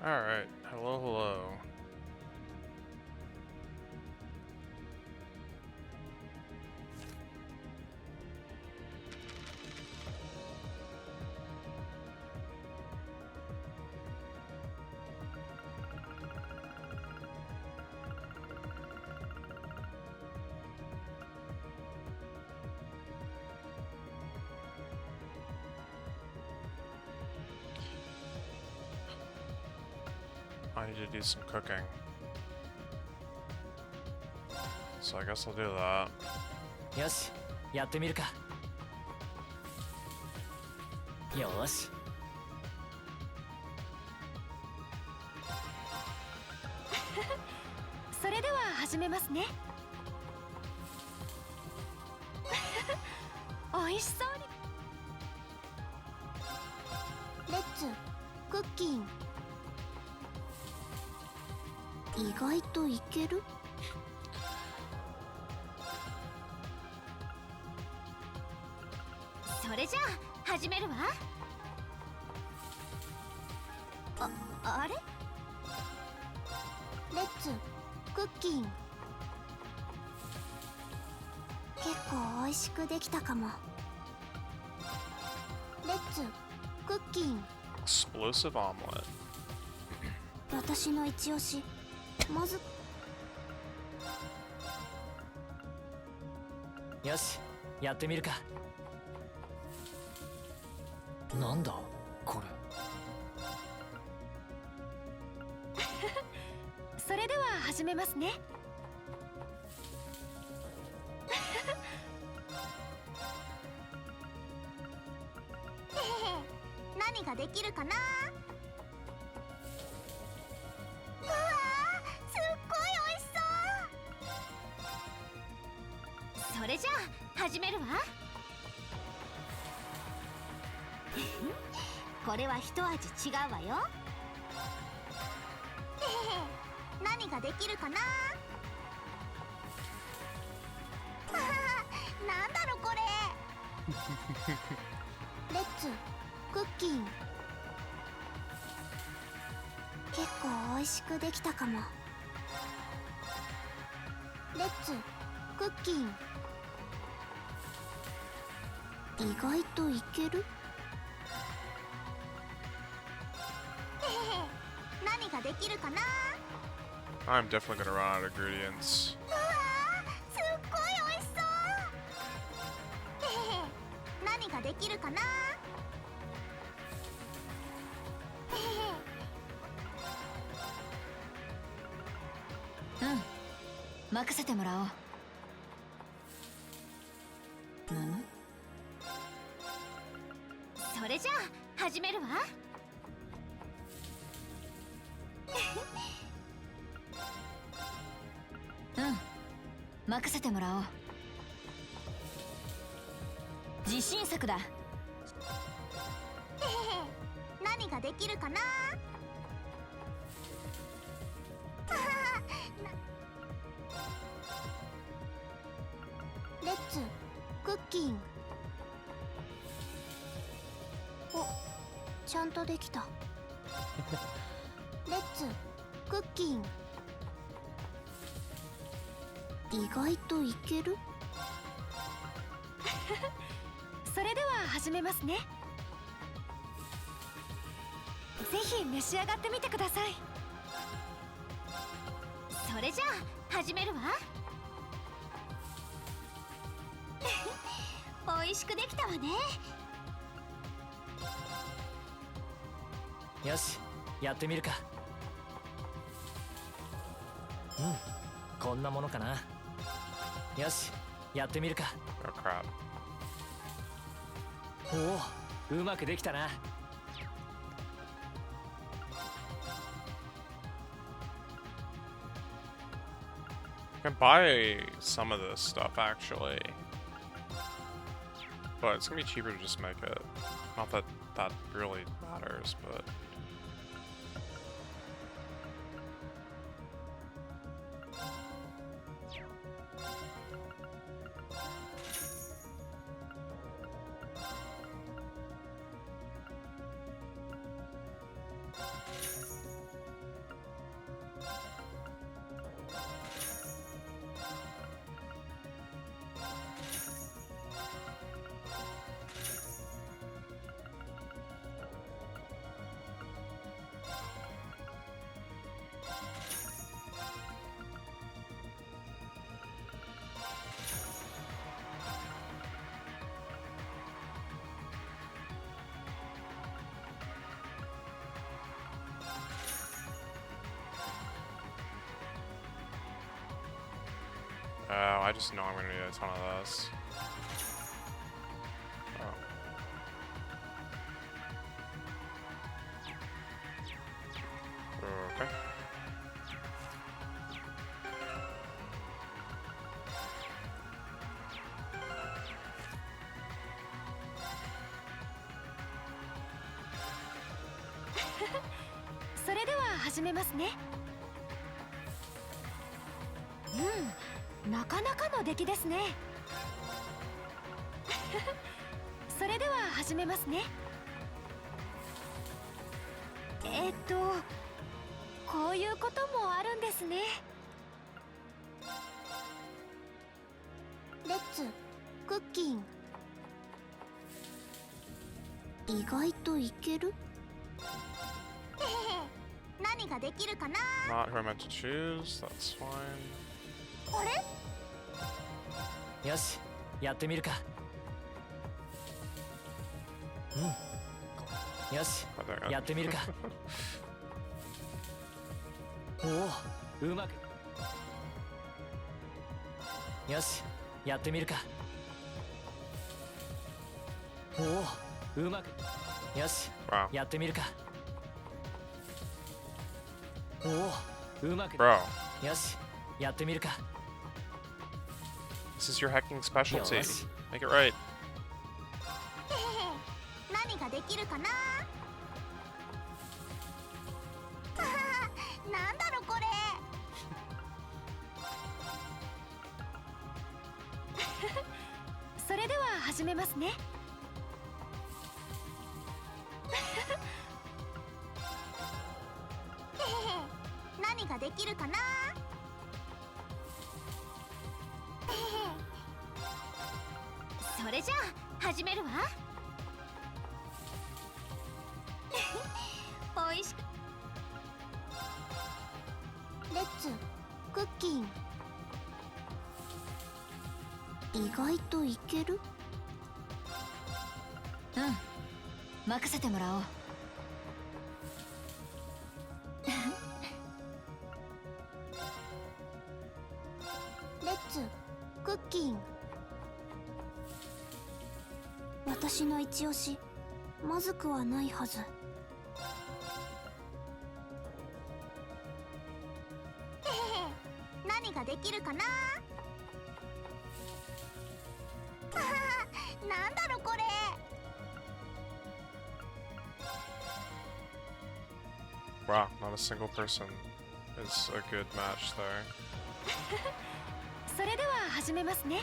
Alright, hello, hello. I need to do some cooking. So I guess I'll do that. よし、やってみるか。よし。それでは始めますね。美味しそうに。レッツクッキン。意外といける？それじゃあ始めるわ。あれ？レッツクッキン。結構美味しくできたかも。レッツクッキン。 Explosive omelet. 私の一押し。まずよし、やってみるか。なんだこれ。それでは始めますね。何ができるかな。うわー、すっごい美味しそう。それじゃあ始めるわ。これは一味違うわよ。何ができるかな。なんだろこれ。レッツクッキン。結構美味しくできたかも。レッツクッキン。意外といける？何ができるかな。 I'm definitely gonna run out of ingredients. うわー、すっごい美味しそう。何ができるかな。うん、任せてもらおう。それじゃあ始めるわ。うん、任せてもらおう。自信作だ。何ができるかな。レッツクッキン。お、ちゃんとできた。レッツクッキン。意外といける？それでは始めますね。ぜひ召し上がってみてください。それじゃあ始めるわ。美味しくできたわね。よし、やってみるか。うん、こんなものかな。よし、やってみるか。 Oh crap. おお、うまくできたな。I can buy some of this stuff actually. But it's gonna be cheaper to just make it. Not that that really matters, but... Oh, I just know I'm gonna need a ton of this. Oh. Okay. それでは始めますね。なかなかの出来ですね。それでは始めますね。こういうこともあるんですね。レッツクッキン。意外といける？何ができるかな？ Not who I meant to choose. That's fine. あれ？よし、やってみるか。よし、 But there we go. やってみるか。おお、うまく。よし、やってみるか。おお、うまく。よし、 Wow. やってみるか。おお、うまく。 Bro, よし、やってみるか。 this is your hacking specialty. よし。 Make it right. 何ができるかな？なんだろこれ。それでは始めますね。何ができるかな？それじゃあ始めるわ。おいしく。レッツクッキン。意外といける？任せてもらおう。レッツクッキン。私の一押し、まずくはないはず。何ができるかな？なんだろこれ。Wow, not a single person is a good match there. それでは始めますね。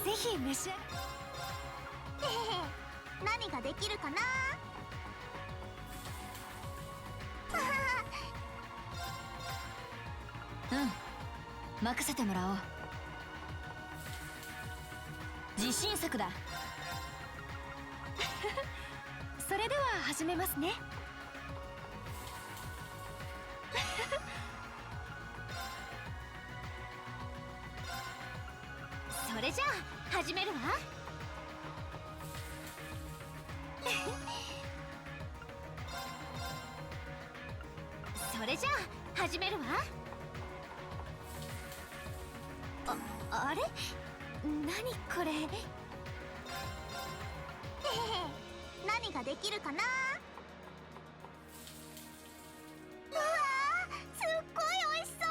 ぜひ召し何ができるかな？任せてもらおう。自信作だ。それでは始めますね。それじゃあ始めるわ。それじゃあ始めるわ。あれ？何これ？何ができるかな？うわー、すっごい美味しそ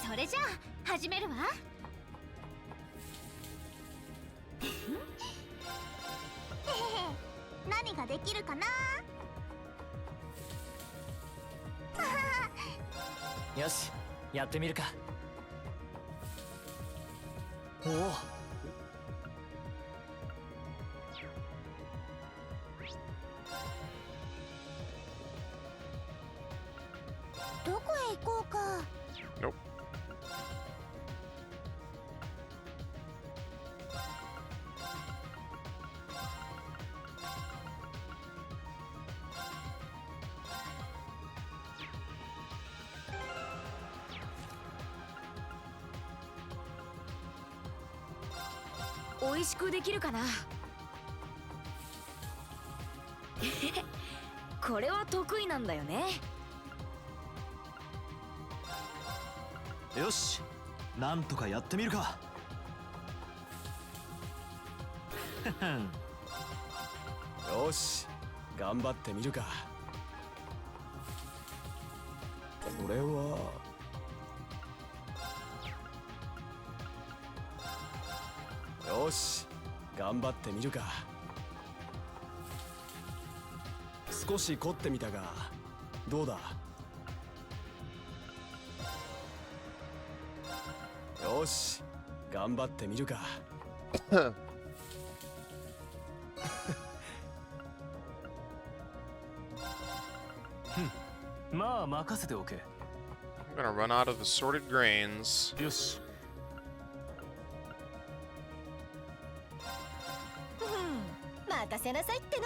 う。それじゃあ始めるわ。何ができるかな？よし、やってみるか。おお。どこへ行こうか。Nope. 美味しくできるかな。これは得意なんだよね。よし、なんとかやってみるか。よし、頑張ってみるか。これはよし、頑張ってみるか。少し凝ってみたがどうだ。よし、頑張ってみるか。まあ任せておけ。 I'm gonna run out of assorted grains. よし。任せなさいっての。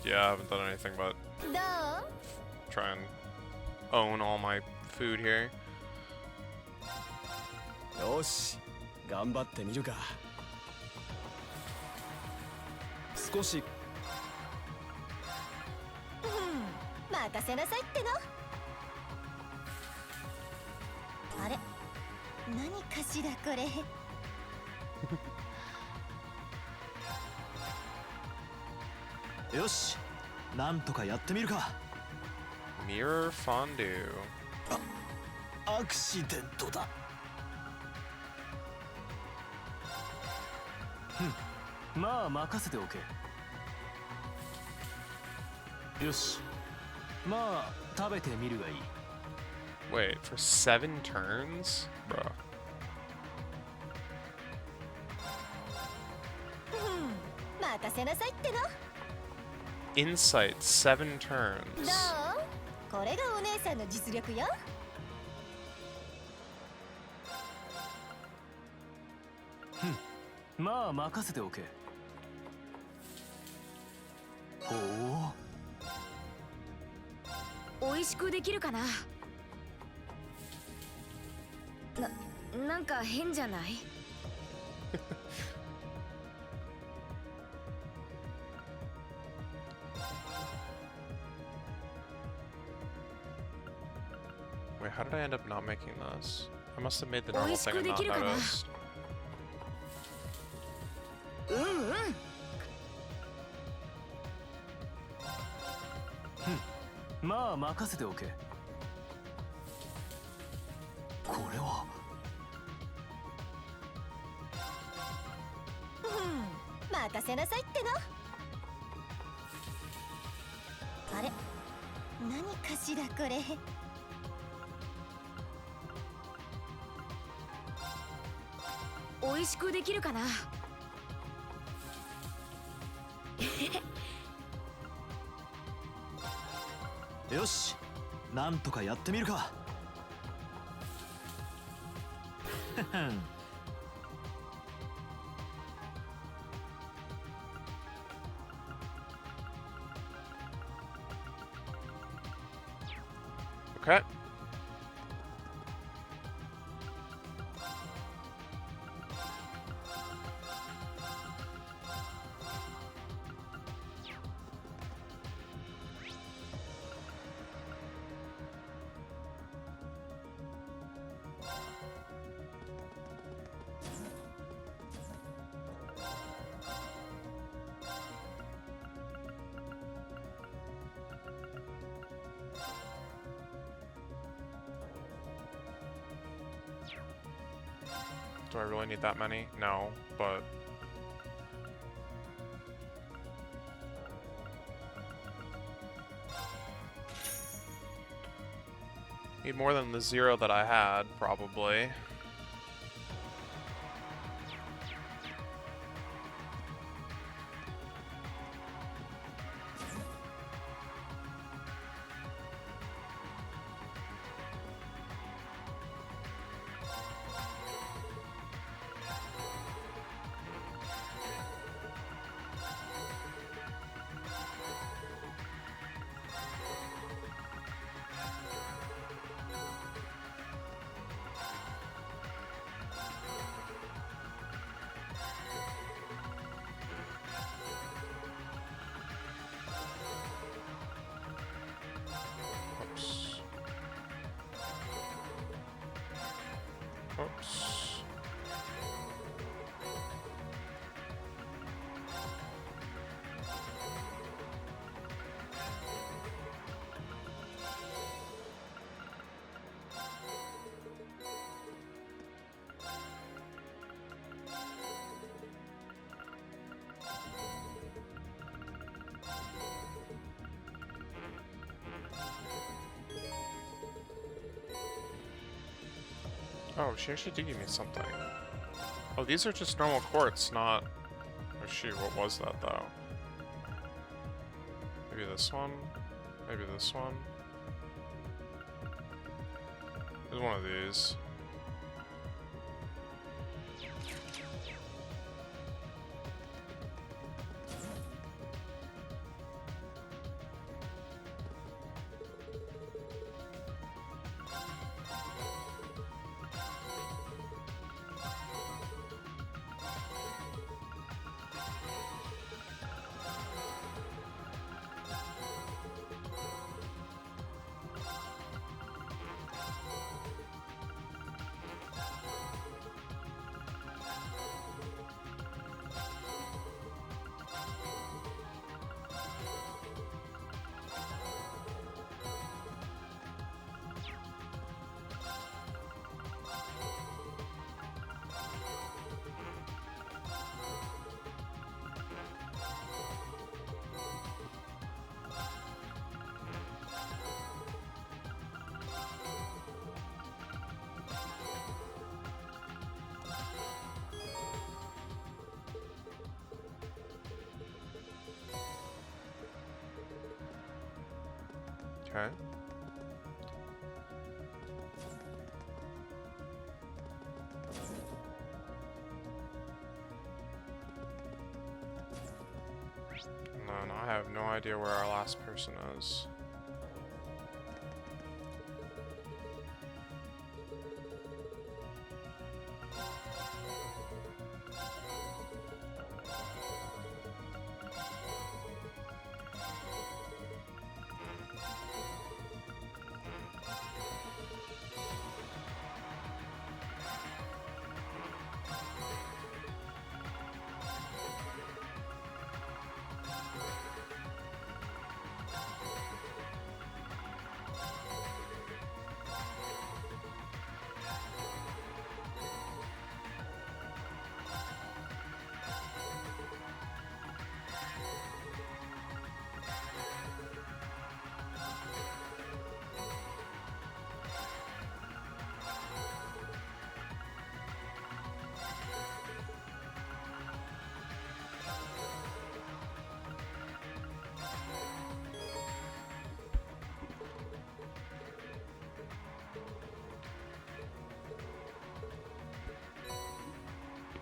Yeah, I haven't done anything but どう？ try and own all my food here. よし、頑張ってみるか。少し任せなさいっての。あれ、何かしらこれ。よし、なんとかやってみるか。 Mirror fondue. アクシデントだ。まあ任せておけ。よし、まあ食べてみるがいい。 Wait, for 7 turns? Bruh. 任せなさいっての。 Insight, 7 turns. どう？これがお姉さんの実力よ。まあ任せておけ。ほう。美味しくできるかな。なんか変じゃない？ Wait, how did I end up not making this? I must have made the normal thing and not noticed. まあ任せておけ。これは任せなさいっての。あれ、何かしらこれ。美味しくできるかな。よし、なんとかやってみるか。Okay. Do I really need that many? No, but... Need more than the 0 that I had, probably. works. Oh, she actually did give me something. Oh, these are just normal quartz, not... Oh shoot, what was that though? Maybe this one? Maybe this one? There's one of these. Okay. No, I have no idea where our last person is.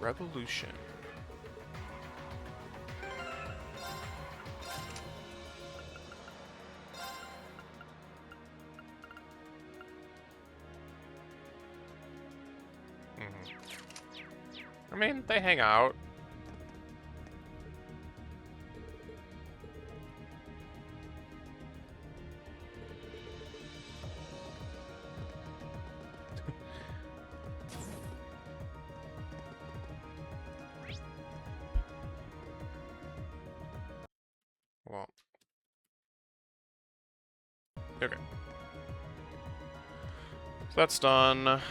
Revolution. I mean, they hang out. Well. Okay. So that's done.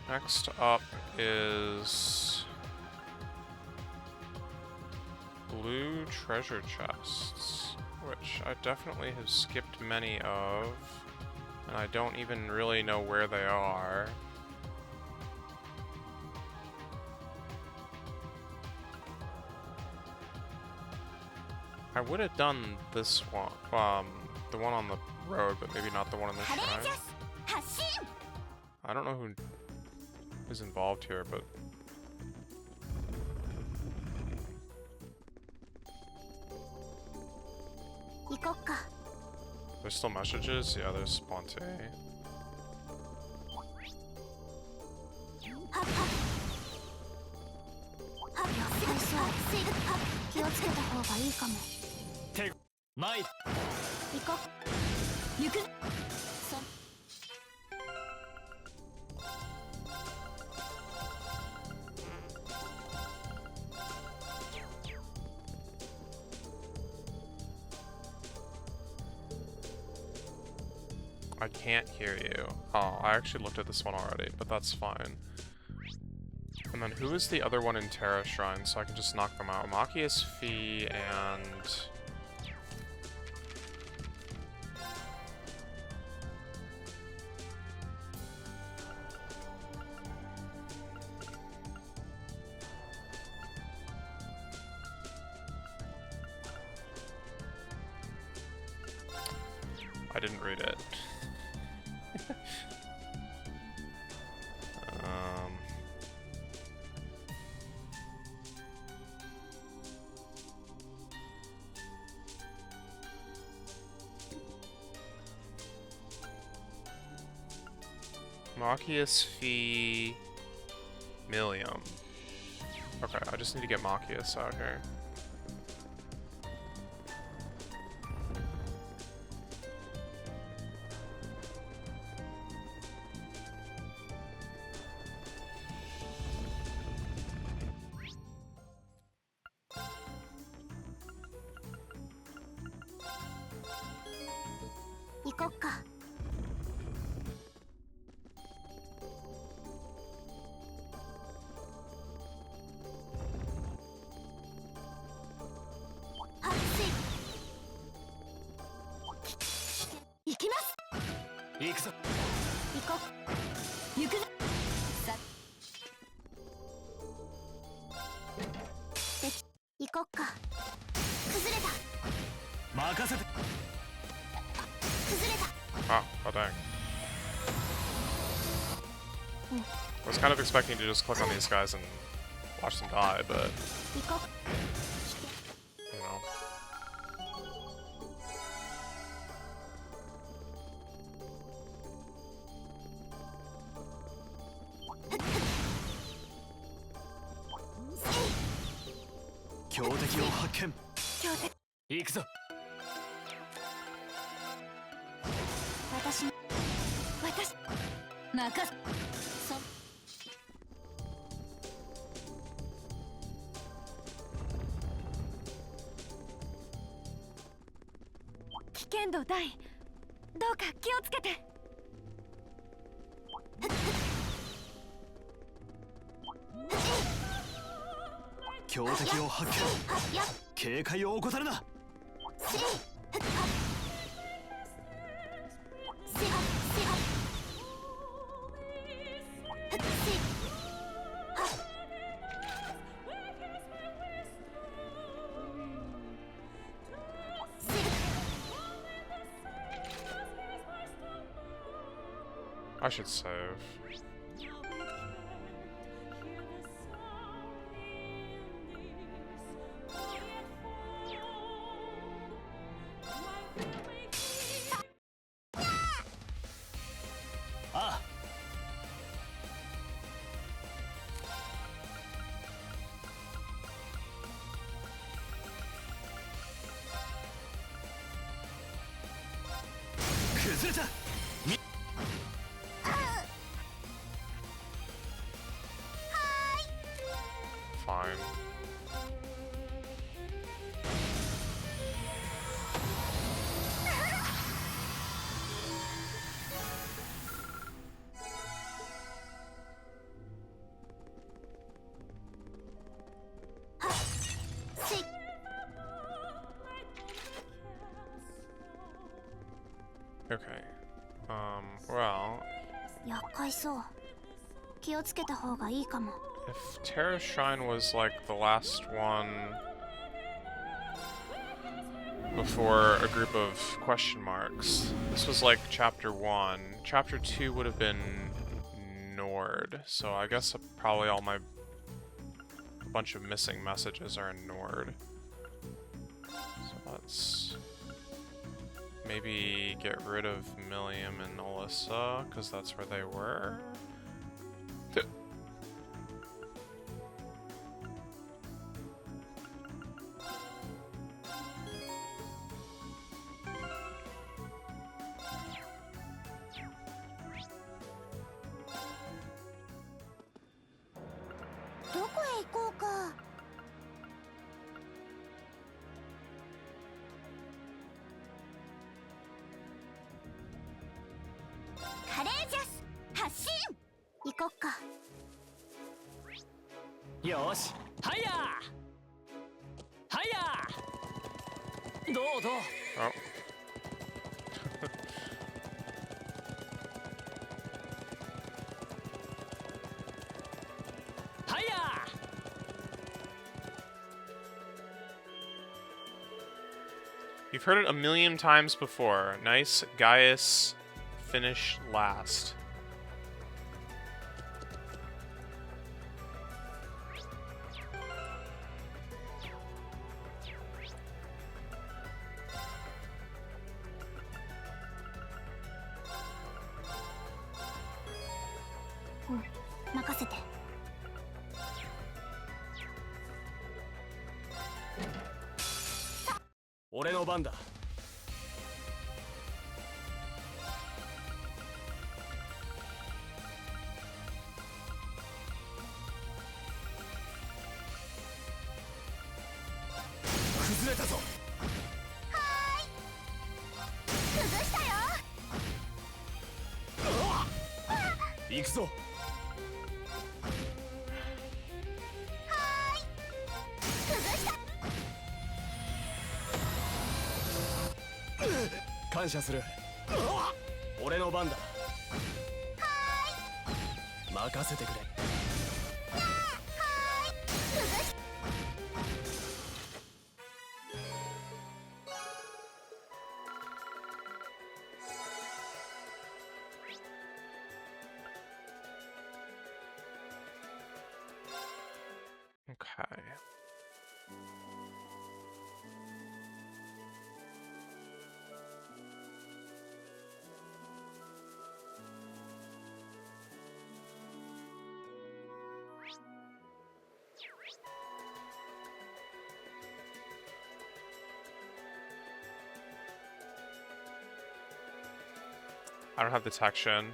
Next up is blue treasure chests, which I definitely have skipped many of, and I don't even really know where they are. I would have done this one, the one on the road, but maybe not the one in the shrine. I don't know who is involved here, but there's still messages? Yeah, there's Sponte. 気をつけた方がいいかも。手前行こう。行く。 I can't hear you. Oh, I actually looked at this one already, but that's fine. And then who is the other one in Terra Shrine, so I can just knock them out? Machias Fee and... I didn't read it. Machias Fee Millium. Okay, I just need to get Machias out here. Oh dang. I was kind of expecting to just click on these guys and watch them die, but... You know. I should save. Ah. Fine. Okay. Well... If Terra Shrine was like the last one before a group of question marks, this was like chapter 1. Chapter 2 would have been Nord, so I guess probably all my bunch of missing messages are in Nord. So let's maybe get rid of Millium and Alyssa, because that's where they were. こっか。よし、はやはや。どうどう。 Oh. You've heard it a million times before. Nice Gaius finish last. Hmm, 任せて。俺の番だ。崩れたぞ。崩したよ。行くぞ。崩した。感謝する。俺の番だ。任せてくれ。崩し。Okay. I don't have detection.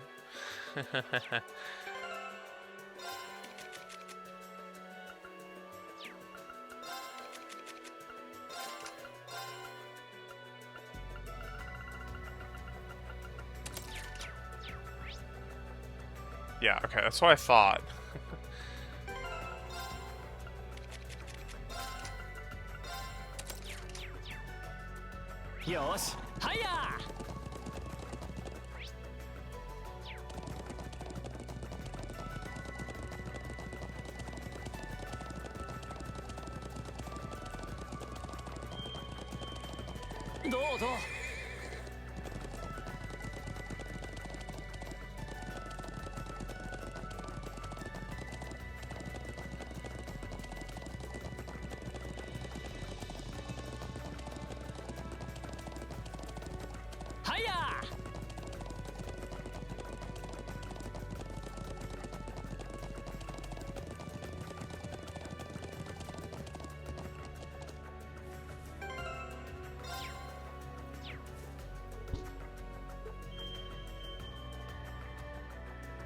Yeah, okay, that's what I thought. Yosh, hiya! Do do.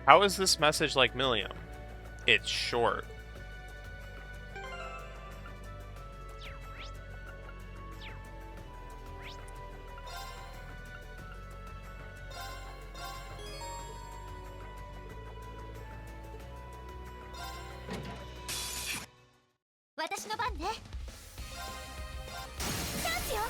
？How is this message like Millium? It's short. Watashi no ban ne. Chance yo.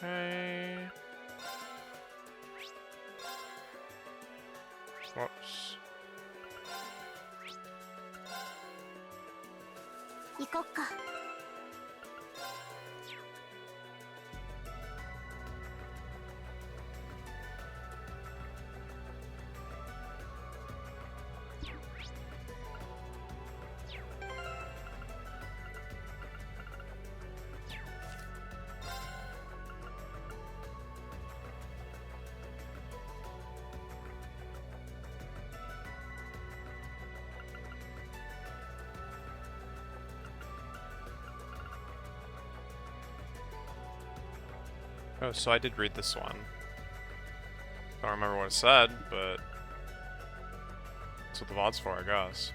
Okay. Whoops. 行こっか。Oh, so I did read this one. Don't remember what it said, but that's what the VOD's for, I guess.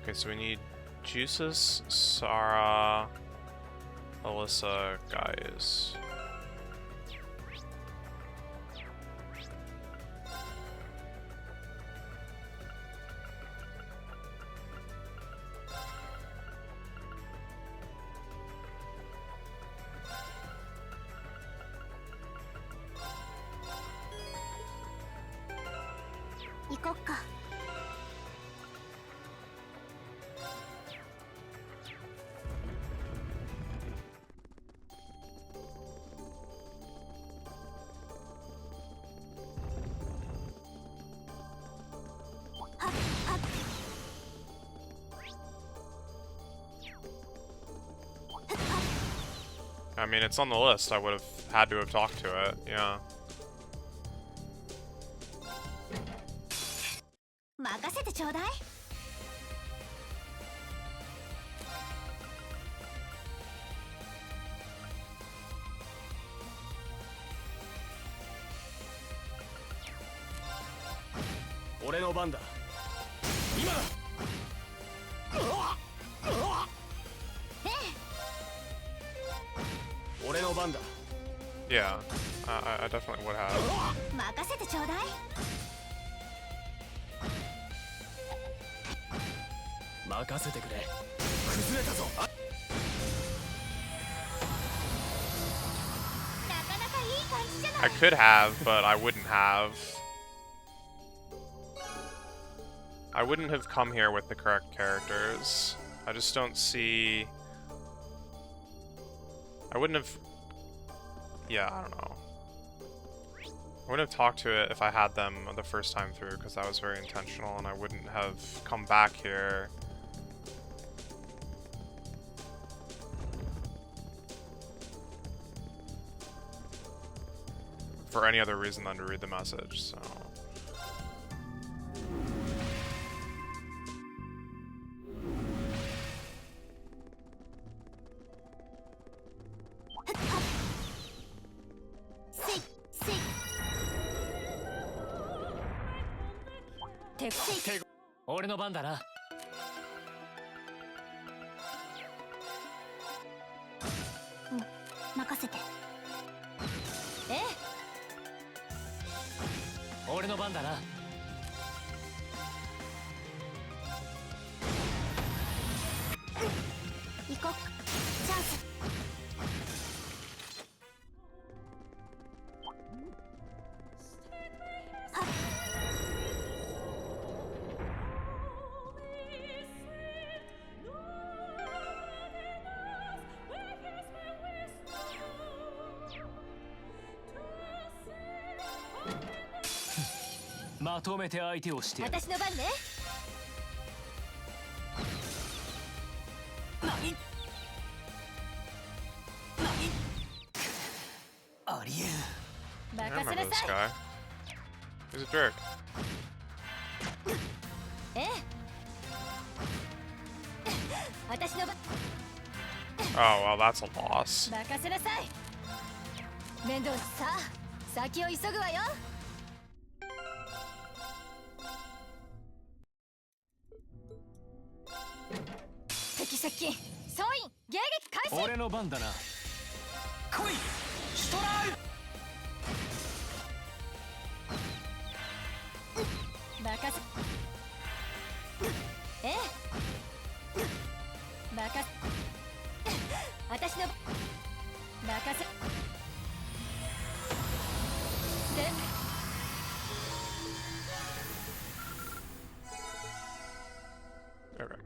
Okay, so we need Juices, Sarah, Alyssa, Gaius.行こっか。I mean, it's on the list. I would have had to have talked to it, yeah. 任せてちょうだい。俺の番だ。今だ。俺の番だ。 Yeah, I definitely would have. 任せてちょうだい。任せてくれ。崩れたぞ。なかなかいい感じじゃない。 I could have, but I wouldn't have. I wouldn't have come here with the correct characters. I just don't see... I wouldn't have... Yeah, I don't know. I wouldn't have talked to it if I had them the first time through, because that was very intentional, and I wouldn't have come back here for any other reason than to read the message, so... Sick. 俺の番だな。任せて。ええ。俺の番だな。行こう。チャンス。まとめて相手をしてやる。私の番ね。ありえん。 I 任せ remember な this さい。 guy. He's a jerk. ええ。私の番。 Oh, well, that's a loss. 任せなさい。面倒さあ、先を急ぐわよ。敵接近。総員迎撃開始。俺の番だな。来い。シュトライええ任せ私の任せで Okay.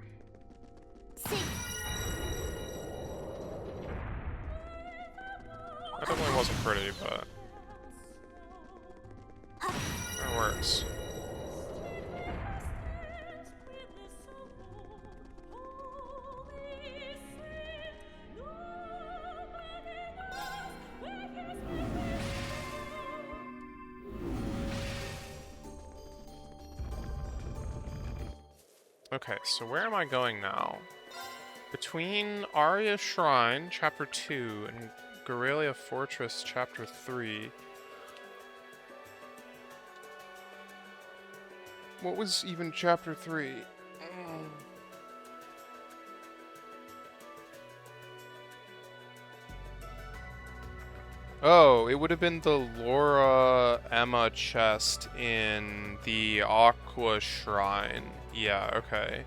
That definitely wasn't pretty, but it works. Okay, so where am I going now? Between Aria Shrine, Chapter 2, and Gurelia Fortress, Chapter 3. What was even Chapter 3? Oh, it would have been the Laura Emma chest in the Aqua Shrine. Yeah, okay.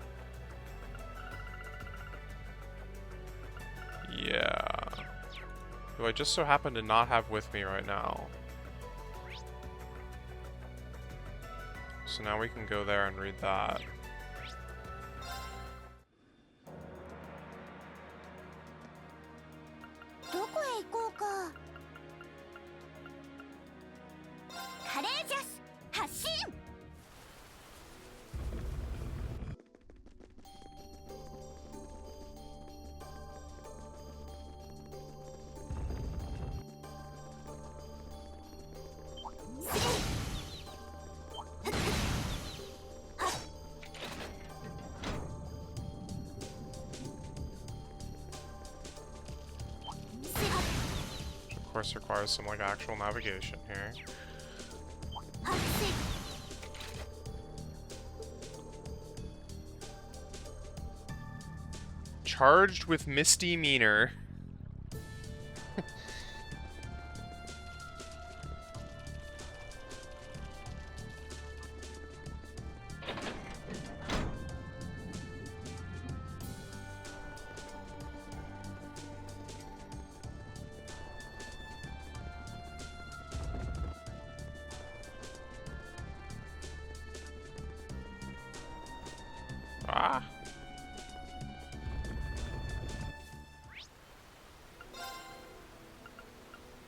Yeah. Who I just so happen to not have with me right now. So now we can go there and read that. Of course requires some like actual navigation here. Charged with misdemeanor. Ah.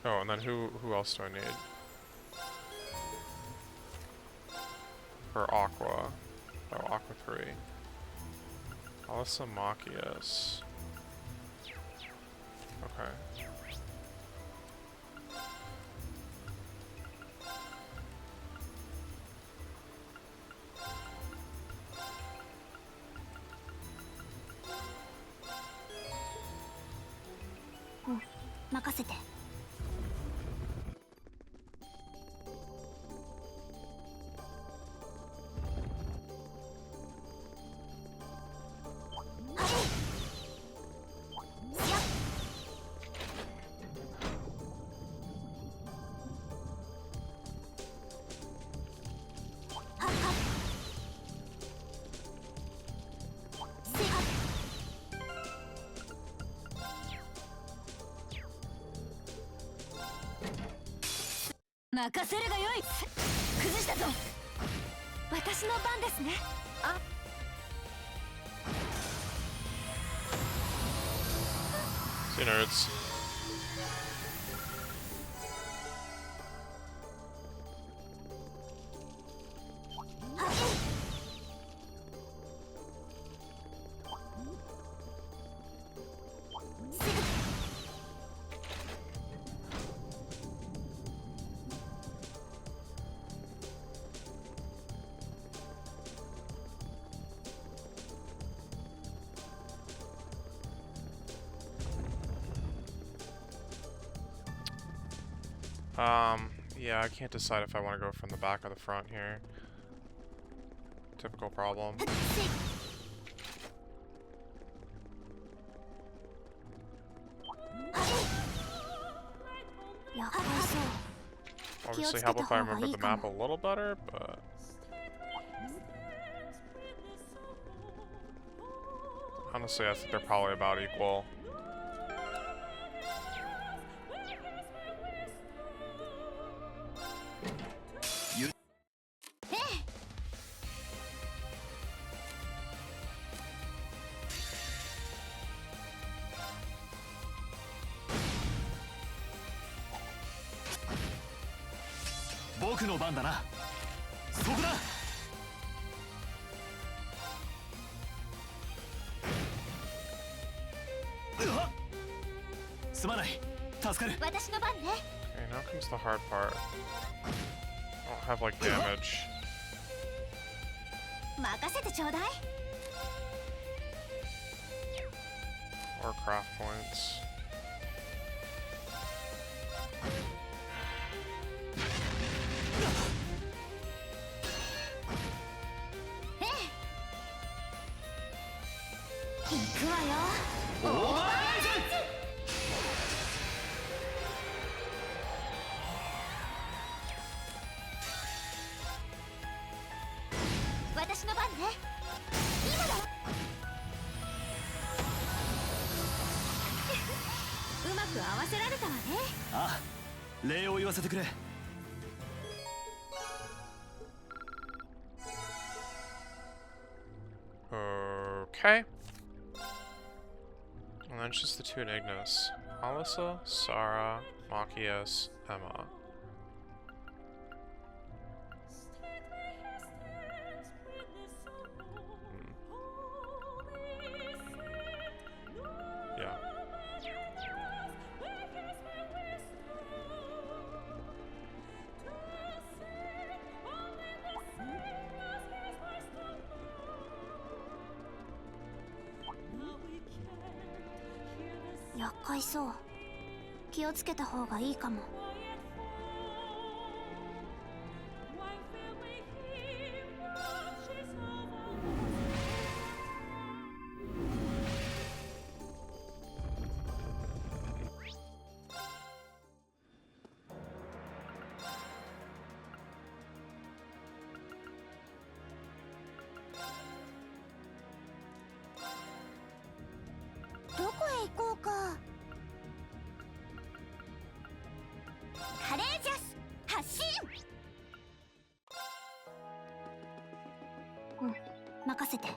Oh, and then who else do I need? For Aqua. Oh, Aqua 3. Alyssa Machias. Okay.任せるがよい。崩したぞ。私の番ですね。あ。See nerds. Yeah, I can't decide if I want to go from the back or the front here. Typical problem. Obviously help if I remember the map a little better, but... Honestly, I think they're probably about equal.僕の番だな。そこだ。すまない。助かる。私の番ね。 Okay, now comes the hard part. I don't have like damage. 任せてちょうだい。 Or craft points. Okay. And then it's just the two Enigmas. Alyssa, Sarah, Machias, Emma. Yeah.「厄介そう。気をつけた方がいいかも。」どこへ行こうか。カレージャス発進。うん、任せて。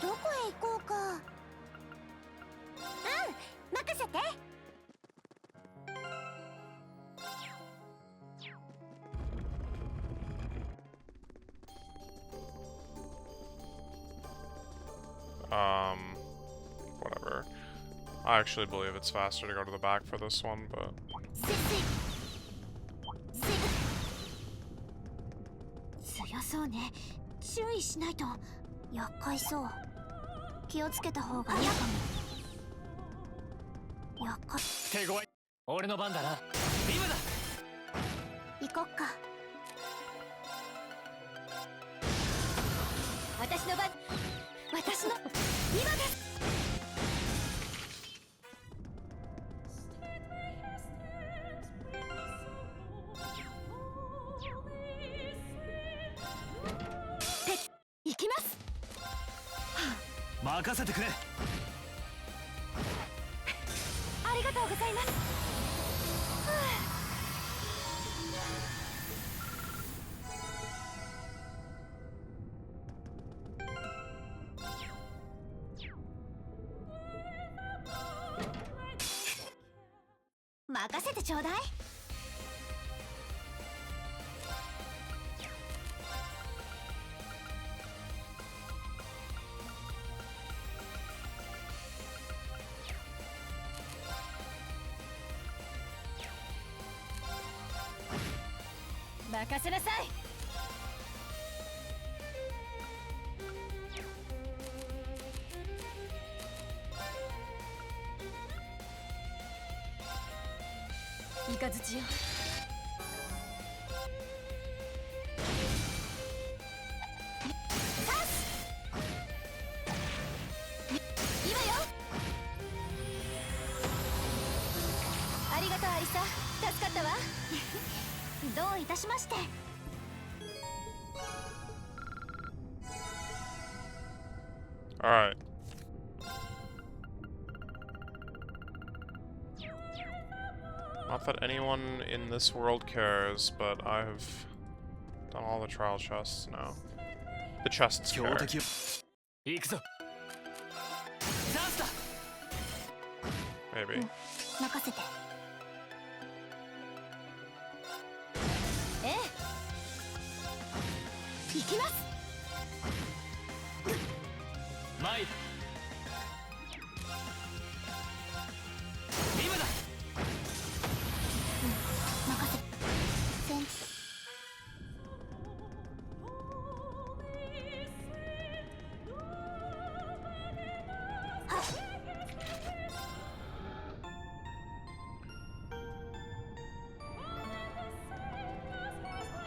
どこへ行こうか。うん、任せて。Whatever. I actually believe it's faster to go to the back for this one, but... 強そうね。注意しないと。厄介そう。気をつけた方がいいかも。厄介。手強い。俺の番だな。リムだ。行こっか。私の番。私の今です。行きます。任せてくれ。ありがとうございます。任せてちょうだい。任せなさい。イカズチよ。たしまして。 Alright. Not that anyone in this world cares, but I have done all the trial chests now. The chests care. 行くぞ。チャンスだ。 Maybe. 任せて。ええ。行きます。参る。今だ。任せ。先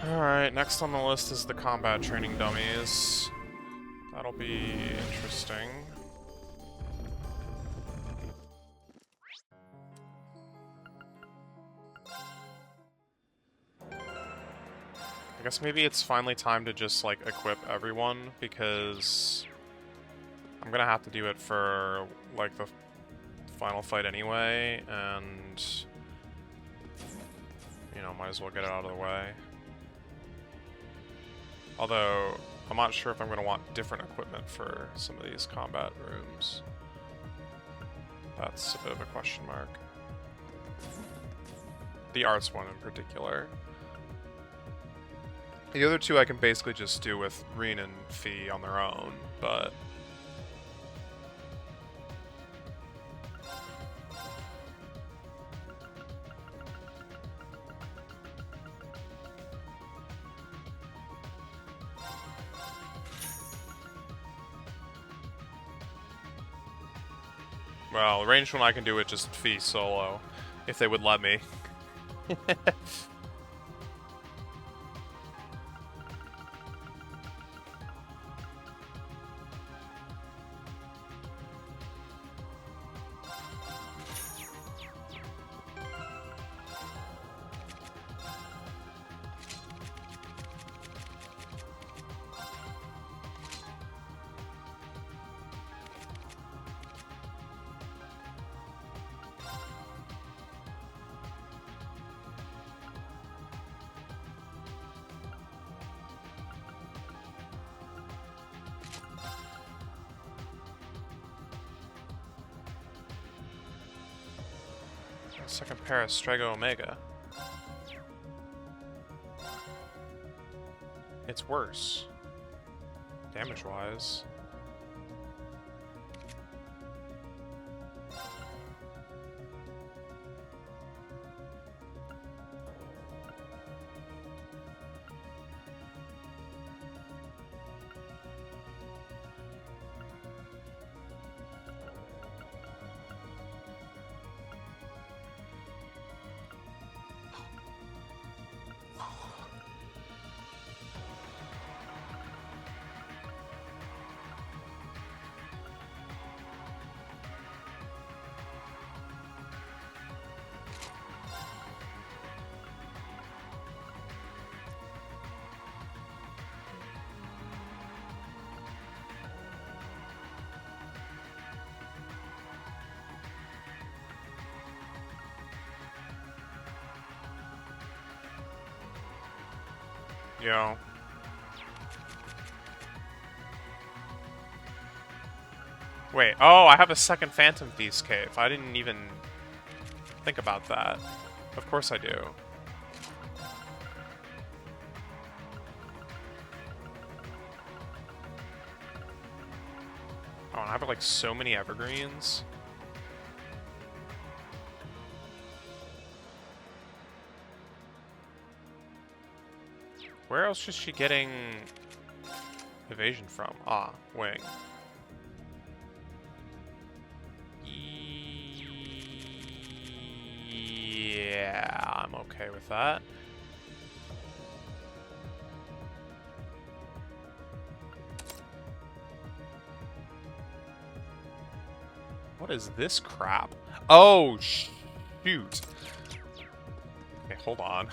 Alright, next on the list is the combat training dummies. That'll be interesting. I guess maybe it's finally time to just, like, equip everyone, because I'm gonna have to do it for, like, the final fight anyway, and, you know, might as well get it out of the way. Although, I'm not sure if I'm going to want different equipment for some of these combat rooms. That's a bit of a question mark. The arts one in particular. The other two I can basically just do with Reen and Fee on their own, but... Well, the ranged one I can do it just Fee solo, if they would let me. Second pair of Strego Omega. It's worse. Damage-wise. Yo. Wait, oh, I have a second Phantom Beast Cave. I didn't even think about that. Of course I do. Oh, and I have like so many evergreens. Where else is she getting evasion from? Ah, wing. Yeah, I'm okay with that. What is this crap? Oh, shoot. Okay, hold on.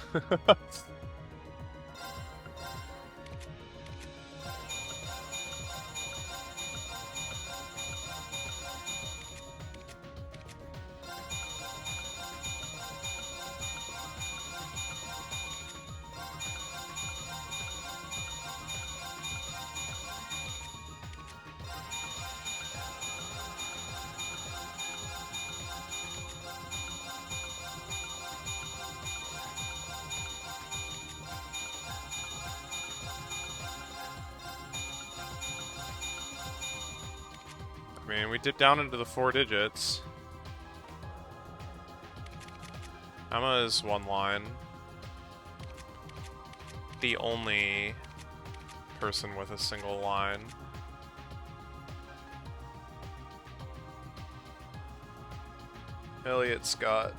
mean, we dip down into the 4 digits. Emma is 1 line. The only person with a single line. Elliot's got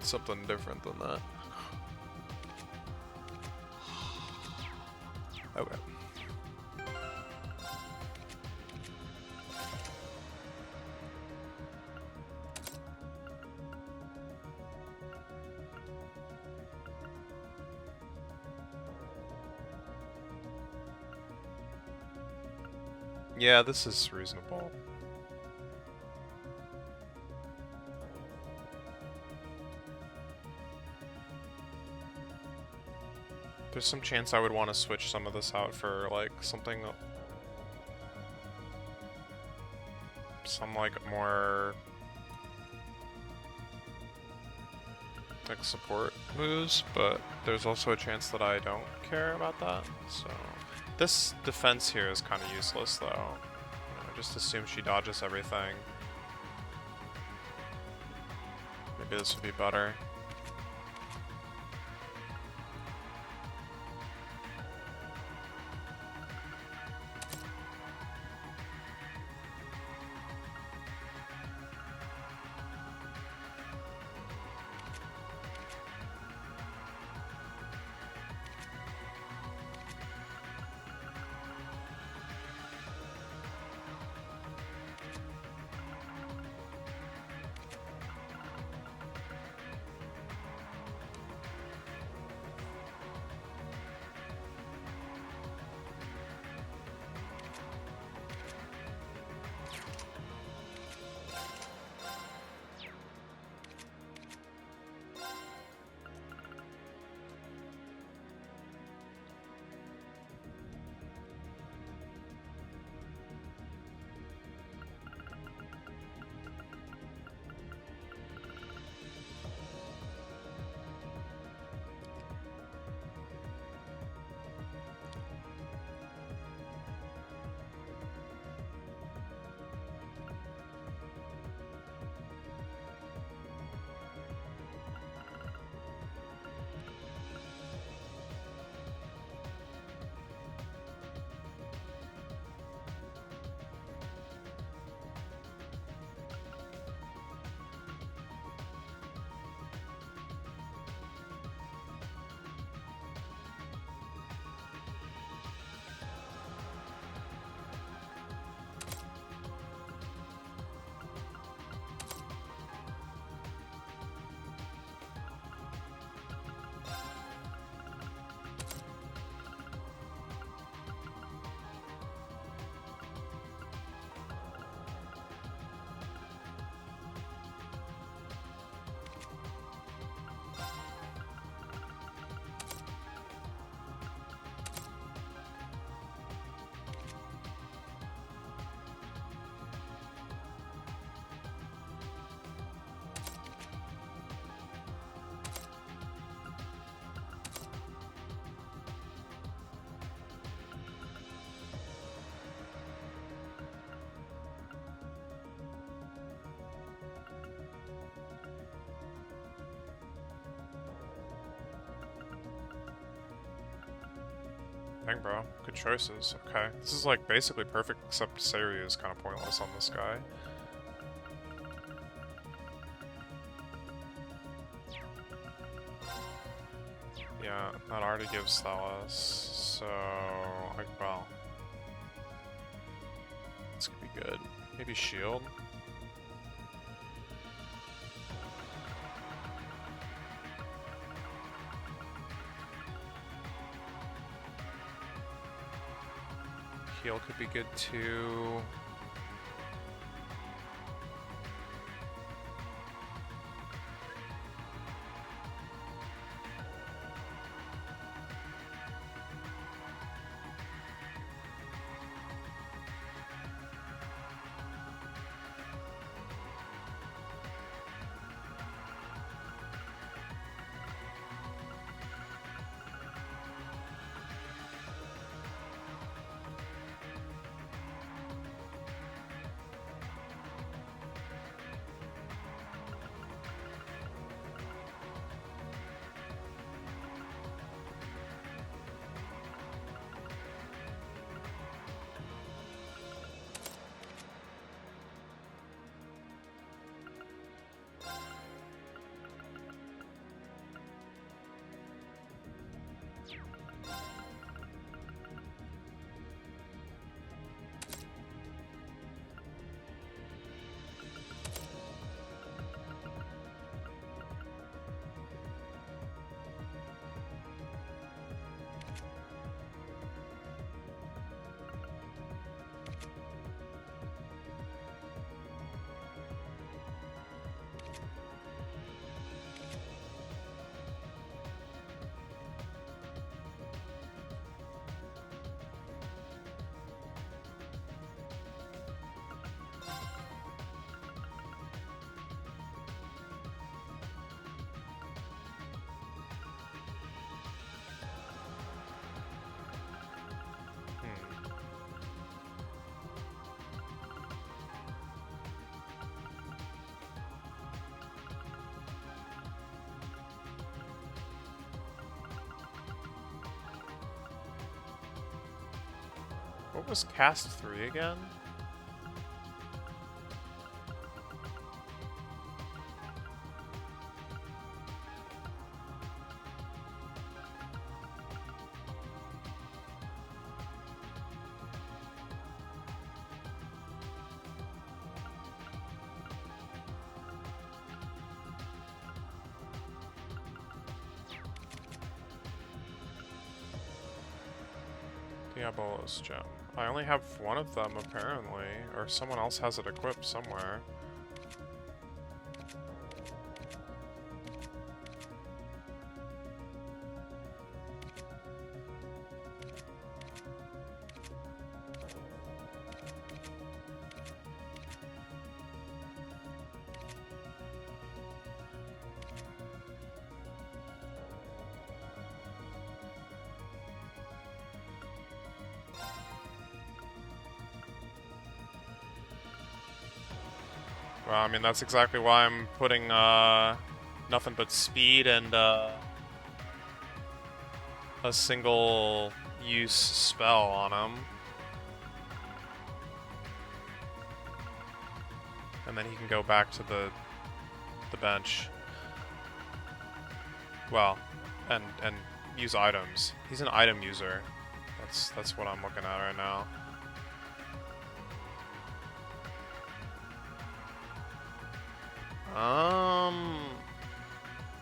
something different than that. Okay. Yeah, this is reasonable. There's some chance I would want to switch some of this out for like something, some like more like support moves, but there's also a chance that I don't care about that. So this defense here is kind of useless though. You know, just assume she dodges everything. Maybe this would be better. Dang, bro. Good choices. Okay. This is like basically perfect, except Sayuri is kind of pointless on this guy. Yeah, that already gives Thalas, so, like, well. This could be good. Maybe shield? Heal could be good too. What was cast 3 again? Diabolos gem. I only have one of them apparently, or someone else has it equipped somewhere. Well, I mean, that's exactly why I'm putting nothing but speed and a single use spell on him. And then he can go back to the bench. Well, and use items. He's an item user. That's what I'm looking at right now.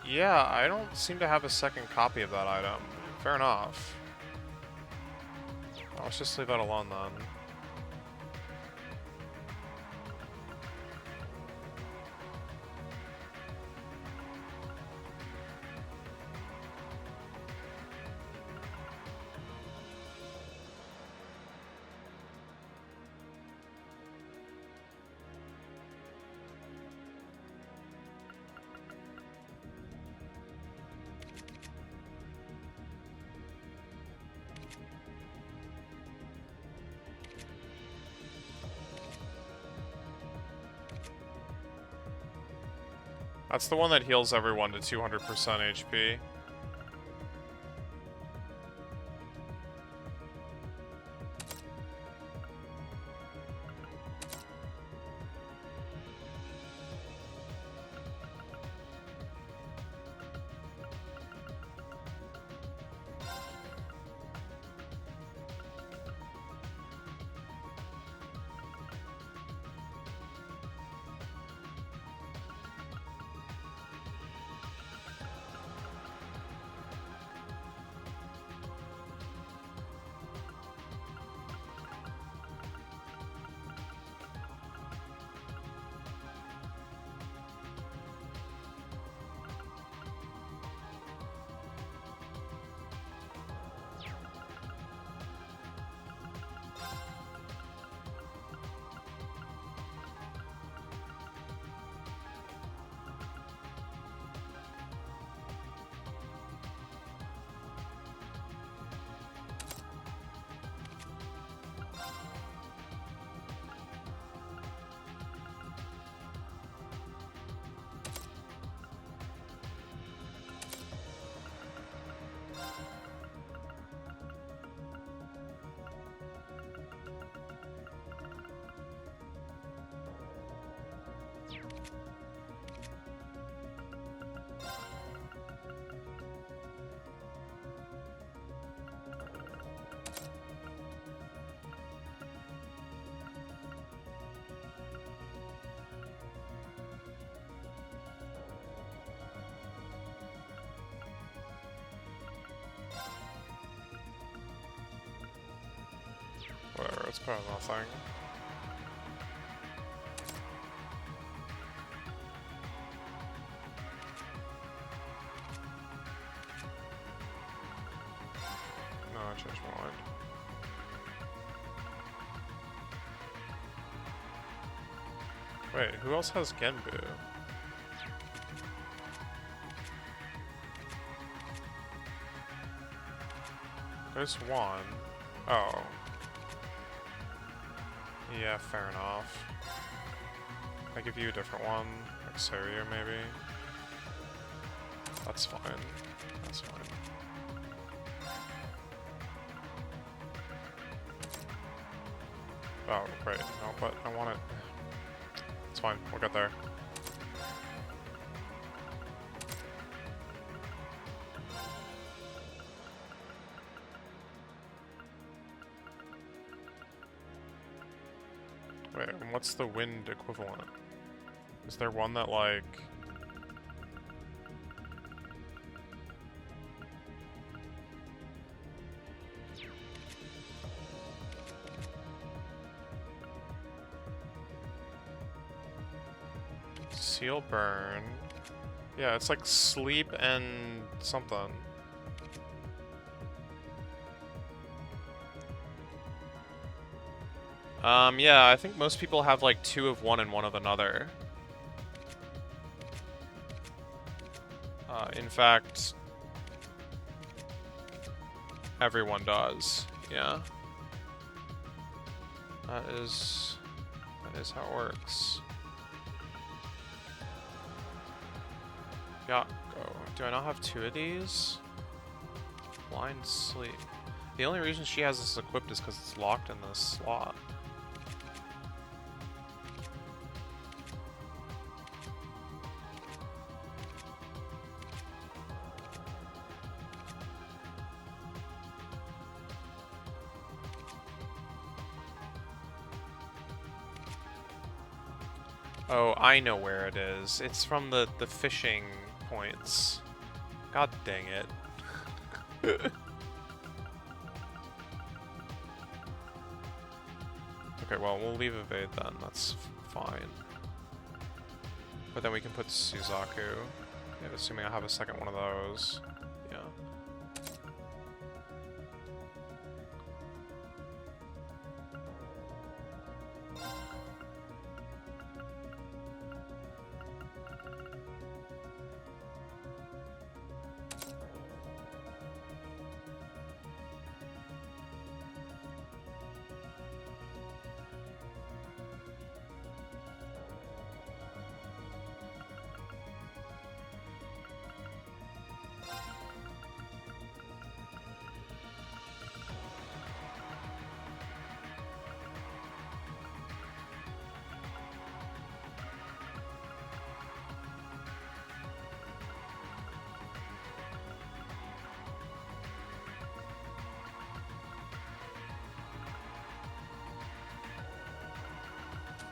Yeah, I don't seem to have a second copy of that item. Fair enough. Let's just leave that alone then. That's the one that heals everyone to 200% HP. Whatever, it's probably nothing. No, I changed my mind. Wait, who else has Genbu? There's one. Oh. Yeah, fair enough. I give you a different one, like Serio maybe. That's fine. That's fine. Oh, wait, no, but I want it. It's fine, we'll get there. Wait, and what's the wind equivalent? Is there one that, like... Seal burn. Yeah, it's like sleep and something. Yeah, I think most people have like 2 of one and 1 of another. In fact, everyone does. Yeah. That is how it works. Yeah, go. Do I not have 2 of these? Blind sleep. The only reason she has this equipped is because it's locked in this slot. Oh, I know where it is. It's from the fishing points. God dang it. Okay, well, we'll leave evade then. That's fine. But then we can put Suzaku. Yeah, assuming I have a second one of those. Yeah.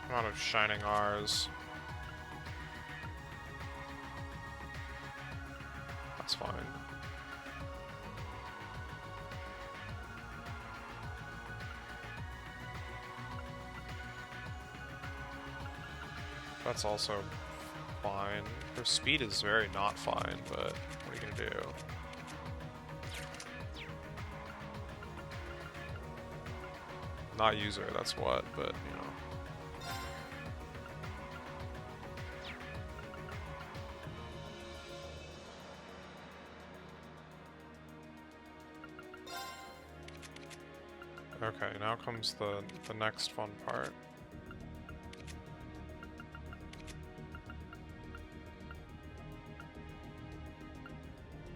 I'm out of Shining R's. That's fine. That's also fine. Her speed is very not fine, but what are you gonna do? Not use her, that's what, but you know. Okay, now comes the next fun part.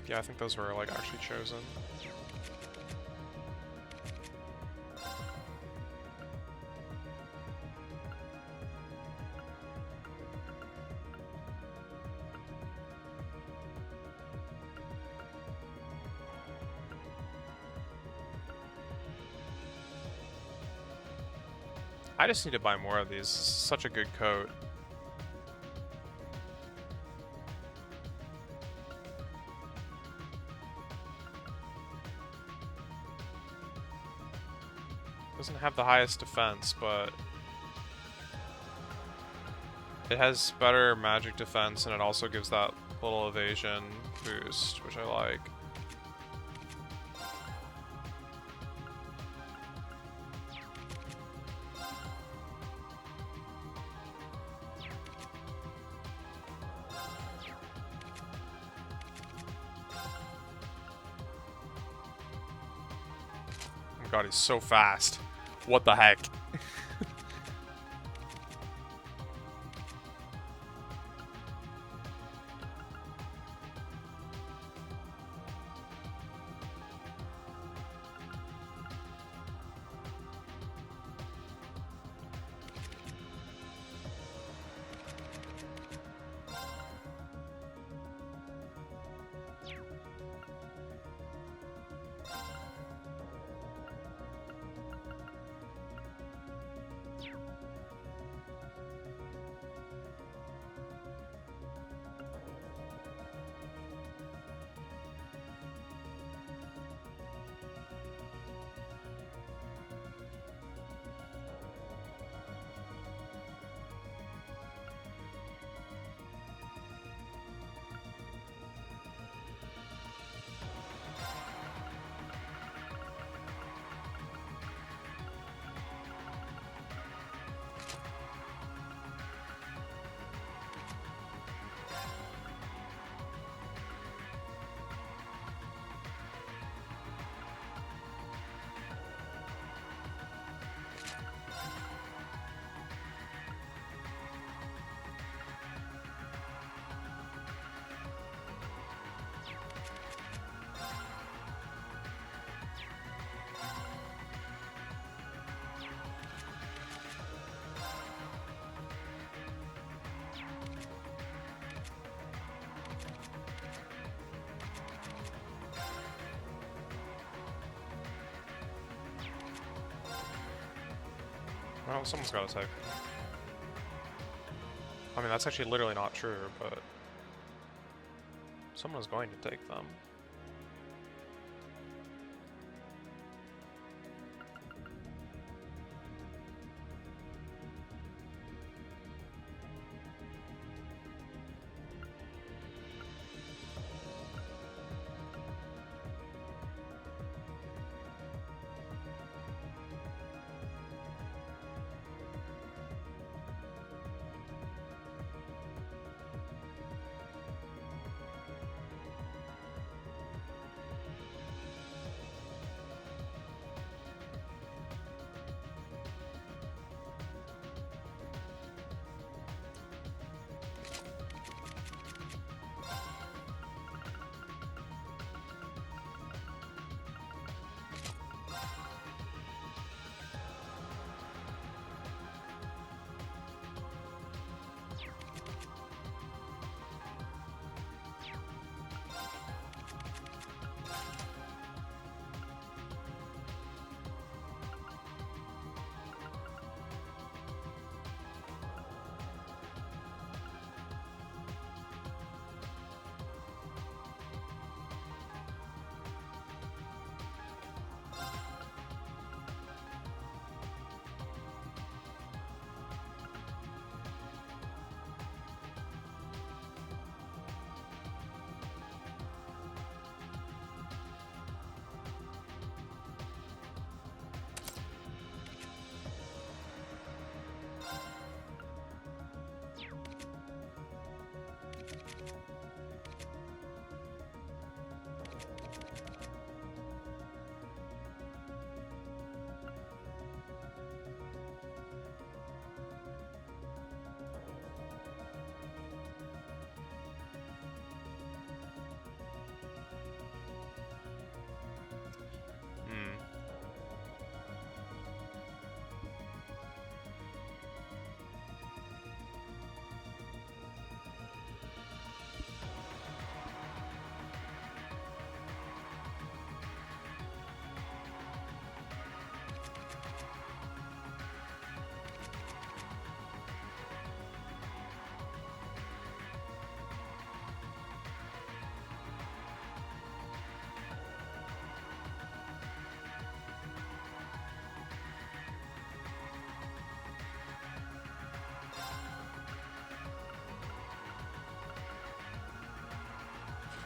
Yeah, I think those were like actually chosen. I just need to buy more of these. This is such a good coat. Doesn't have the highest defense, but it has better magic defense, and it also gives that little evasion boost, which I like. Oh my god, he's so fast. What the heck? Well, someone's gotta take them. I mean, that's actually literally not true, but someone's going to take them.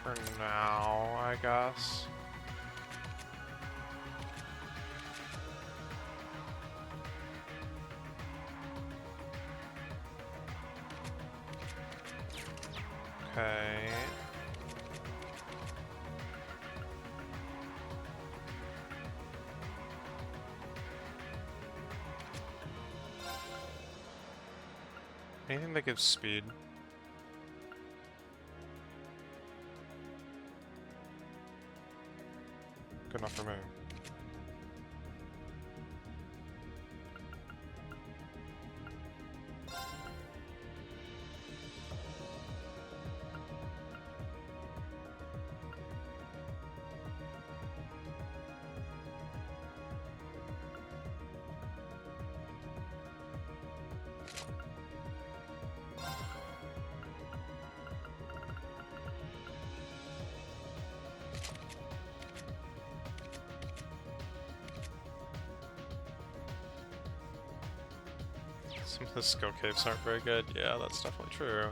For now, I guess. Okay. Anything that gives speed. Good enough for me. Some of the skill caves aren't very good. Yeah, that's definitely true.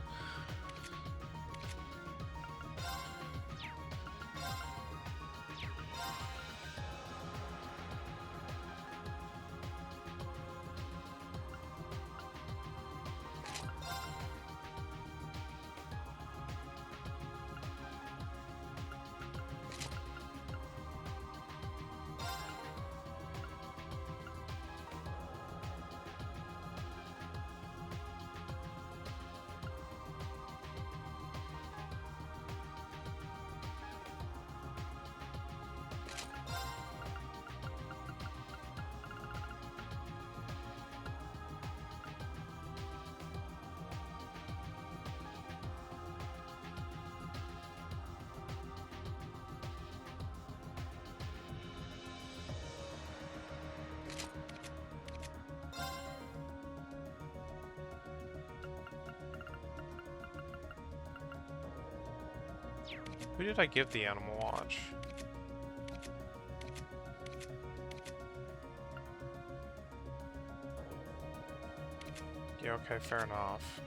Who did I give the Animal Watch? Yeah, okay, fair enough.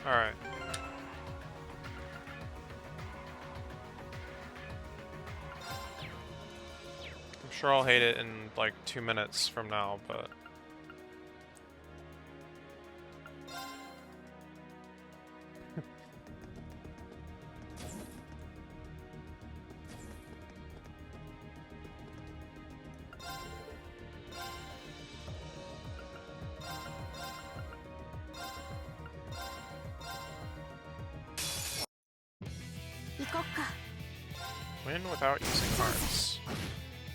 Alright. I'm sure I'll hate it in like 2 minutes from now, but... Win without using hearts.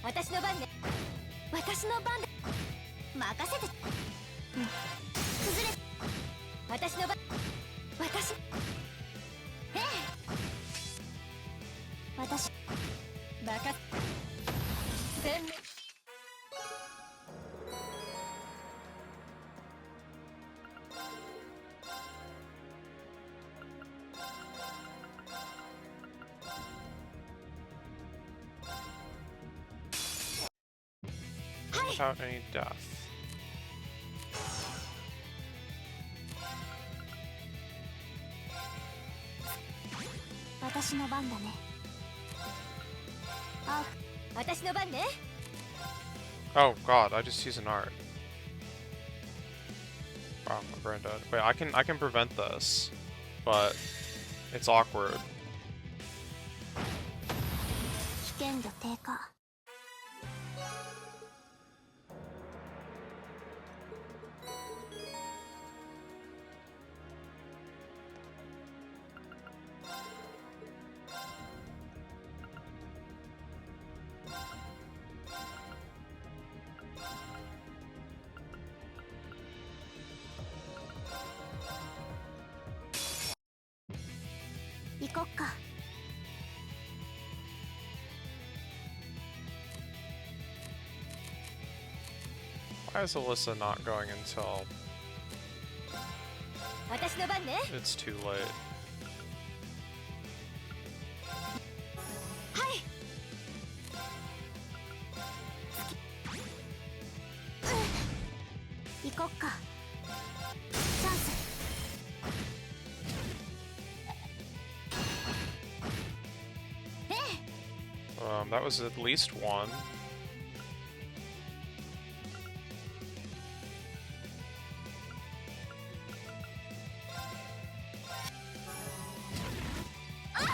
私の番ね。私の番で。任せて。うん。崩れ。私の番。私。ええ。私。バカ。全面。Without any death. 私の番だね。あ、私の番ね。Oh god, I just use an art. Wow, my brain dead. Wait, I can prevent this, but it's awkward. 危険度低下。行こっか。Why is Alyssa not going until 私の番ね。 it's too late? はい。行こっか。チャンス。That was at least one. Go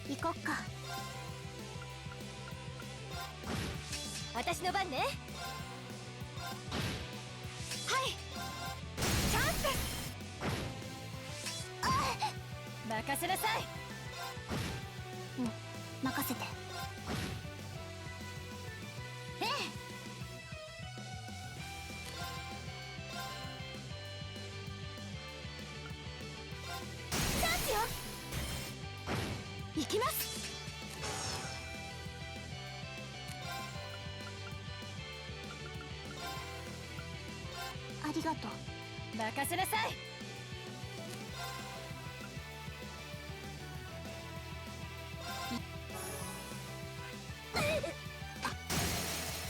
行こっか。私の番ね。はい。チャンスです。任せなさい。うん、任せて。ええ。チャンスよ。行きます。ありがとう。任せなさい。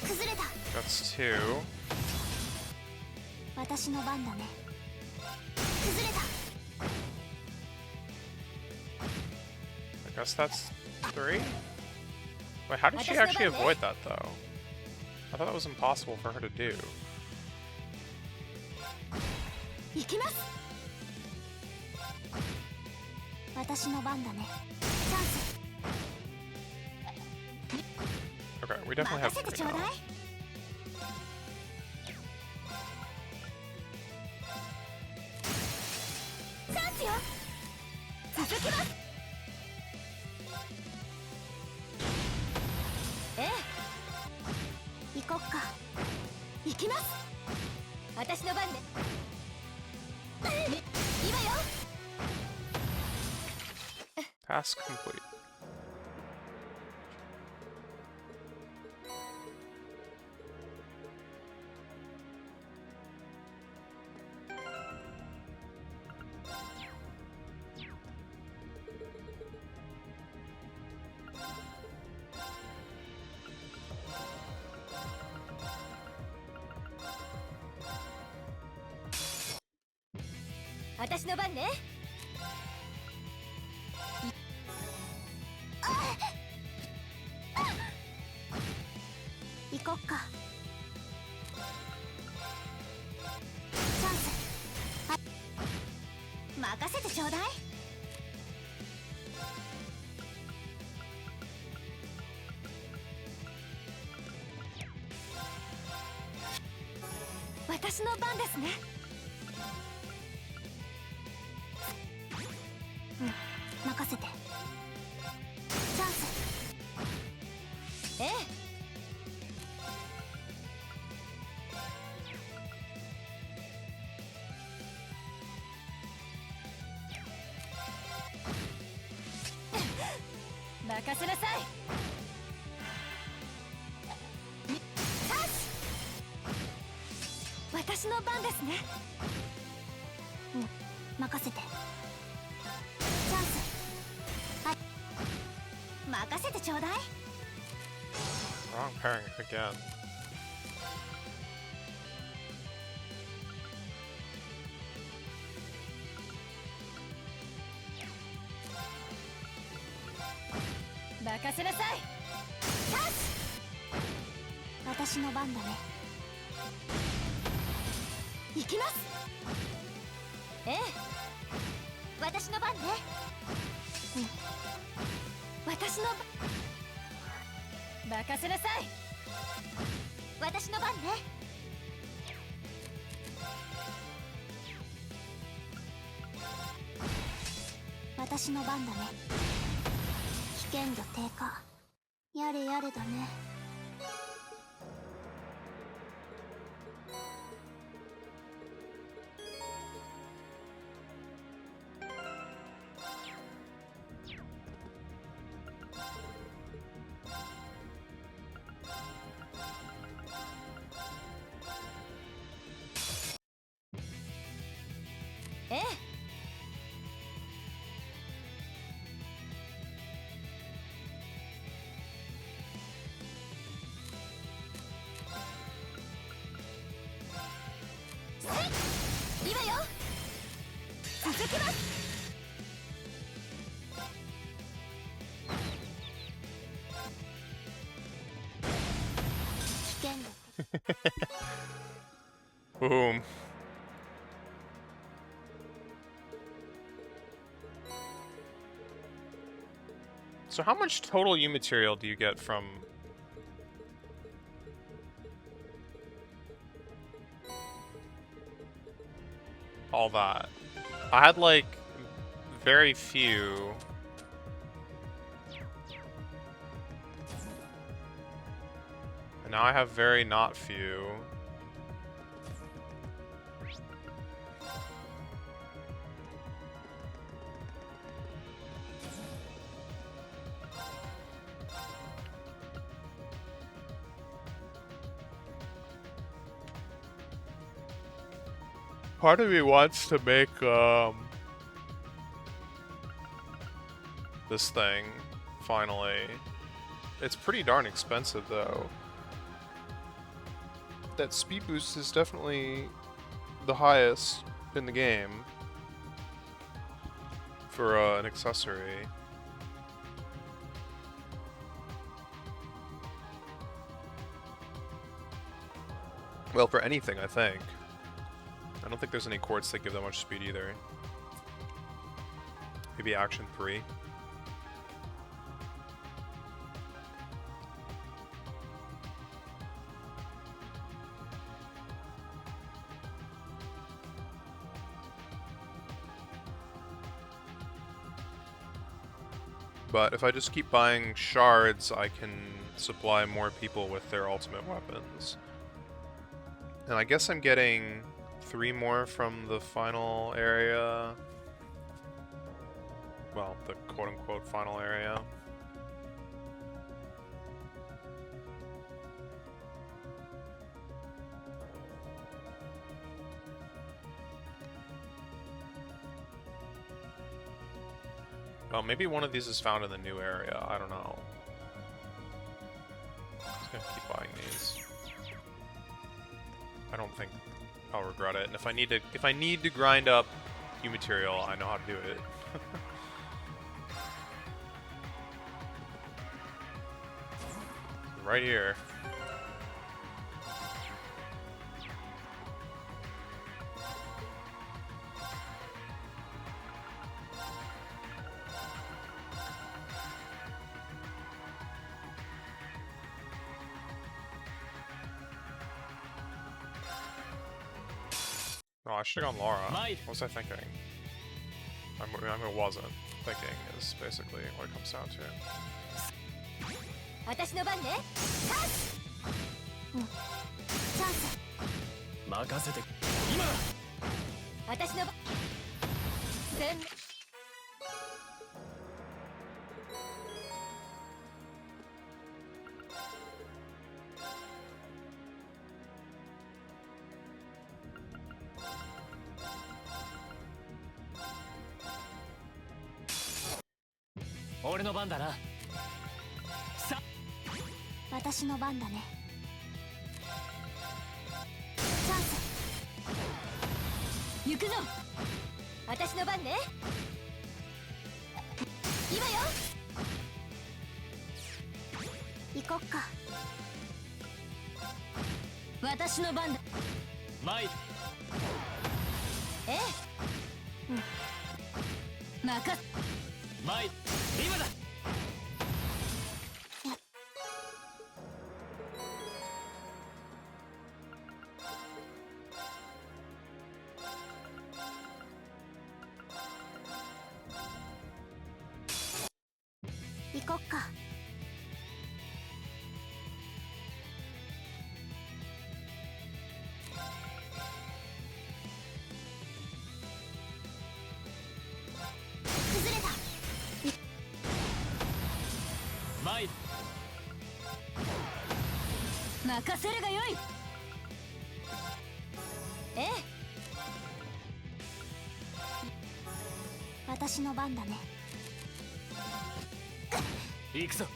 崩れた。That's two. 私の番だね。崩れた。guess that's 3? Wait, how did she actually avoid that, though? I thought that was impossible for her to do. 行きます。私の番だね。チャンス。 Okay, we definitely have 任せて 3 ちょうだい。 now. チャンスよ。続きます。ええ。行こっか。行きます。私の番で今よ。 Task complete.「私の番ね。行こっか。チャンス。あ、任せてちょうだい。私の番ですね。うん、任せて。チャンス。ええ。任せなさい。チャンス。私の番ですね。うん、任せて。チャンス。はい。任せてちょうだい。 Wrong pairing again.「任せなさい。チャンス。私の番だね。行きます。ええ。私の番ね。うん、私の番。任せなさい。私の番ね。私の番だね。危険度低下。やれやれだね。ええ。今よ。続きます。危険度。 Boom. So how much total U material do you get from all that? I had like very few. And now I have very not few. Part of me wants to make this thing finally. It's pretty darn expensive though. That speed boost is definitely the highest in the game for an accessory. Well, for anything, I think. I don't think there's any quartz that give that much speed either. Maybe action 3. But if I just keep buying shards, I can supply more people with their ultimate weapons. And I guess I'm getting 3 more from the final area. Well, the quote-unquote final area. Well, maybe one of these is found in the new area. I don't know. I'm just gonna keep buying these. I don't think I'll regret it. And if I need to grind up Q material, I know how to do it. Right here. Oh, I should have gone Laura. What was I thinking? I wasn't thinking is basically what it comes down to. 私の番ね。チャンス。チャンス。任せて。今。私の番。全。俺の番だな。さ。私の番だね。チャンス。行くぞ。私の番ね。今よ。行こっか。私の番だ。参る。ええ。うん。任せ。参る。今だ。行こっか。崩れた。参る。任せるがよい。ええ。私の番だね。行くぞ。チ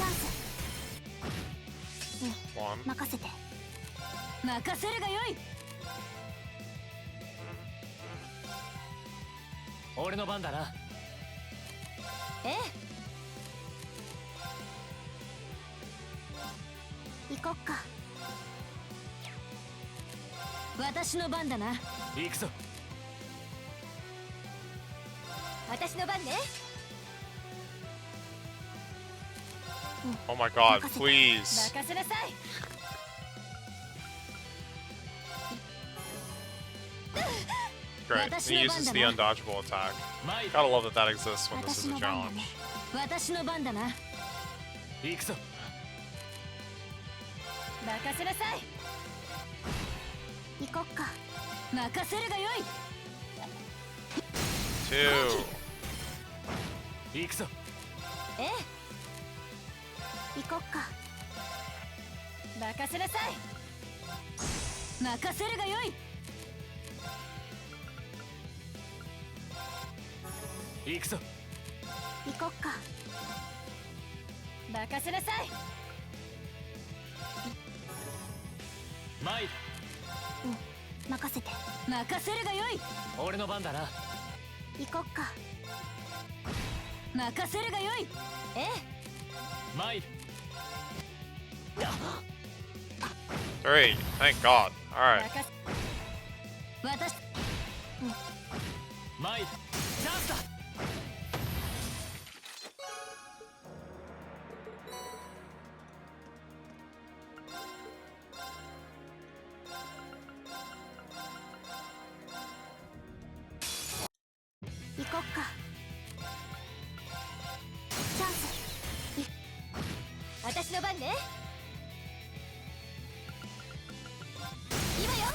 ャンス。One. 任せて。任せるがよい。俺の番だな。え行こっか。え。私の番だな。行くぞ。私の番ね。Oh my god, 任せて。 please. 任せなさい。Great. He uses the undodgeable attack. 参る。 Gotta love that that exists when this 私 is a の番だ challenge. ね。私の番だな。行くぞ。任せなさい。行こっか。任せるがよい。 Two. 行くぞ。ええ。行こっか。任せなさい。任せるがよい。行くぞ。行こっか。任せなさい。参る。任せて。任せるがよい。俺の番だな。行こっか。任せるがよい。ええ。参る。3. Thank God. Alright. 私参るチャンスだ。行こっか。チャンス。私の番ね。今よ。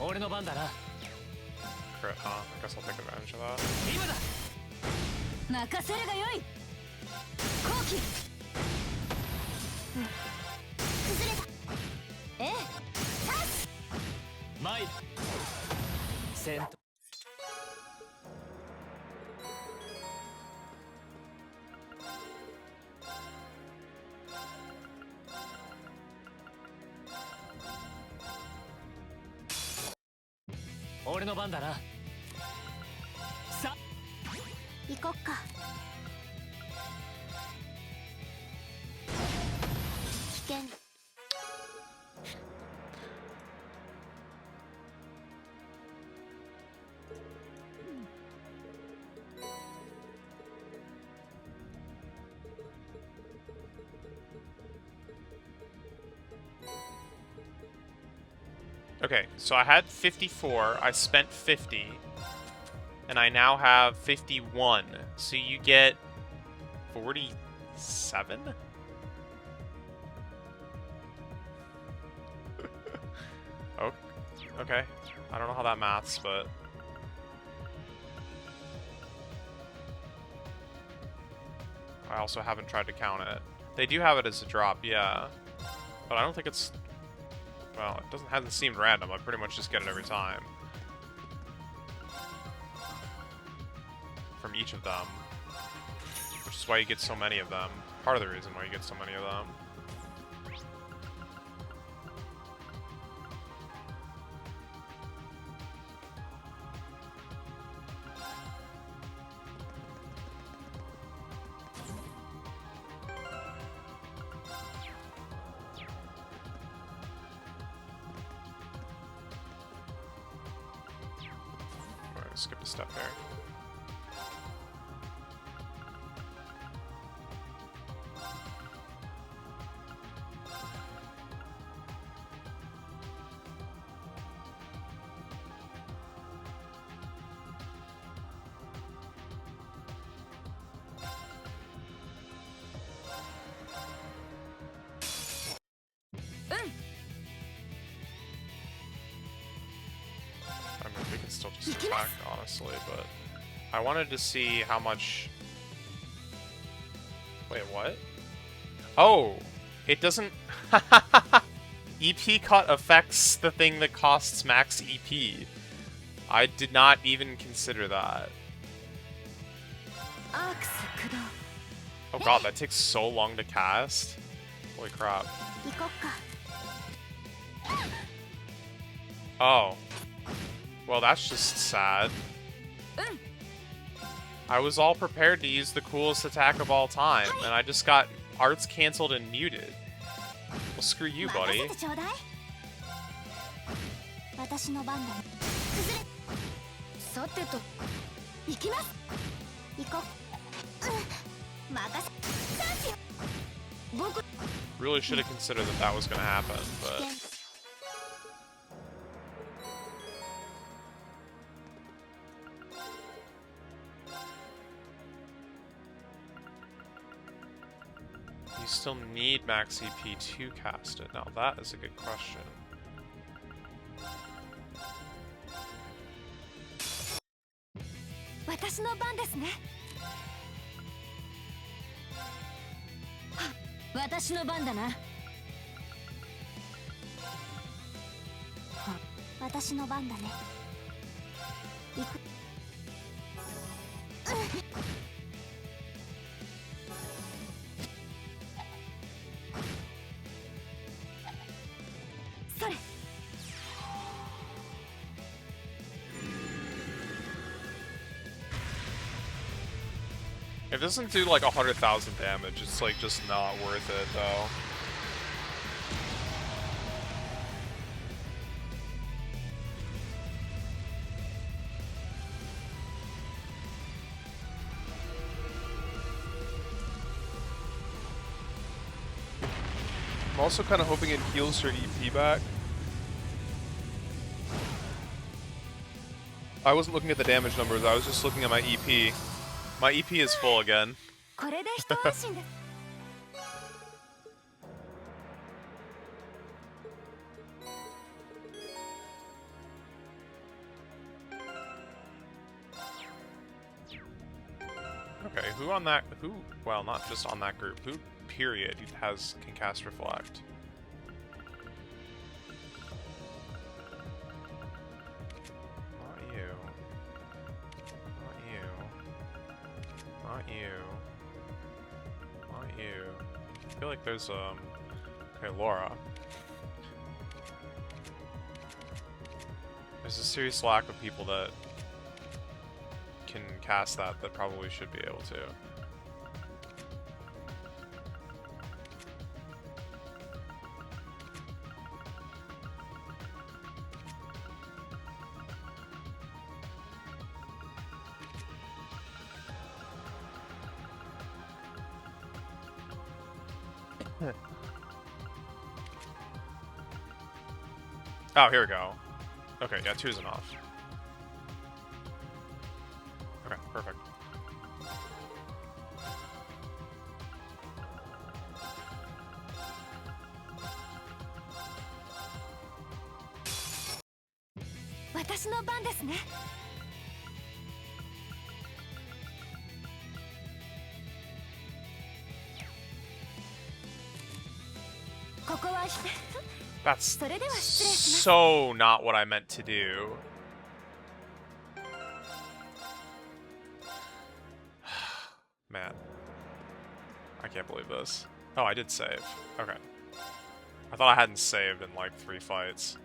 俺の番だな。 Crit, huh? I guess I'll take advantage of that. 今だ。任せるがよい。後期。崩れた。ええ。チャンス。参る。戦闘。俺の番だな。さ行こっか。危険。Okay, so I had 54, I spent 50, and I now have 51. So you get 47? Oh, okay. I don't know how that maths, but... I also haven't tried to count it. They do have it as a drop, yeah. But I don't think it's... Well, it hasn't seemed random. I pretty much just get it every time. From each of them. Which is why you get so many of them. Part of the reason why you get so many of them. Skip a step there. I mean, we can still just attack, honestly, but I wanted to see how much... Wait, what? Oh! It doesn't... EP cut affects the thing that costs max EP. I did not even consider that. Oh god, that takes so long to cast. Holy crap. 行こっか。 Oh. Well, that's just sad. I was all prepared to use the coolest attack of all time, and I just got arts canceled and muted. Well, screw you, buddy. 任せてちょうだい。私の番だね。崩れ。さてと行きます。行こう。任せ。チャンスよ。僕 Really should have considered that that was going to happen, 危 but... 険。 You still need max EP to cast it. Now that is a good question. Watashi no ban da ne. Iku. それ。 It doesn't do like 100,000 damage. It's like just not worth it though. also kind of hoping it heals her EP back. I wasn't looking at the damage numbers, I was just looking at my EP. My EP is full again. これで一安心です。 Okay, who on that, well, not just on that group, who, period, can cast Reflect? Not you. Not you. Not you. Not you. I feel like there's, okay, Laura. There's a serious lack of people that can cast that probably should be able to. Oh, here we go. Okay, yeah, 2 is enough. Okay, perfect.私の番ですね。ここは That's それでは失礼します。 so not what I meant to do. Man. I can't believe this. Oh, I did save. Okay. I thought I hadn't saved in like 3 fights.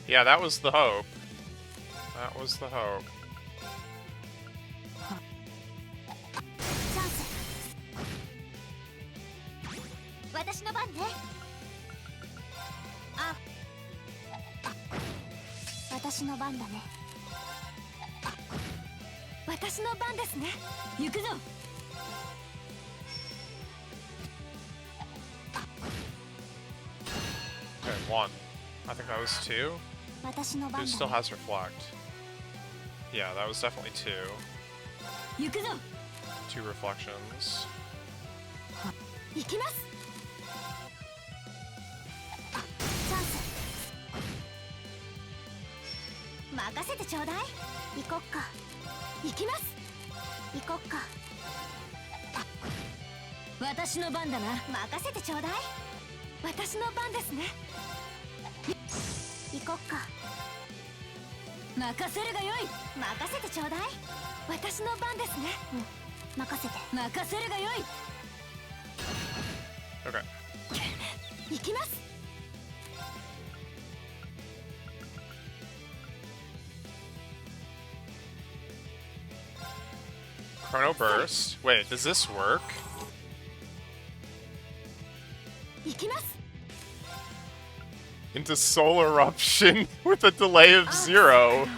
Yeah, that was the hope. That was the hope. 私の番ね。あ、私の番だね。私の番ですね。行くぞ。 Okay, 1. I think that was 2. 私の番 Who だ still ね。 has Reflect? Yeah, that was definitely 2. 行くぞ。 2 reflections. 行きます。チャンス。任せてちょうだい。行こっか。行きます。行こっか。私の番だな。任せてちょうだい。私の番ですね。行こっか。任せるがよい。任せてちょうだい。私の番ですね。任せて。任せるがよい。 Okay. 行きます。 Chrono Burst. Wait, does this work? 行きます。 Into Solar Eruption with a delay of 0.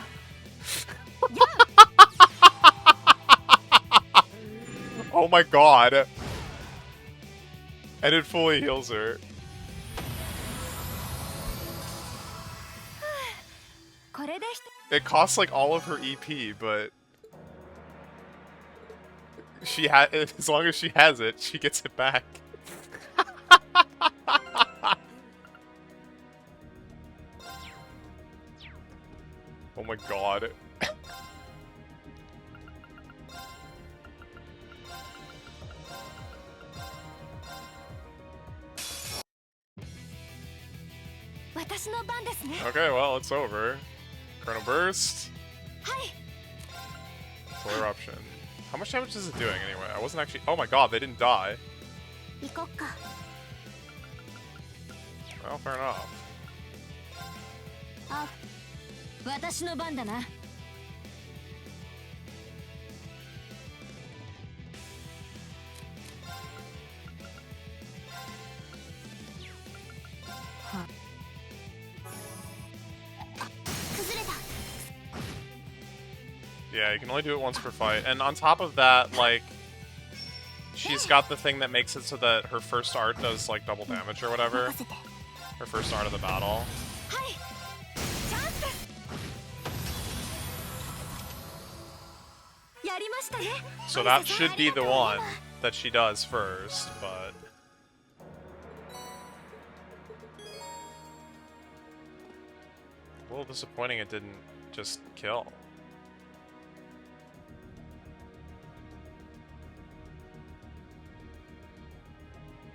Oh my god. And it fully heals her. これで It costs like all of her EP, but she as long as she has it, she gets it back. Oh my god. Okay, well, it's over. Chrono Burst. はい。 Solar Eruption. How much damage is it doing anyway? I wasn't actually... Oh my god, they didn't die. 行こっか Well, fair enough. あ私の番だな。崩れた Yeah, you can only do it once per fight. And on top of that, like... She's got the thing that makes it so that her first art does, like, double damage or whatever. 任せて Her first art of the battle. はいチャンスですやりましたね So that should be the one that she does first, but... A little disappointing it didn't just kill.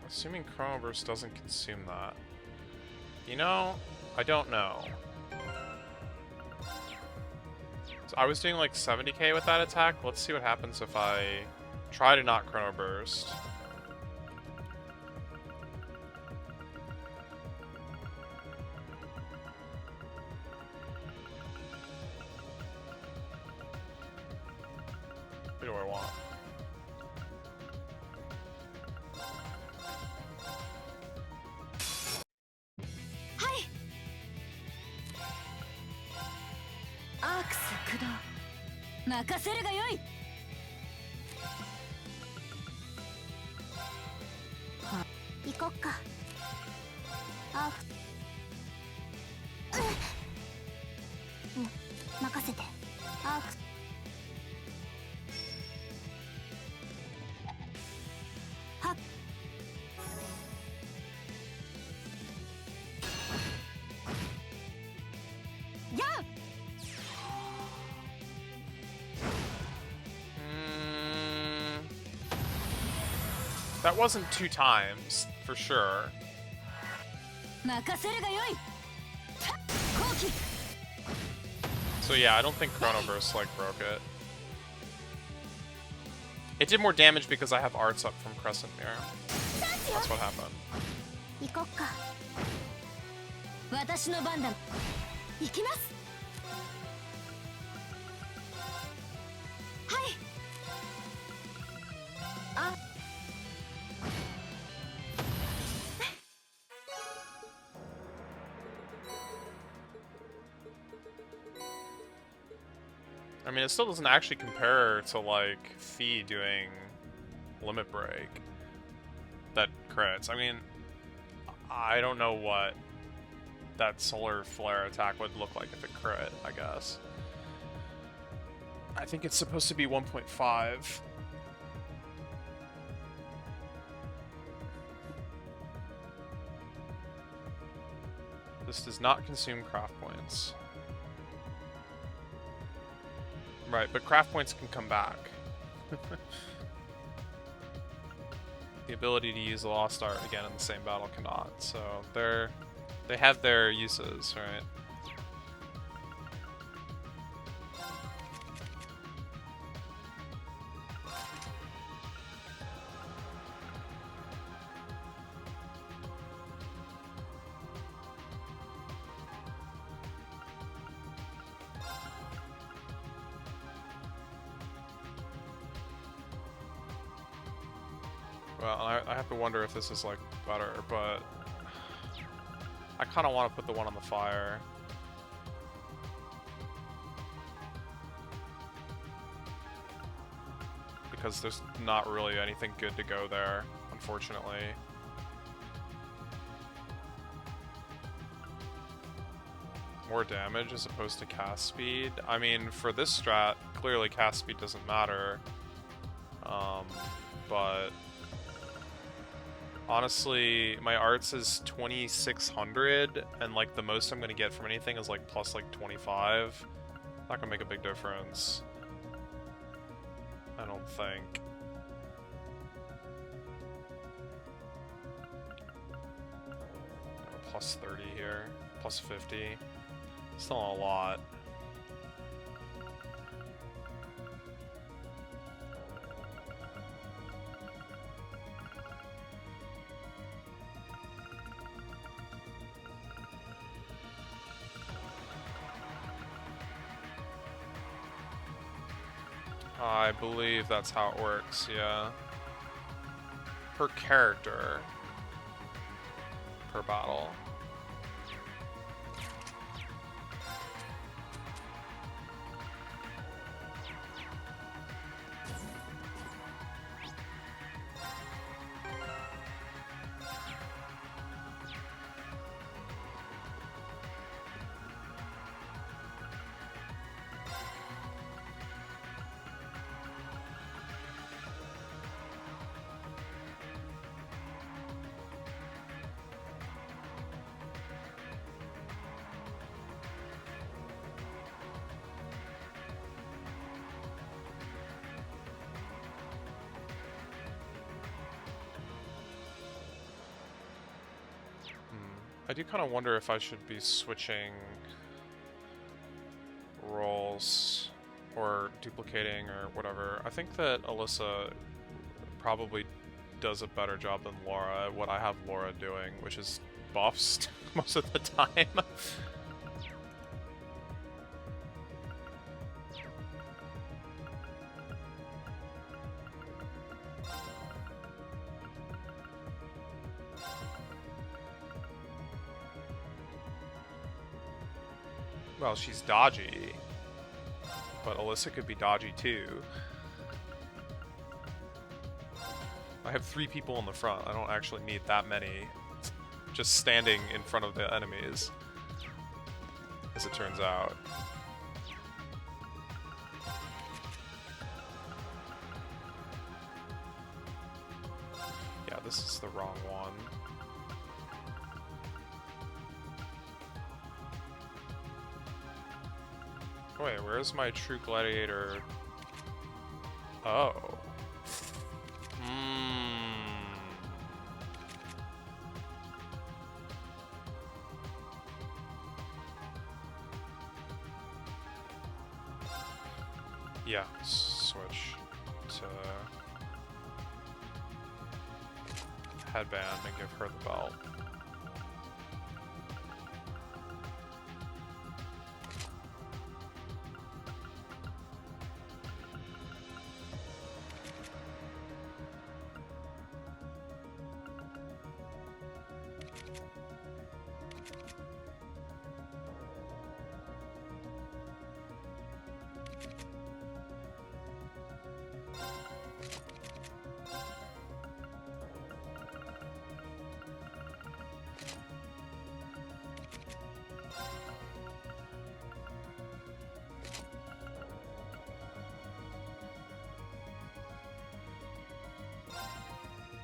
Assuming Chrono Burst doesn't consume that. You know, I don't know. So I was doing like 70k with that attack. Let's see what happens if I try to not Chrono Burst. What do I want? Axe 任せるがよい。行こっかあ任せてあはっやう That wasn't 2 times, for sure. 任せるがよい。後期 So yeah, I don't think Chrono Burst, like, broke it. It did more damage because I have arts up from Crescent Mirror. That's what happened. 行こっか私の番だ。行きます。はい。あ I mean, it still doesn't actually compare to, like, Fee doing Limit Break that crits. I mean, I don't know what that Solar Flare attack would look like if it crit, I guess. I think it's supposed to be 1.5. This does not consume craft points. Right, but craft points can come back. The ability to use the Lost Art again in the same battle cannot, so they have their uses, right? Well, I have to wonder if this is, like, better, but I kind of want to put the one on the fire. Because there's not really anything good to go there, unfortunately. More damage as opposed to cast speed. I mean, for this strat, clearly cast speed doesn't matter. But honestly, my arts is 2600, and like the most I'm gonna get from anything is like plus like 25. Not gonna make a big difference, I don't think. Plus 30 here, plus 50. Still a lot. I believe that's how it works, yeah. Per character. Per battle. I do kind of wonder if I should be switching roles or duplicating or whatever. I think that Alyssa probably does a better job than Laura at what I have Laura doing, which is buffs most of the time. Well, she's dodgy, but Alyssa could be dodgy too. I have 3 people in the front. I don't actually need that many just standing in front of the enemies, as it turns out. Yeah, this is the wrong one. Wait, where's my true gladiator? Oh. Yeah, switch to headband and give her the belt.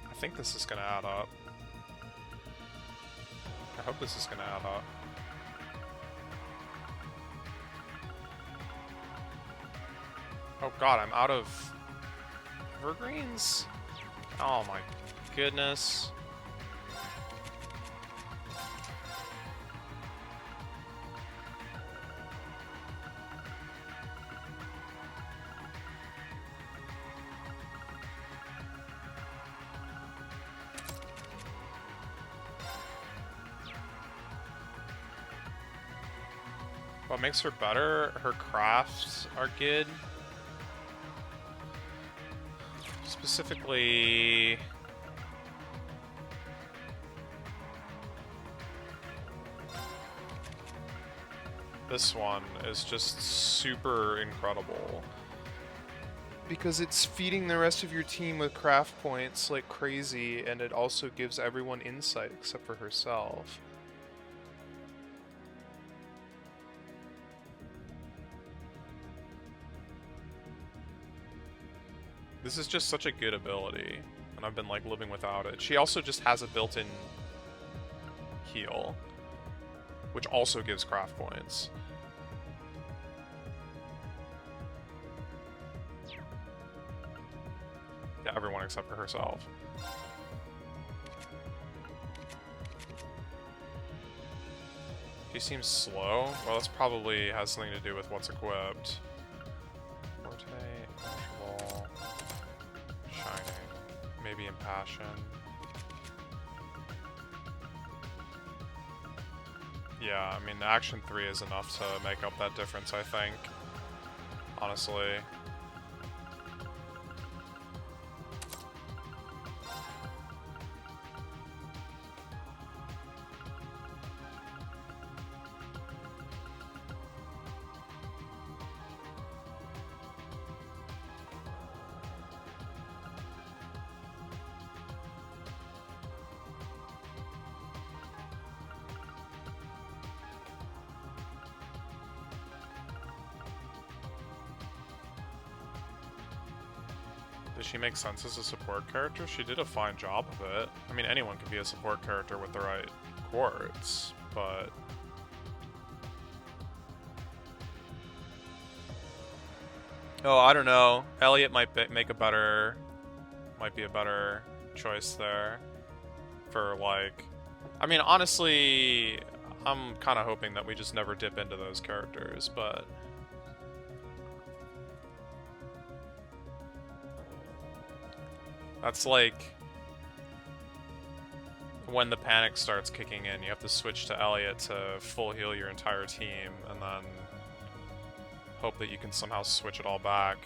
I think this is gonna add up. I hope this is gonna add up. Oh god, I'm out of evergreens? Oh my goodness. What makes her better? Her crafts are good. Specifically... this one is just super incredible. Because it's feeding the rest of your team with craft points like crazy, and it also gives everyone insight except for herself. This is just such a good ability, and I've been like living without it. She also just has a built-in heal, which also gives craft points. Yeah, everyone except for herself. She seems slow. Well, this probably has something to do with what's equipped. Forte, Control, Shining, maybe Impassion. Yeah, I mean, Action 3 is enough to make up that difference, I think. Honestly. Does she make sense as a support character? She did a fine job of it. I mean, anyone can be a support character with the right quartz, but... Oh, I don't know. Elliot might make a better... Might be a better choice there. For, like... I mean, honestly, I'm kind of hoping that we just never dip into those characters, but... That's like... when the panic starts kicking in, you have to switch to Elliot to full heal your entire team, and then hope that you can somehow switch it all back.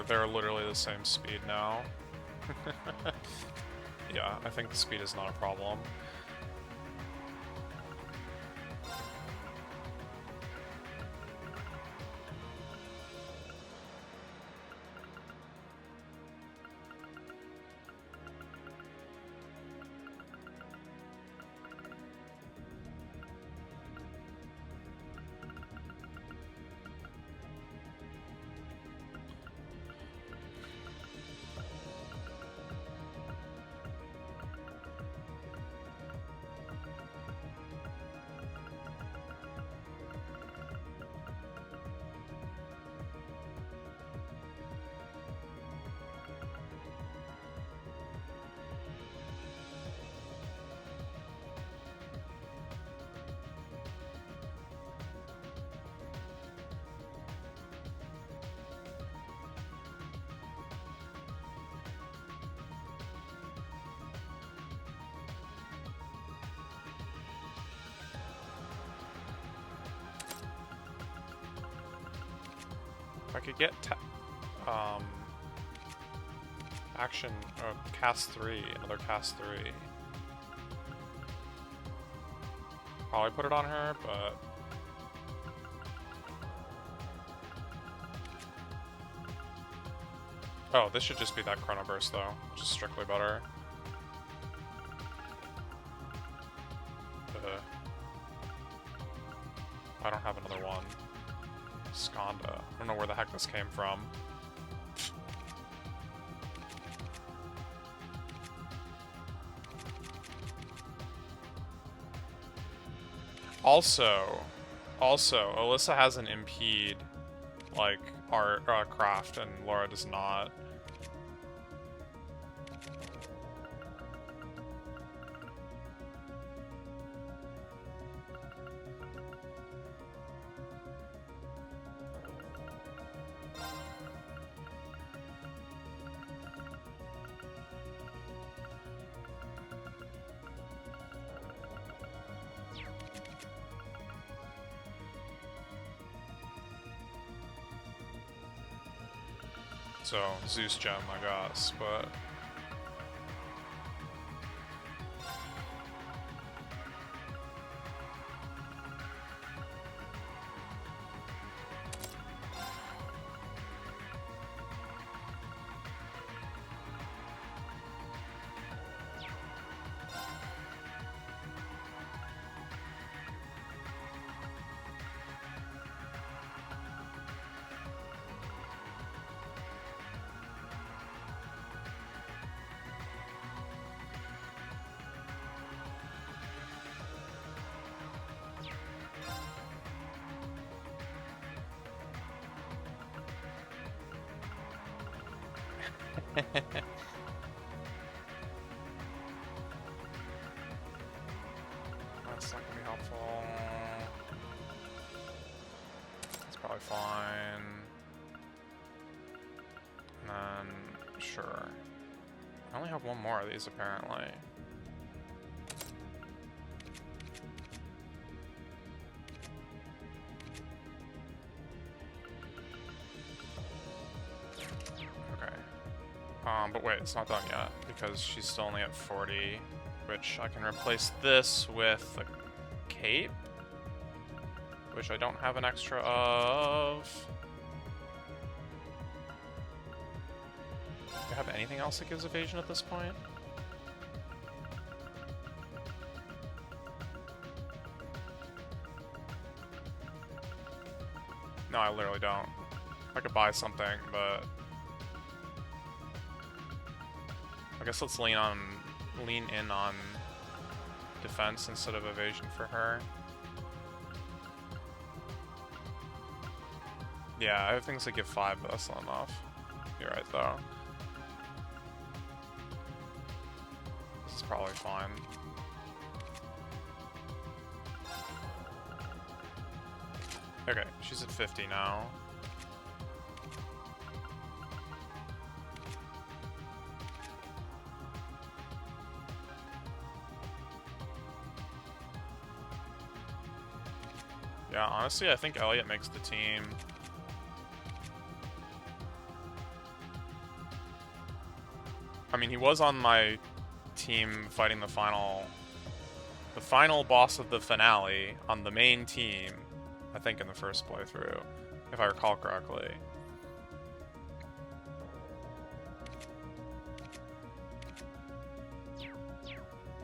They're literally the same speed now. Yeah, I think the speed is not a problem. If I could get action, cast 3, another cast 3. Probably put it on her, but... Oh, this should just be that Chrono Burst though, which is strictly better. I don't have another one. Skanda. I don't know where the heck this came from. Also, Alyssa has an impede, like, art, craft, and Laura does not. So, Zeus gem, I guess, but... That's not gonna be helpful. It's probably fine. And then, sure. I only have one more of these, apparently. Okay. But wait, it's not done yet, because she's still only at 40, which I can replace this with a cape, which I don't have an extra of. Do I have anything else that gives evasion at this point? No, I literally don't. I could buy something, but I guess let's lean in on defense instead of evasion for her. Yeah, I have things that give 5, but that's not enough. You're right, though. This is probably fine. Okay, she's at 50 now. Yeah, honestly, I think Elliot makes the team. I mean, he was on my team fighting the final boss of the finale on the main team, I think in the first playthrough, if I recall correctly.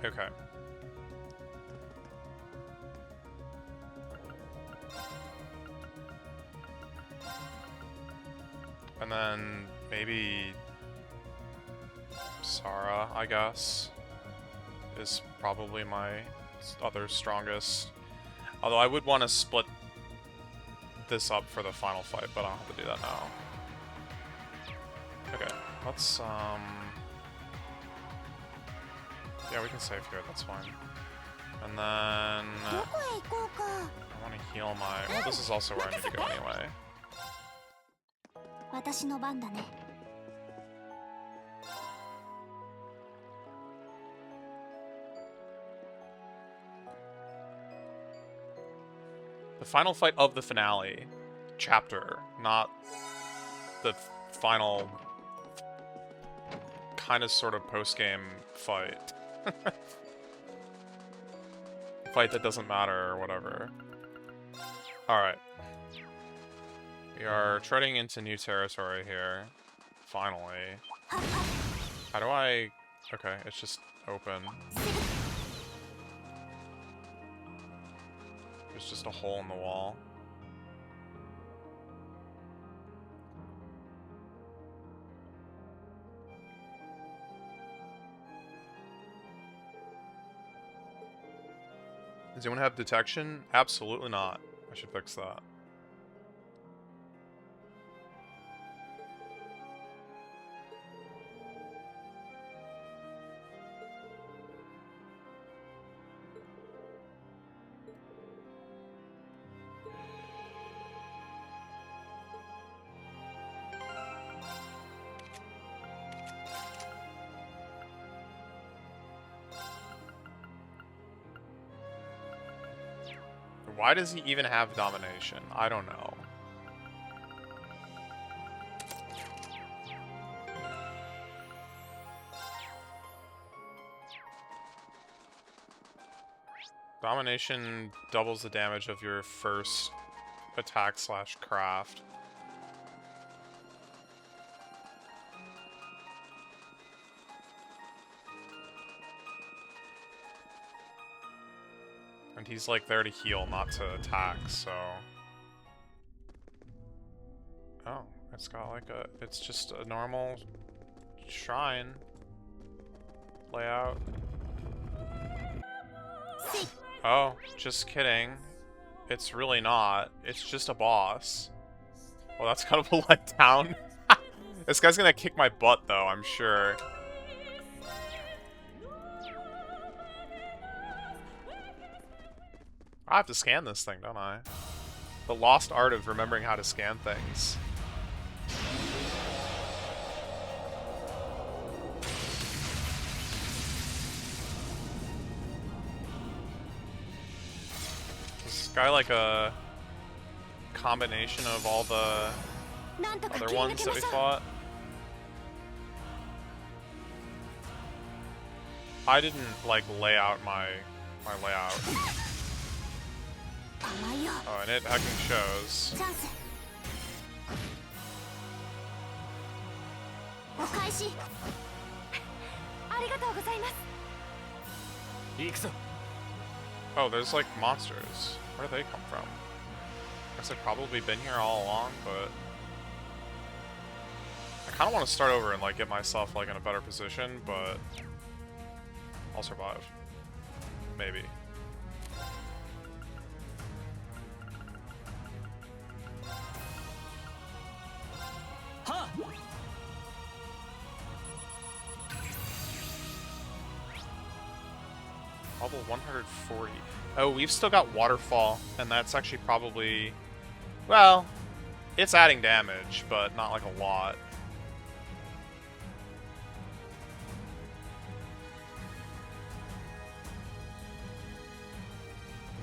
Okay. And then maybe Sara, I guess, is probably my other strongest. Although I would want to split this up for the final fight, but I don't have to do that now. Okay, let's, yeah, we can save here, that's fine. And then I want to heal my... Well, this is also where I need to go anyway. 私の番だね。 The final fight of the finale chapter, not the final kind of sort of post-game fight. Fight that doesn't matter or whatever. Alright. We are treading into new territory here. Finally. How do I... Okay, it's just open. There's just a hole in the wall. Does anyone have detection? Absolutely not. I should fix that. Why does he even have domination? I don't know. Domination doubles the damage of your first attack / craft. And he's like there to heal, not to attack, so... Oh, it's got like a... It's just a normal shrine layout. Oh, just kidding. It's really not. It's just a boss. Well, that's kind of a letdown. This guy's gonna kick my butt, though, I'm sure. I have to scan this thing, don't I? The lost art of remembering how to scan things. guy like a combination of all the なんとか切 other り抜 ones け that ま we しょう。 fought? I didn't like lay out my layout. 甘いよ。 Oh, and it hecking shows. チャンス。お返し。ありがとうございます。行くぞ。 Oh, there's like monsters. Where do they come from? I guess they've probably been here all along, but I kind of want to start over and like get myself like in a better position, but I'll survive. Maybe. Ha! Level 140. Oh, we've still got Waterfall, and that's actually probably... Well, it's adding damage, but not like a lot.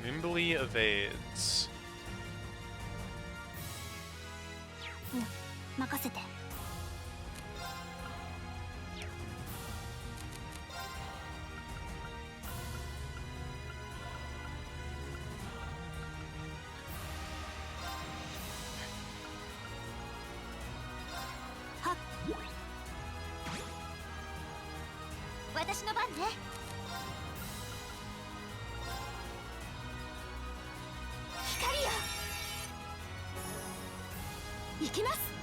Nimbly evades. 任せて。はっ。私の番ね。光よ。行きます。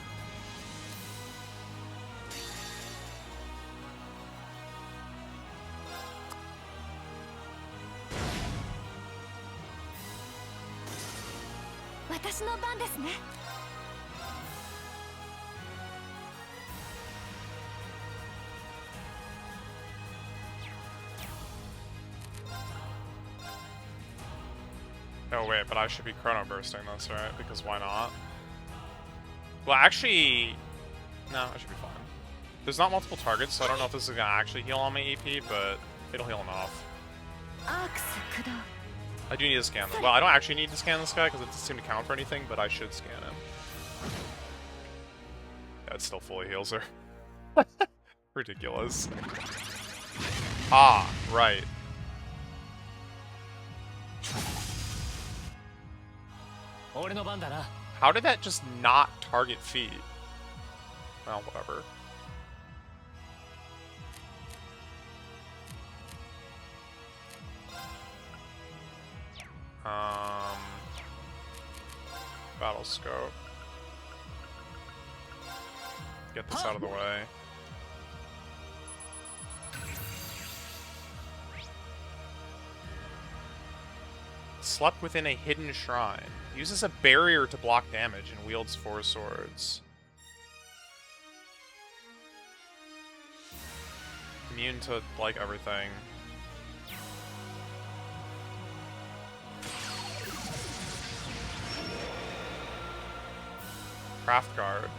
私の番ですね。 Oh wait, but I should be chrono bursting this, right? Because why not? Well, actually, no, I should be fine. There's not multiple targets, so I don't know if this is gonna actually heal on my EP, but it'll heal enough. アークス駆動。 I do need to scan them. Well, I don't actually need to scan this guy because it doesn't seem to count for anything, but I should scan him. Yeah, it still fully heals her. Ridiculous. Ah, right. How did that just not target feet? Well, whatever. Battle scope. Get this out of the way. Slept within a hidden shrine. Uses a barrier to block damage and wields 4 swords. Immune to, like, everything. Craft Guard.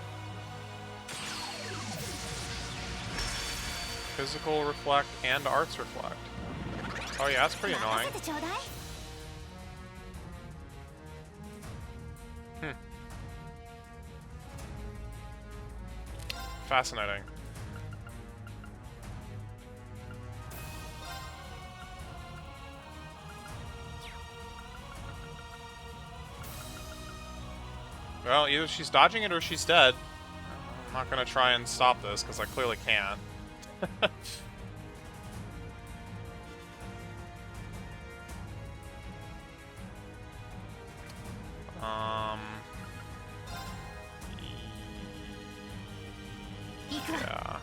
Physical Reflect and Arts Reflect. Oh yeah, that's pretty annoying. Fascinating. Well, either she's dodging it or she's dead. I'm not gonna try and stop this, because I clearly can't. Yeah.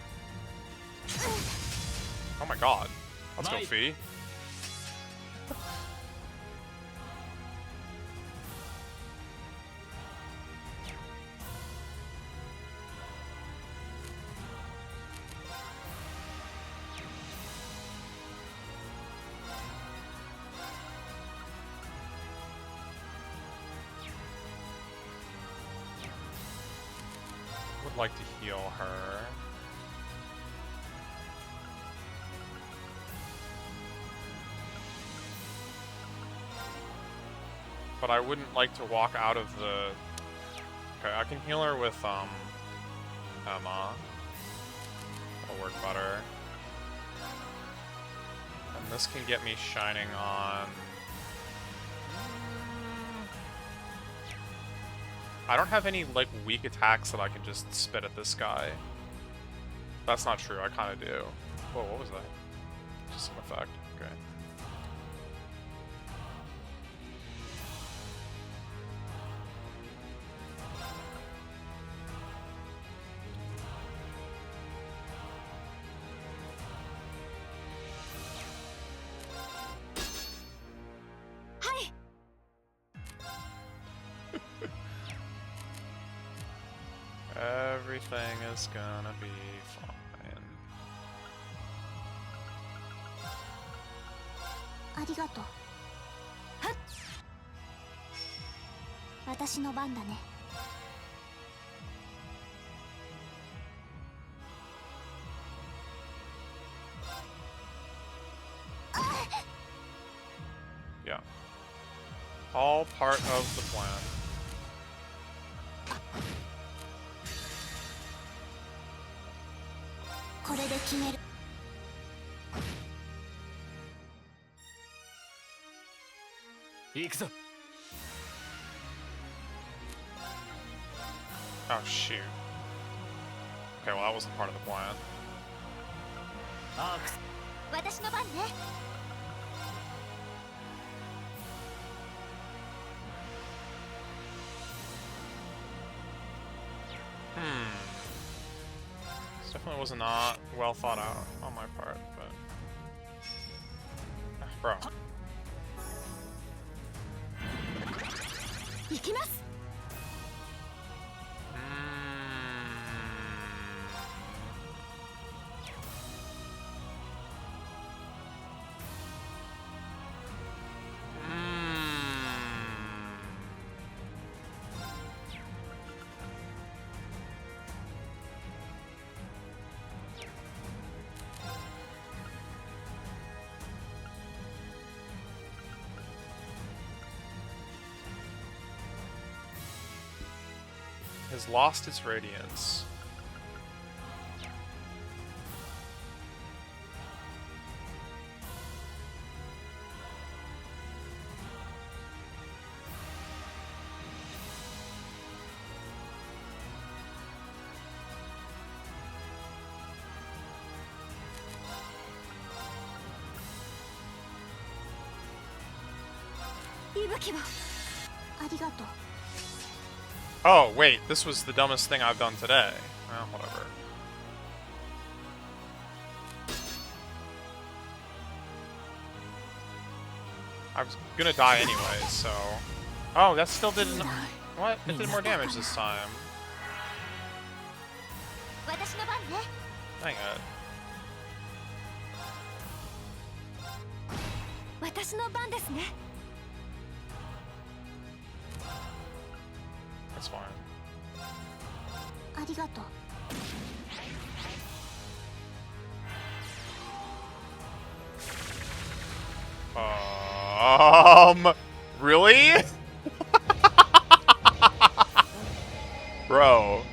Oh my god. Let's go, Fee. Would like to heal her. but I wouldn't like to walk out of the... Okay, I can heal her with, Emma. That'll work better. And this can get me shining on... I don't have any, like, weak attacks that I can just spit at this guy. That's not true, I kinda do. Whoa, what was that? Just some effect, okay. Everything is gonna be fine. ありがとう。はっ。私の番だね。Yeah. All part of the plan. これで決める。行くぞ。 Oh, shoot. Okay, well, that wasn't part of the plan. アークス。私の番ね。This definitely was not well thought out on my part, but... Bro. 行きます。 Has lost its radiance. Oh, wait, this was the dumbest thing I've done today. Well, whatever. I was gonna die anyway, so... Oh, that still didn't... What? It did more damage this time. Dang it. 私の番ですね。 That's fine. ありがとう。 Really? Bro.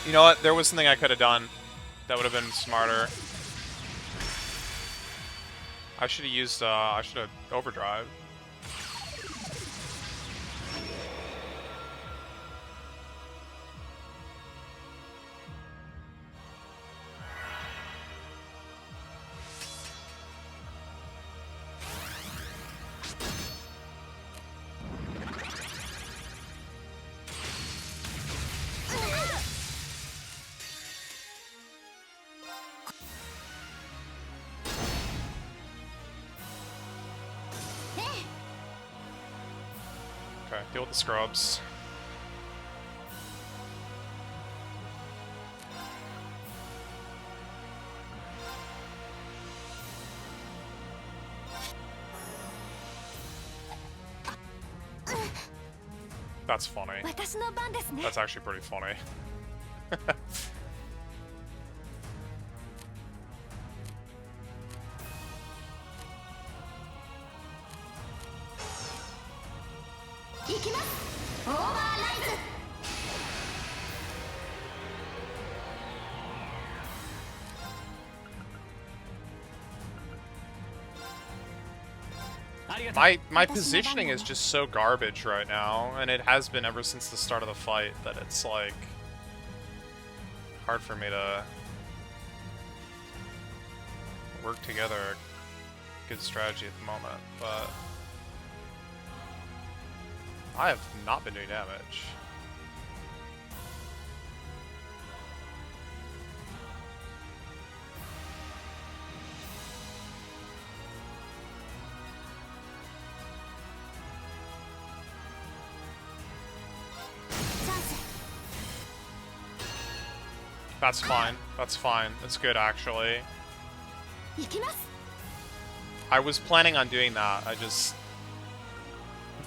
You know what? There was something I could have done that would have been smarter. I should have used, I should have overdrive. Okay, deal with the scrubs. That's funny. 私の番ですね。 That's actually pretty funny. 行きます。オーバーライズ。My positioning is just so garbage right now, and it has been ever since the start of the fight, that it's like hard for me to work together a good strategy at the moment, but I have not been doing damage. That's fine. That's fine. That's good, actually. 行きます。 I was planning on doing that. I just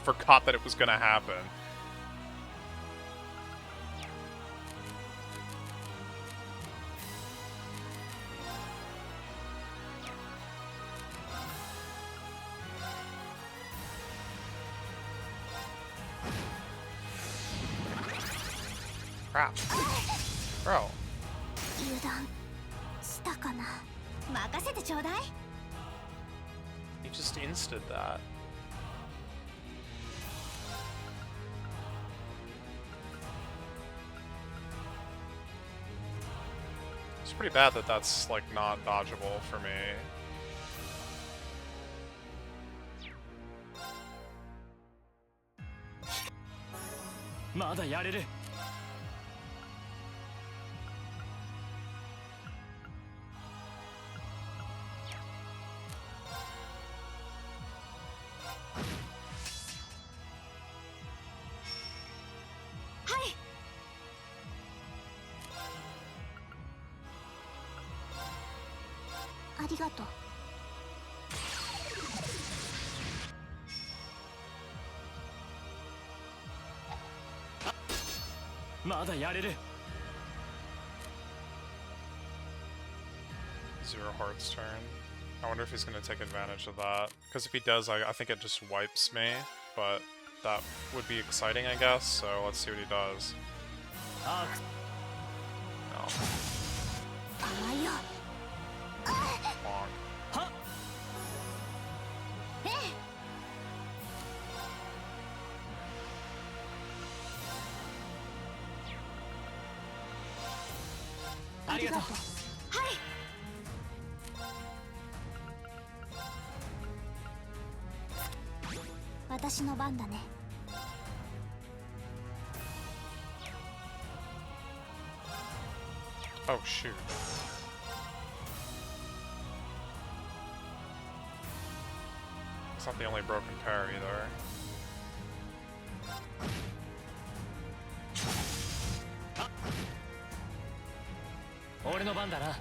forgot that it was gonna happen. Crap. Bro. 油断したかな。任せてちょうだい。 He just insted that. It's pretty bad that that's, like, not dodgeable for me. まだやれる。ありがとう。 まだやれる。 Zero Heart's turn. I wonder if he's going to take advantage of that. Because if he does, I think it just wipes me. But that would be exciting, I guess. So let's see what he does. No. 甘いよ。 Long. ええ。 ありがとう。はい。私の番だね。 Oh, shoot. It's not the only broken pair either. 俺の番だな。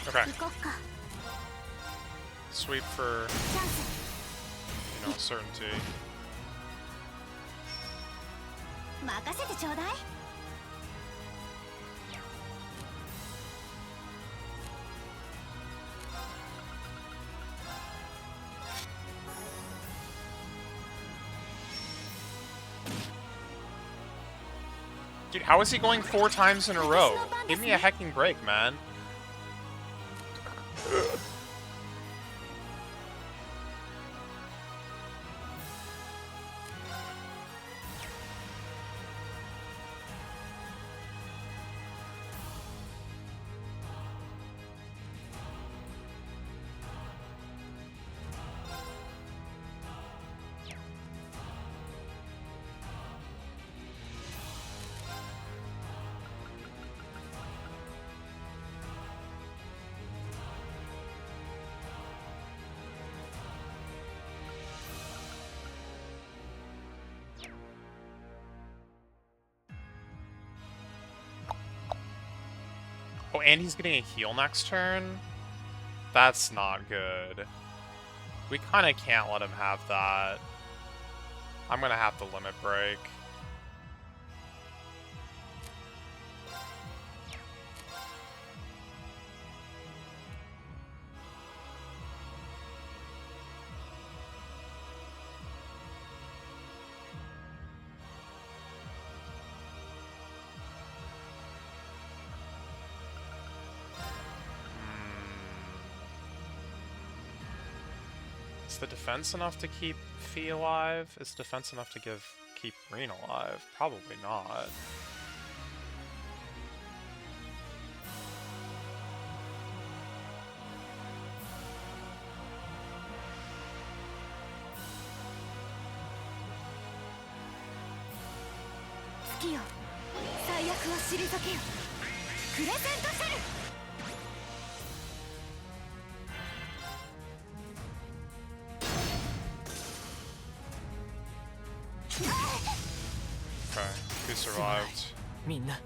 Okay. 行こっか。 Sweep for, チャンス。 certainty. 任せてちょうだい。 Dude, how is he going 4 times in a row? Give me a hecking break, man. Oh, and he's getting a heal next turn? That's not good. We kind of can't let him have that. I'm gonna have to limit break. Is the defense enough to keep Fee alive? Is defense enough to keep Green alive? Probably not. Okay, he survived. みんな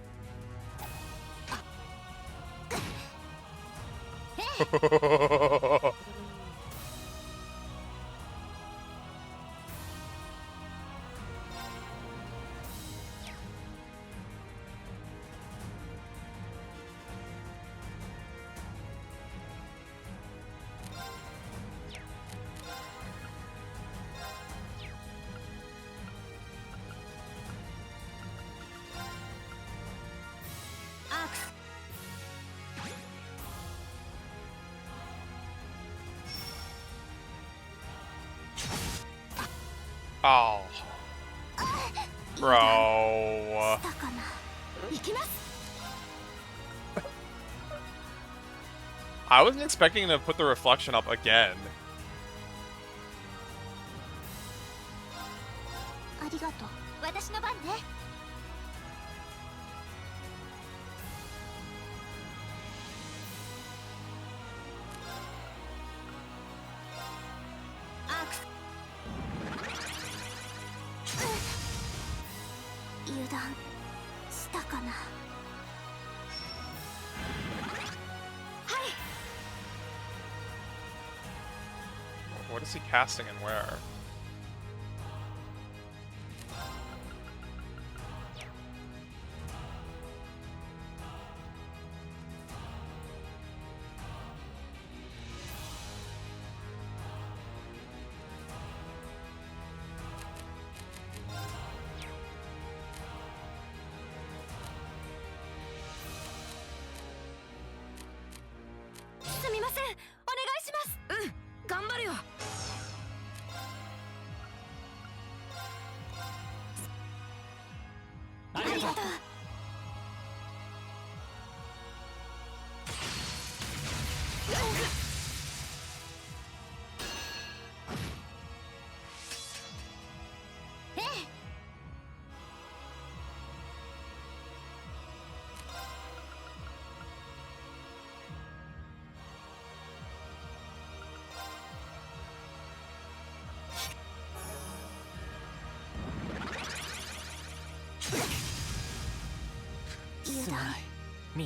Oh. Bro. I wasn't expecting to put the reflection up again. ありがとう。私の番ね。油断したかな。 What is he casting and where?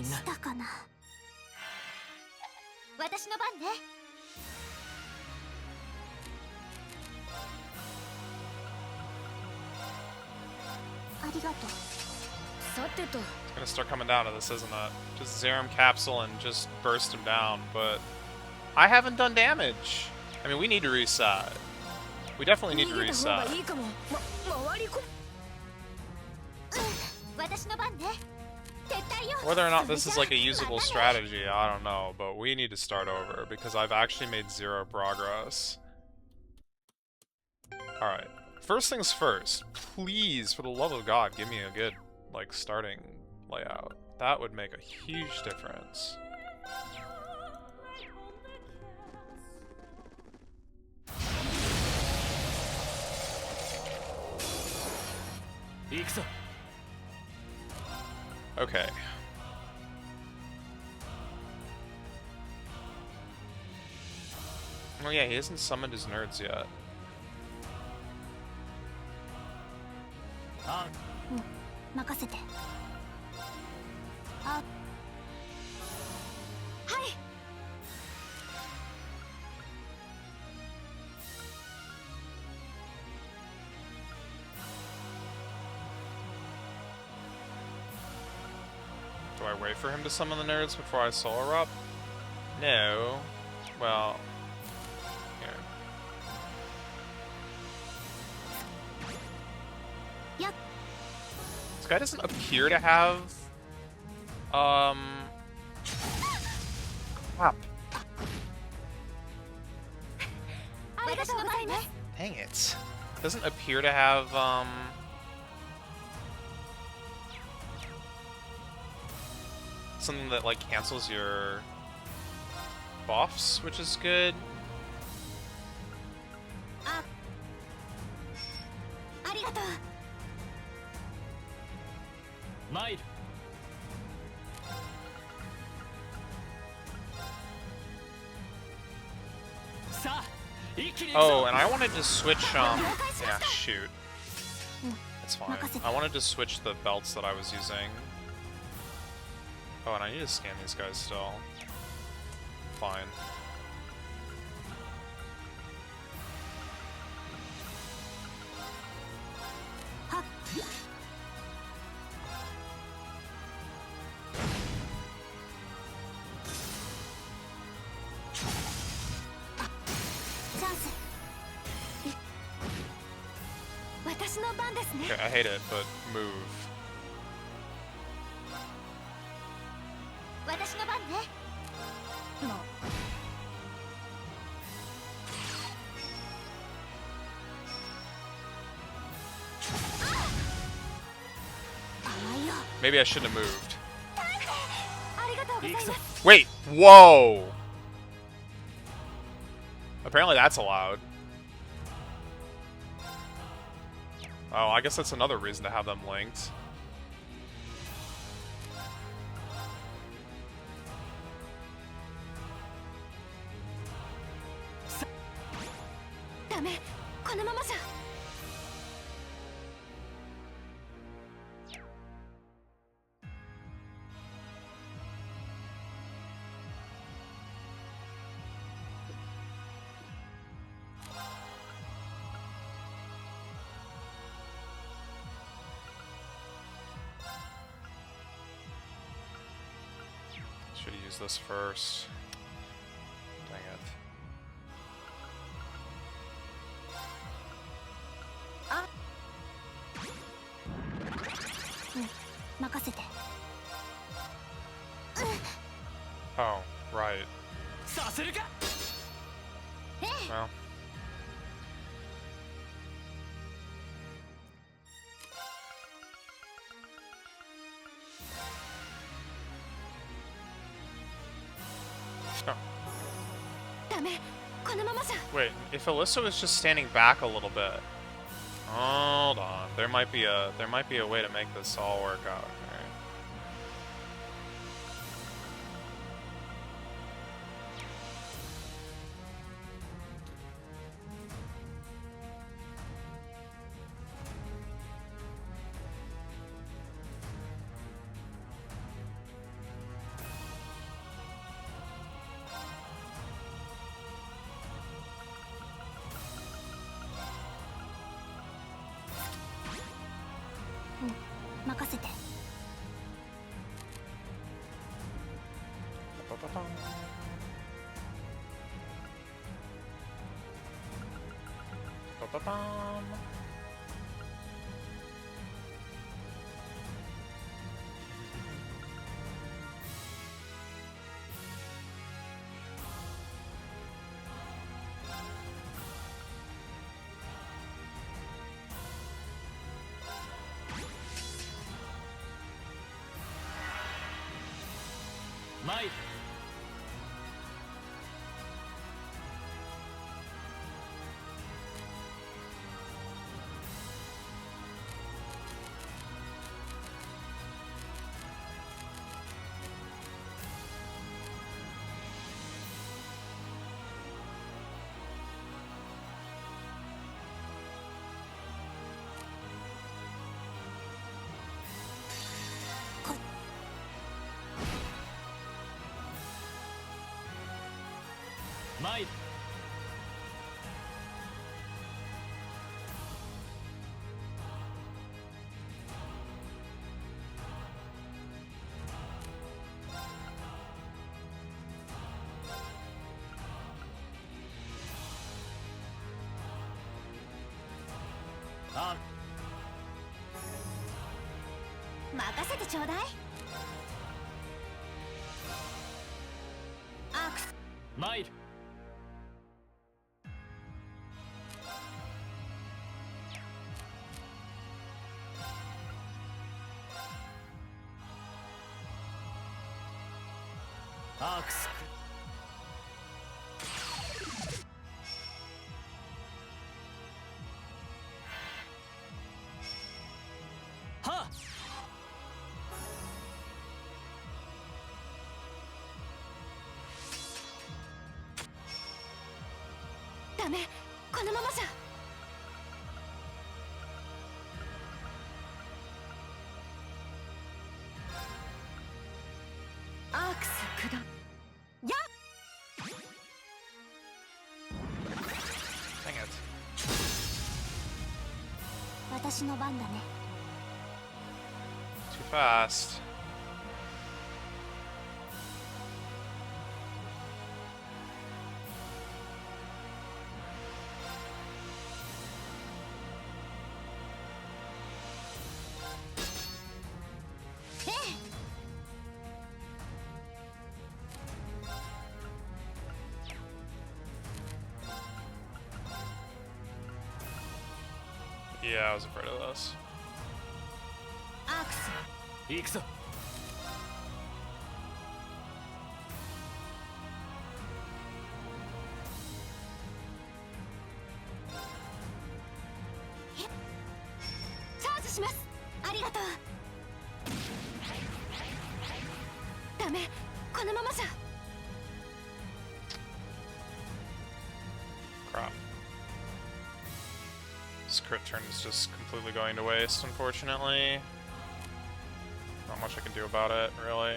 したかな。私の番ね。ありがとう。さてと。 It's gonna start coming down to this, isn't it? Just Zerum Capsule and just burst him down, but I haven't done damage. I mean, we need to reset. We definitely need to reset. 私の番ね。 Whether or not this is like a usable strategy, I don't know, but we need to start over because I've actually made 0 progress. Alright, first things first, please, for the love of God, give me a good, like, starting layout. That would make a huge difference. Okay. Oh yeah, he hasn't summoned his nerds yet. wait for him to summon the nerds before I solar up? No. Well, here. Yep. This guy doesn't appear to have, Wow. Dang it. Doesn't appear to have, something that, like, cancels your buffs, which is good. ありがとう。参る。さあ、一気に行くぞ。 Oh, and I wanted to switch, yeah, shoot. It's fine. I wanted to switch the belts that I was using. Oh, and I need to scan these guys still. Fine. Okay, I hate it, but move. 私の番ね。もう。Maybe I shouldn't have moved. ありがとうございます。 Wait, whoa! Apparently that's allowed. Oh, I guess that's another reason to have them linked. ダメ、このままじゃ。 Should have used this first. Dang it. 任せて。 Oh, right. させるか。 Well. Wait, if Alyssa was just standing back a little bit. Hold on. There might be a way to make this all work out. Okay. Ba-ba-bum. Might. Might. あ任せてちょうだい。アークス参る。アークスはっ。ダメ、このままじゃ。アークス九段。やっ。 Dang it. 私の番だね。 Too fast. Yeah, I was afraid of this. アークス行くぞ。チャージします。ありがとう。ダメ、このままじゃ。 Crap. This crit turn is just completely going to waste, unfortunately. Not much I can do about it, really.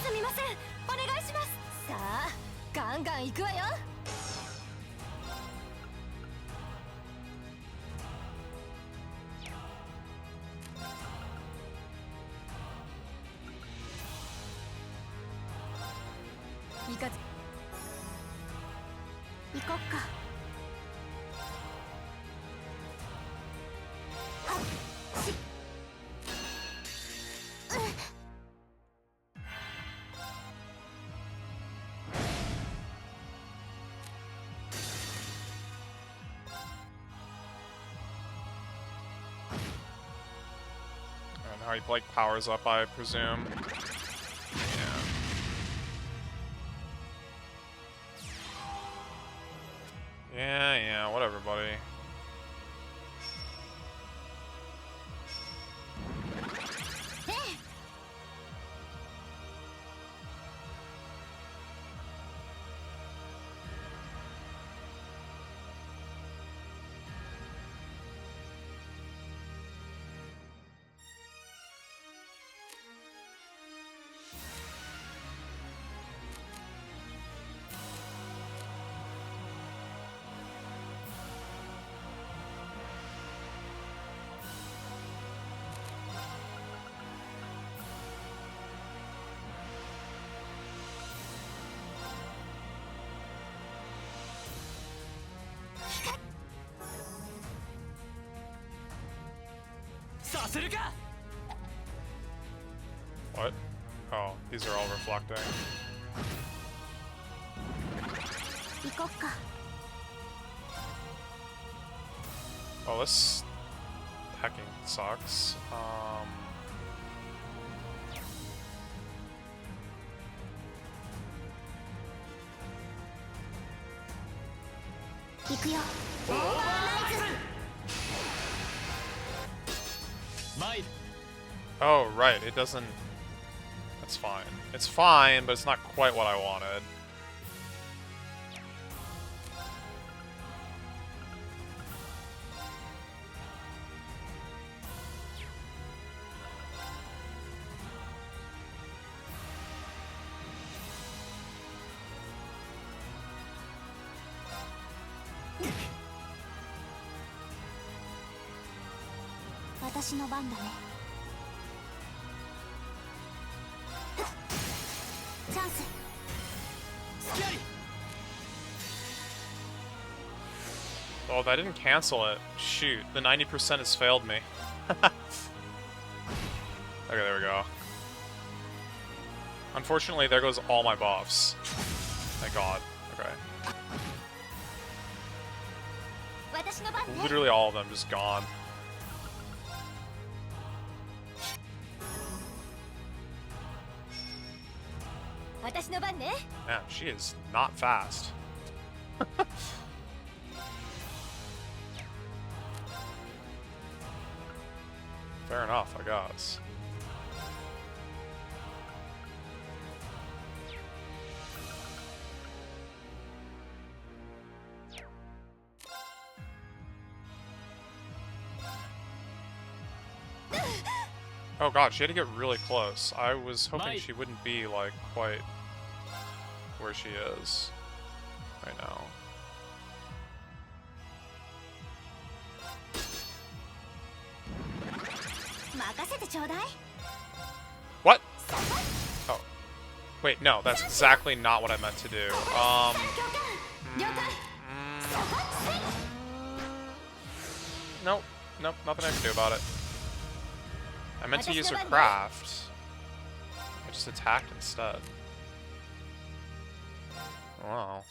すみません、お願いします。さあ、ガンガン行くわよ。行かず。行こっか。はっしAnd how he like powers up, I presume. Yeah. Yeah, whatever, buddy. What? Oh, these are all reflecting. 行こっか。 Oh, this hacking sucks. 行くよ。参参る。 Oh, right. It doesn't... That's fine. It's fine, but it's not quite what I wanted. Watashi no ban da ne. Chance. 隙あり。 Oh, that didn't cancel it. Shoot, the 90% has failed me. Okay, there we go. Unfortunately, there goes all my buffs. Thank God. Okay. 私の番ね。 Literally all of them just gone. 私の番ね。 Man, she is not fast. Fair enough, I guess. Oh god, she had to get really close. I was hoping she wouldn't be, like, quite where she is right now. What? Oh. Wait, no, that's exactly not what I meant to do. Nope. Nope, nothing I can do about it. I meant to use her craft. I just attacked instead. Wow.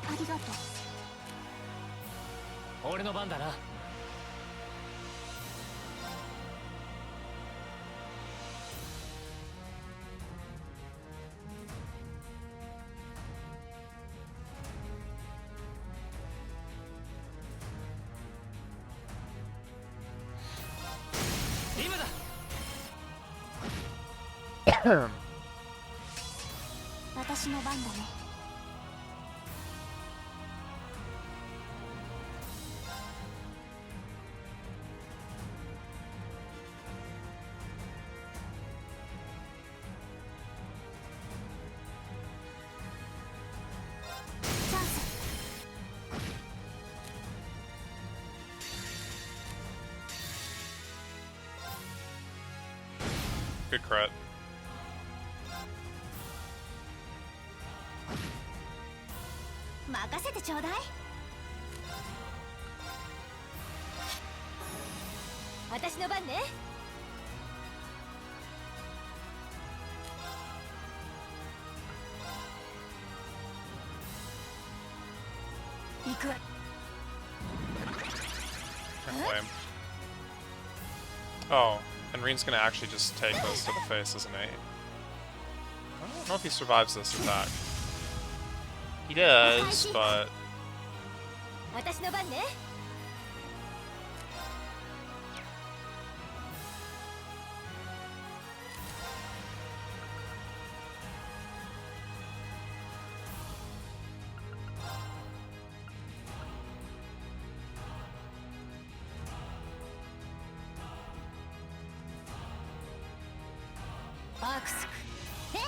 Arigato. 俺の番だな。 今だ。 私の番だね。 Good crit. 任せてちょうだい。私の番ね。行くわ。 Can't blame. Oh, and Reen's gonna actually just take this to the face, isn't he? I don't know if he survives this attack. He does, but... 私の番ね。 アークスク。ええ。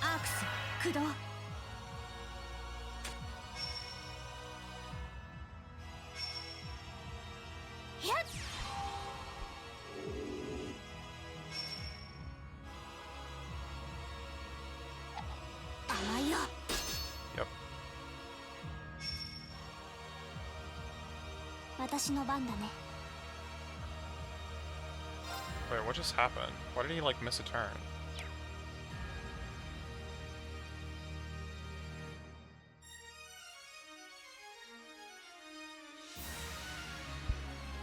アークス駆動。 甘いよ。 Yep. 私の番だね。 Wait, what just happened? Why did he like miss a turn?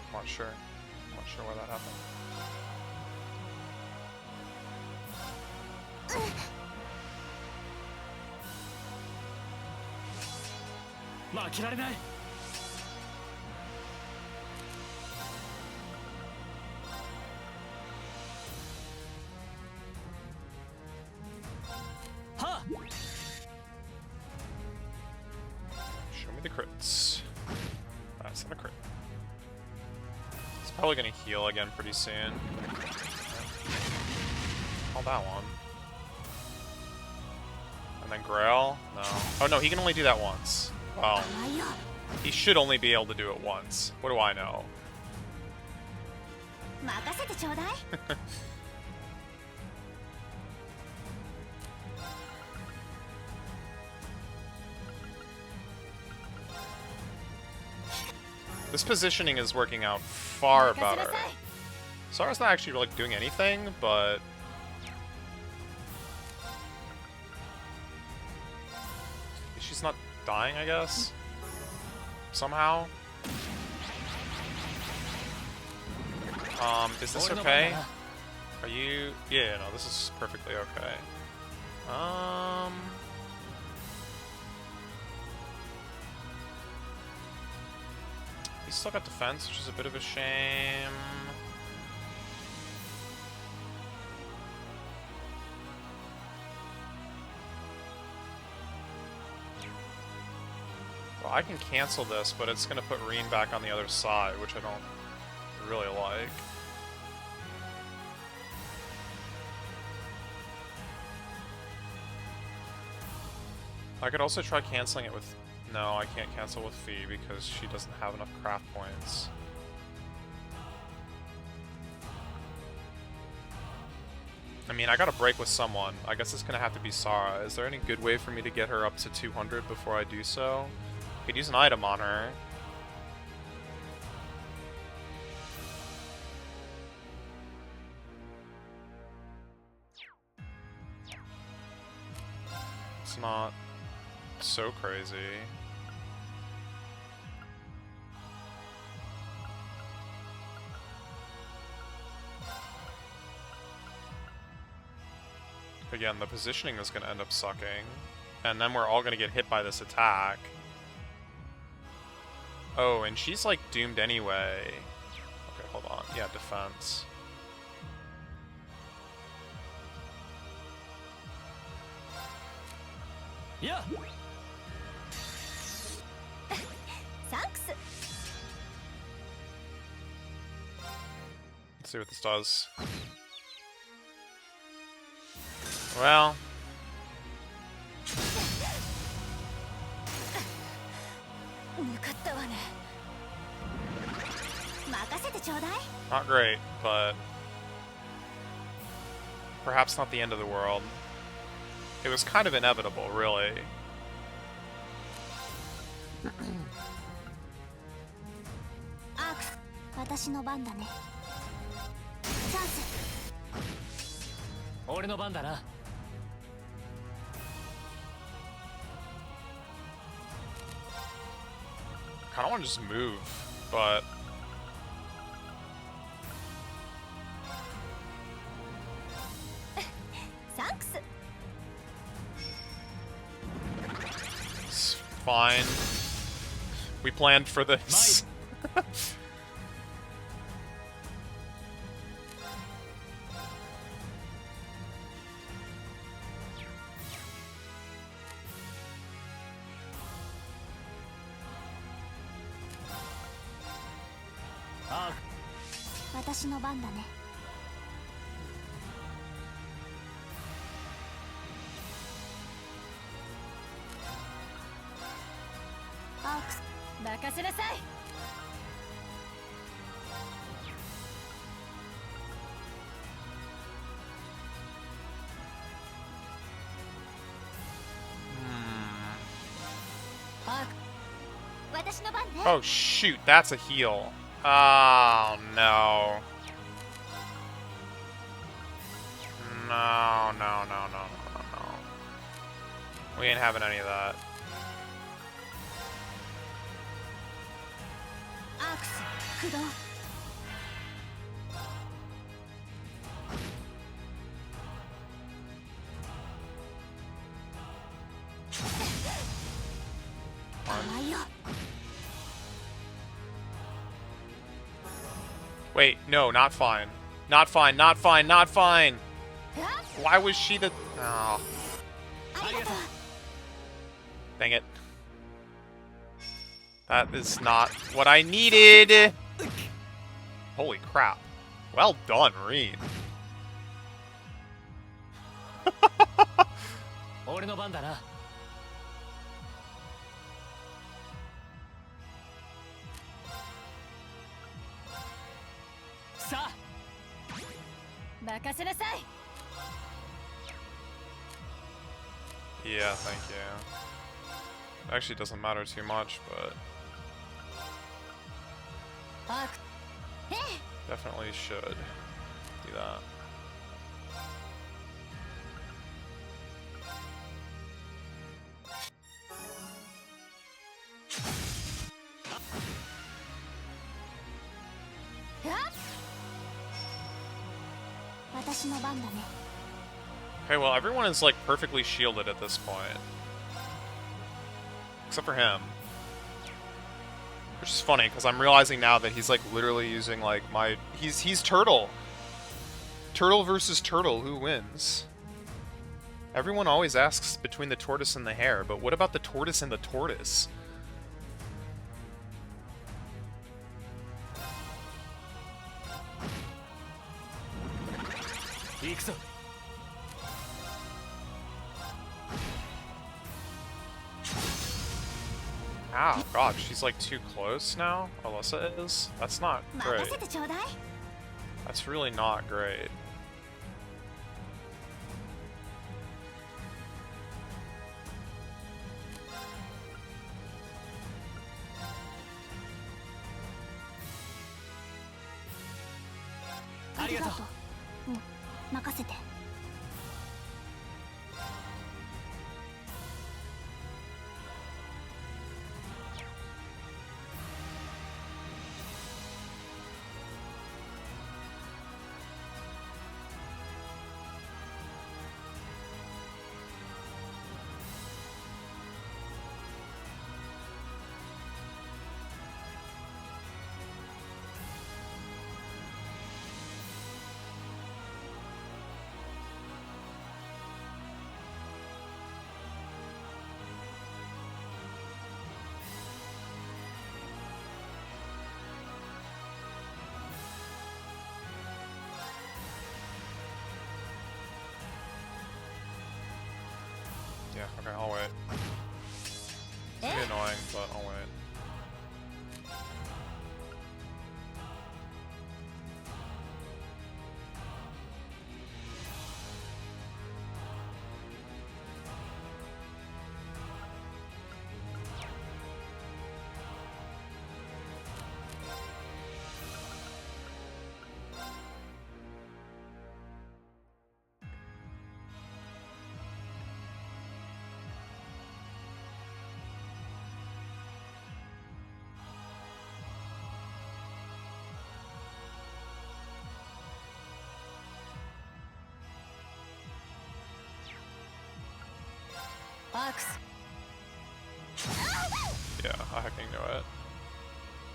I'm not sure. I'm not sure why that happened. 負けられない。はあ。 Show me the crits. That's not a crit. It's probably gonna heal again pretty soon. Call that one. And then Grail? No. Oh no, he can only do that once. Well, he should only be able to do it once. What do I know? 任せてちょうだい。 This positioning is working out far better. Sara's not actually like doing anything, but she's not dying, I guess. Somehow. Is this okay? Are you? Yeah, no, this is perfectly okay. He's still got defense, which is a bit of a shame. Well, I can cancel this, but it's gonna put Reen back on the other side, which I don't really like. I could also try canceling it with... No, I can't cancel with Fee because she doesn't have enough craft points. I mean, I gotta break with someone. I guess it's gonna have to be Sara. Is there any good way for me to get her up to 200 before I do so? I could use an item on her. It's not so crazy. Again, the positioning is going to end up sucking. And then we're all going to get hit by this attack. Oh, and she's like doomed anyway. Okay, hold on. Yeah, defense. Yeah. Thanks. Let's see what this does. Well. Not great, but perhaps not the end of the world. It was kind of inevitable, really. Kinda wanna just move, but it's fine. We planned for this. 私の番ね。 Oh shoot, that's a heal. Oh no. No, no, no, no, no, no, no. We ain't having any of that. アークス駆動。甘いよ。 Wait, no, not fine. Not fine, not fine, not fine! Why was she the... Oh, ありがとう。 dang it. That is not what I needed! Holy crap. Well done, Reen. 俺の番だな。さあ、任せなさい。 Yeah, thank you. Actually, doesn't matter too much, but アーク。ええ。 definitely should do that. 私の番だね。 Okay, well, everyone is, like, perfectly shielded at this point. Except for him. Which is funny, because I'm realizing now that he's, like, literally using, like, my... He's Turtle! Turtle versus Turtle, who wins? Everyone always asks between the tortoise and the hare, but what about the tortoise and the tortoise? 行くぞ。 Oh, God, she's, like, too close now? Alyssa is? That's not 任 great. せてちょうだい。 That's really not great. ありがとう。うん、任せて。 Yeah, okay, I'll wait. It's gonna be annoying, but I'll wait. Bucks. Yeah, I hacking knew it.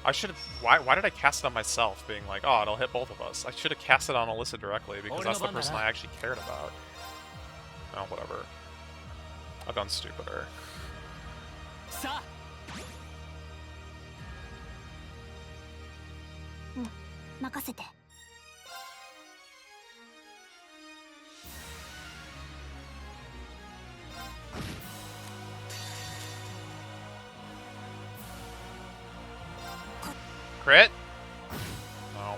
I should have... Why did I cast it on myself, being like, oh, it'll hit both of us? I should have cast it on Alyssa directly, because that's the person I actually cared about. Oh, whatever. I've done stupider. さあ、任せて。 Crit? No.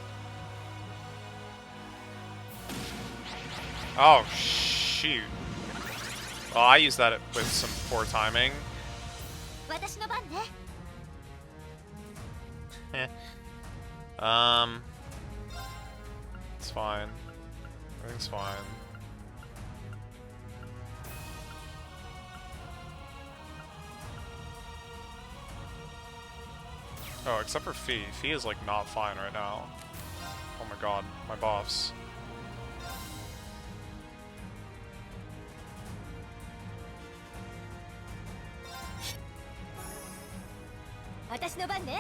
Oh, shoot. Well, I used that with some poor timing. 私の番ね。It's fine. Everything's fine. Oh, except for Fee. Fee is, like, not fine right now. Oh my god, my boss. 私の番ね。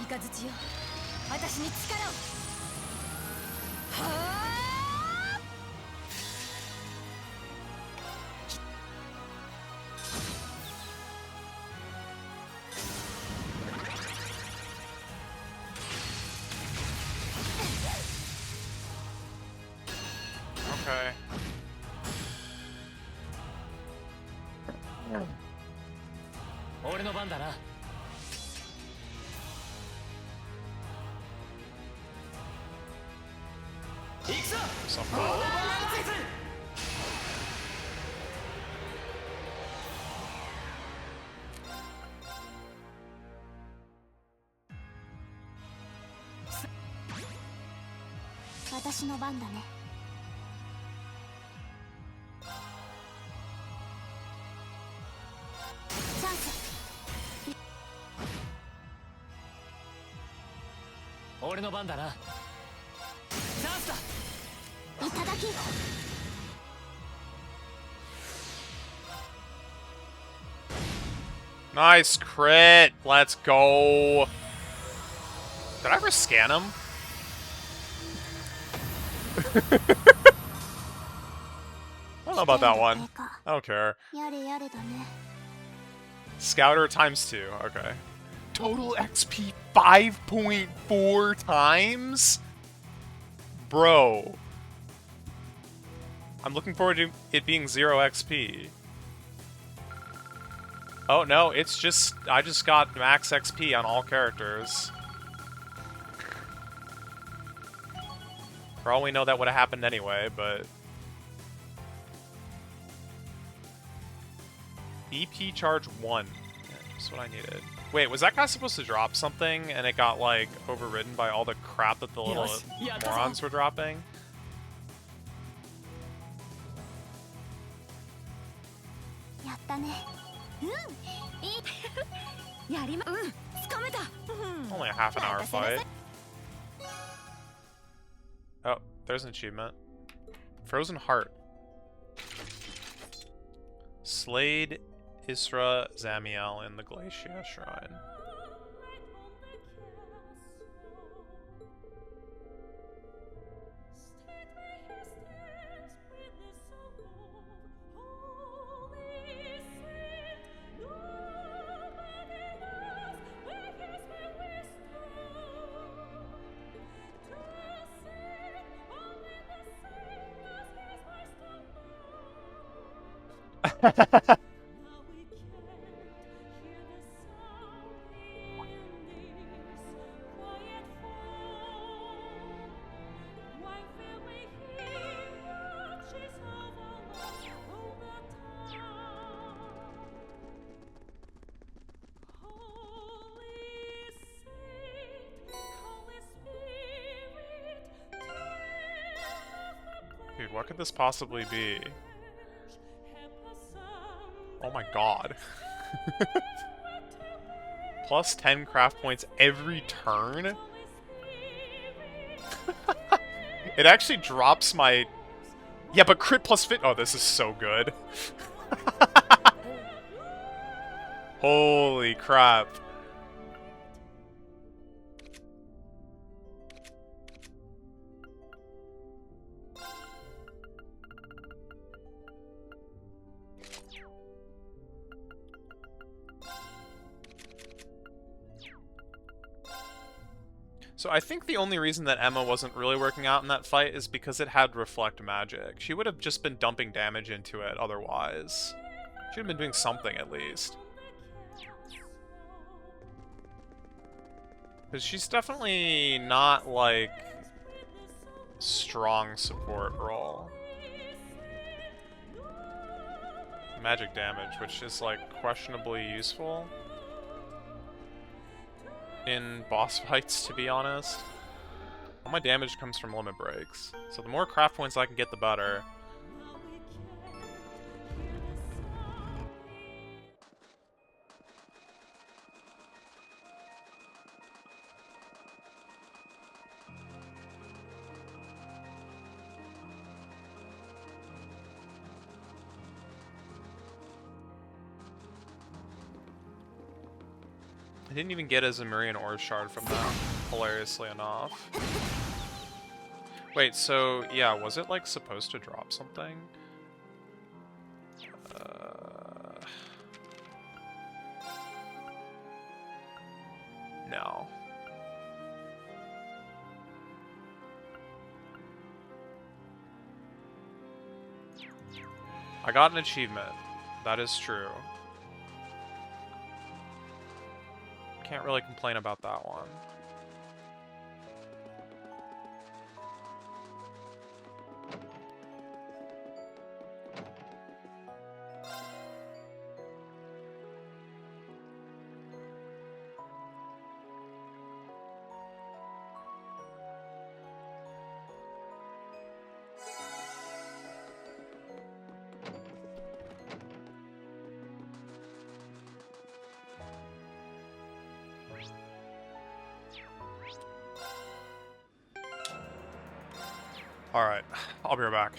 イカズチよ、私に力を。はあ。 Okay. 俺の番だな。 Something. 私の番だね。チャンス。俺の番だな。チャンスだ。 いただき。 Nice crit! Let's go! Did I ever scan him? I don't know about that one. I don't care. やれやれだね。 Scouter times 2, okay. Total XP 5.4 times? Bro. I'm looking forward to it being 0 XP. Oh no, it's just... I just got max XP on all characters. For all we know, that would have happened anyway, but... EP charge 1. Yeah, just what I needed. Wait, was that guy supposed to drop something and it got, like, overridden by all the crap that the little morons were dropping? Only a half an hour fight. Oh, there's an achievement. Frozen Heart. Slayed Isra Zamiel in the Glacia Shrine. Dude, what could this possibly be? Oh my god. Plus 10 craft points every turn? It actually drops my... Yeah, but crit plus fit... Oh, this is so good. Holy crap. So I think the only reason that Emma wasn't really working out in that fight is because it had Reflect Magic. She would have just been dumping damage into it otherwise. She would have been doing something at least. Because she's definitely not, like, strong support role. Magic damage, which is, like, questionably useful in boss fights, to be honest. All my damage comes from limit breaks. So the more craft points I can get, the better. I didn't even get a Zemurian Ore Shard from that, hilariously enough. Wait, so, yeah, was it, like, supposed to drop something? No. I got an achievement. That is true. Can't really complain about that one. Alright, I'll be right back.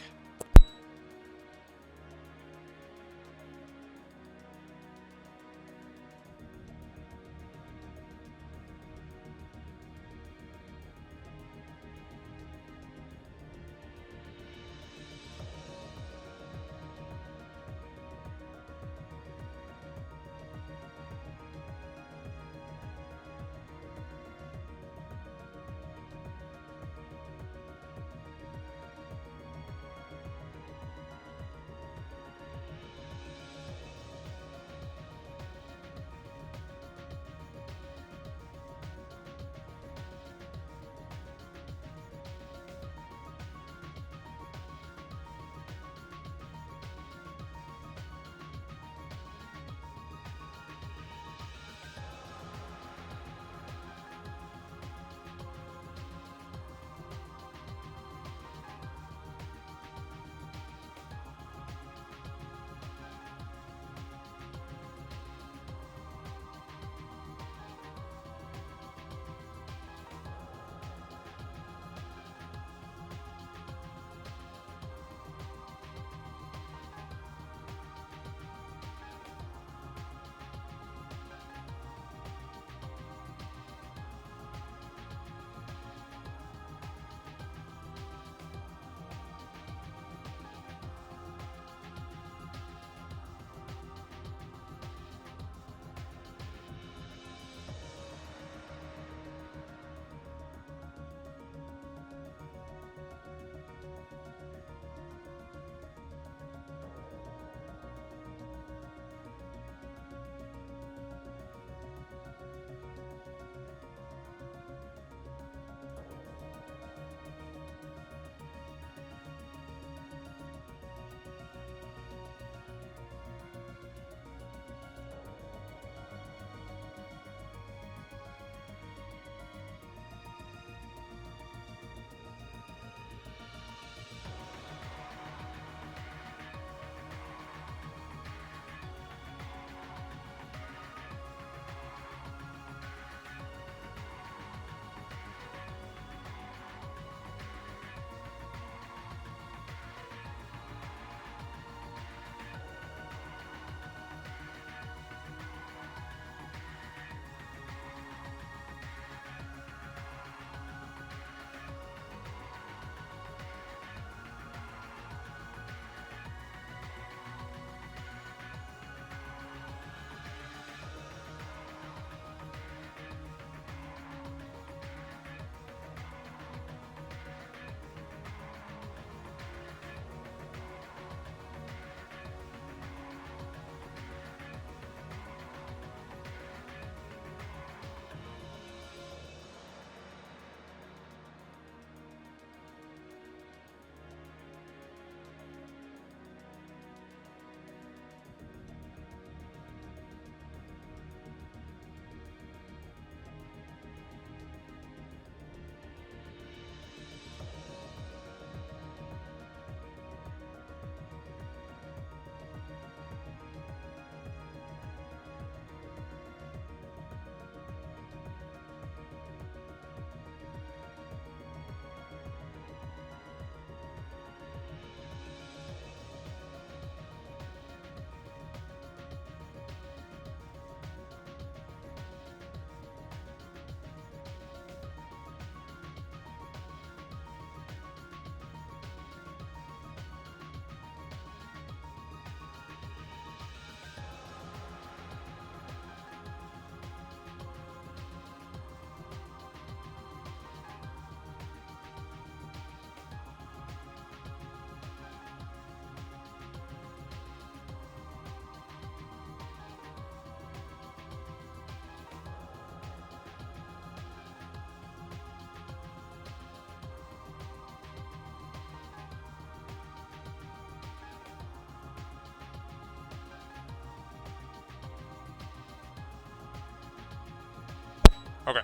Okay.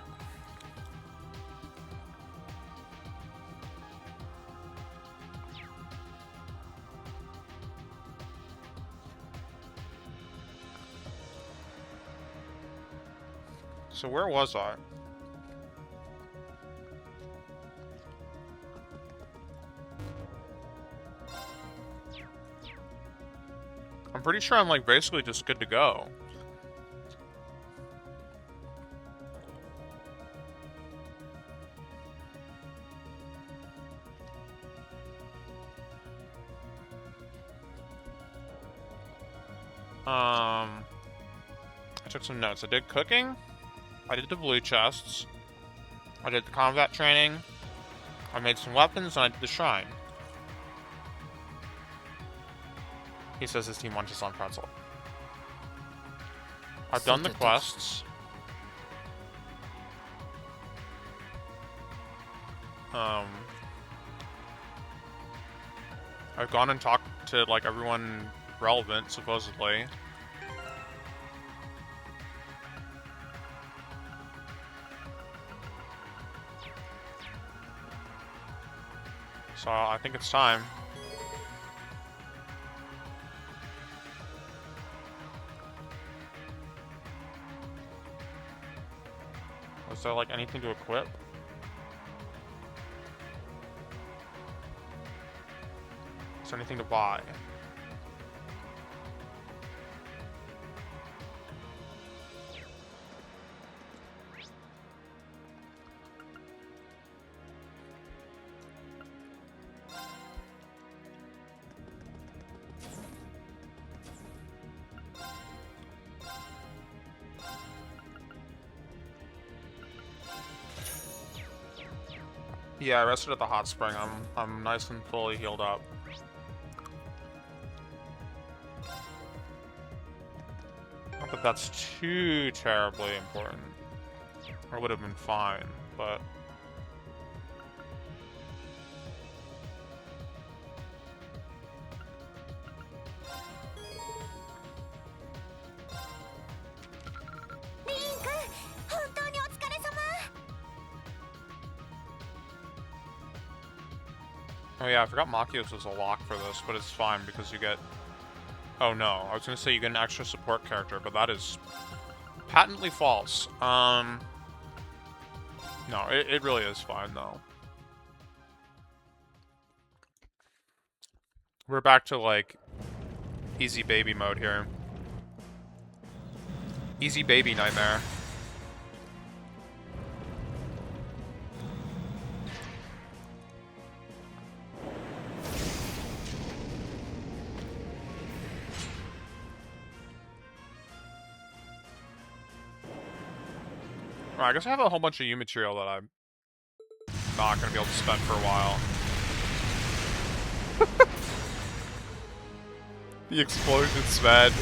So where was I? I'm pretty sure I'm like basically just good to go. I took some notes. I did cooking. I did the blue chests. I did the combat training. I made some weapons, and I did the shrine. He says his team munches on pretzel. I've done the quests. I've gone and talked to, like, everyone relevant, supposedly. So I think it's time. Was there like anything to equip? Is there anything to buy? Yeah, I rested at the hot spring. I'm nice and fully healed up. Not that that's too terribly important. I would have been fine, but... Oh yeah, I forgot Machios was a lock for this, but it's fine because you get... Oh no, I was gonna say you get an extra support character, but that is patently false. No, it really is fine though. We're back to like easy baby mode here. Easy baby nightmare. I guess I have a whole bunch of U material that I'm not going to be able to spend for a while. The explosion's bad.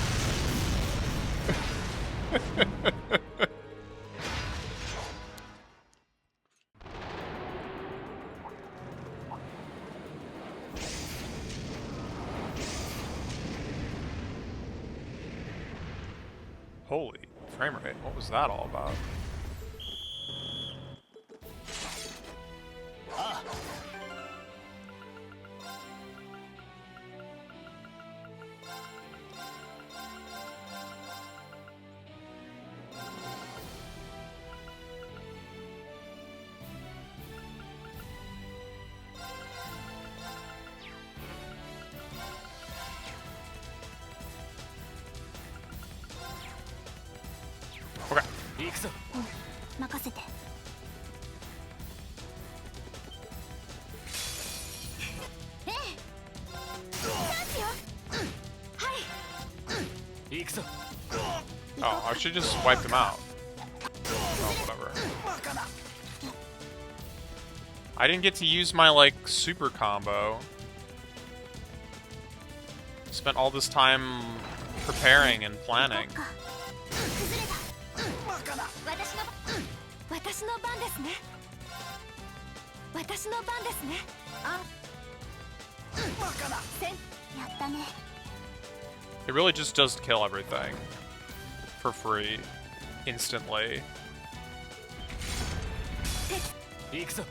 Holy frame rate, what was that all about? Oh, I should just wipe them out. Oh, whatever. I didn't get to use my, like, super combo. Spent all this time preparing and planning. It really just does kill everything. For free. Instantly. 行くぞ。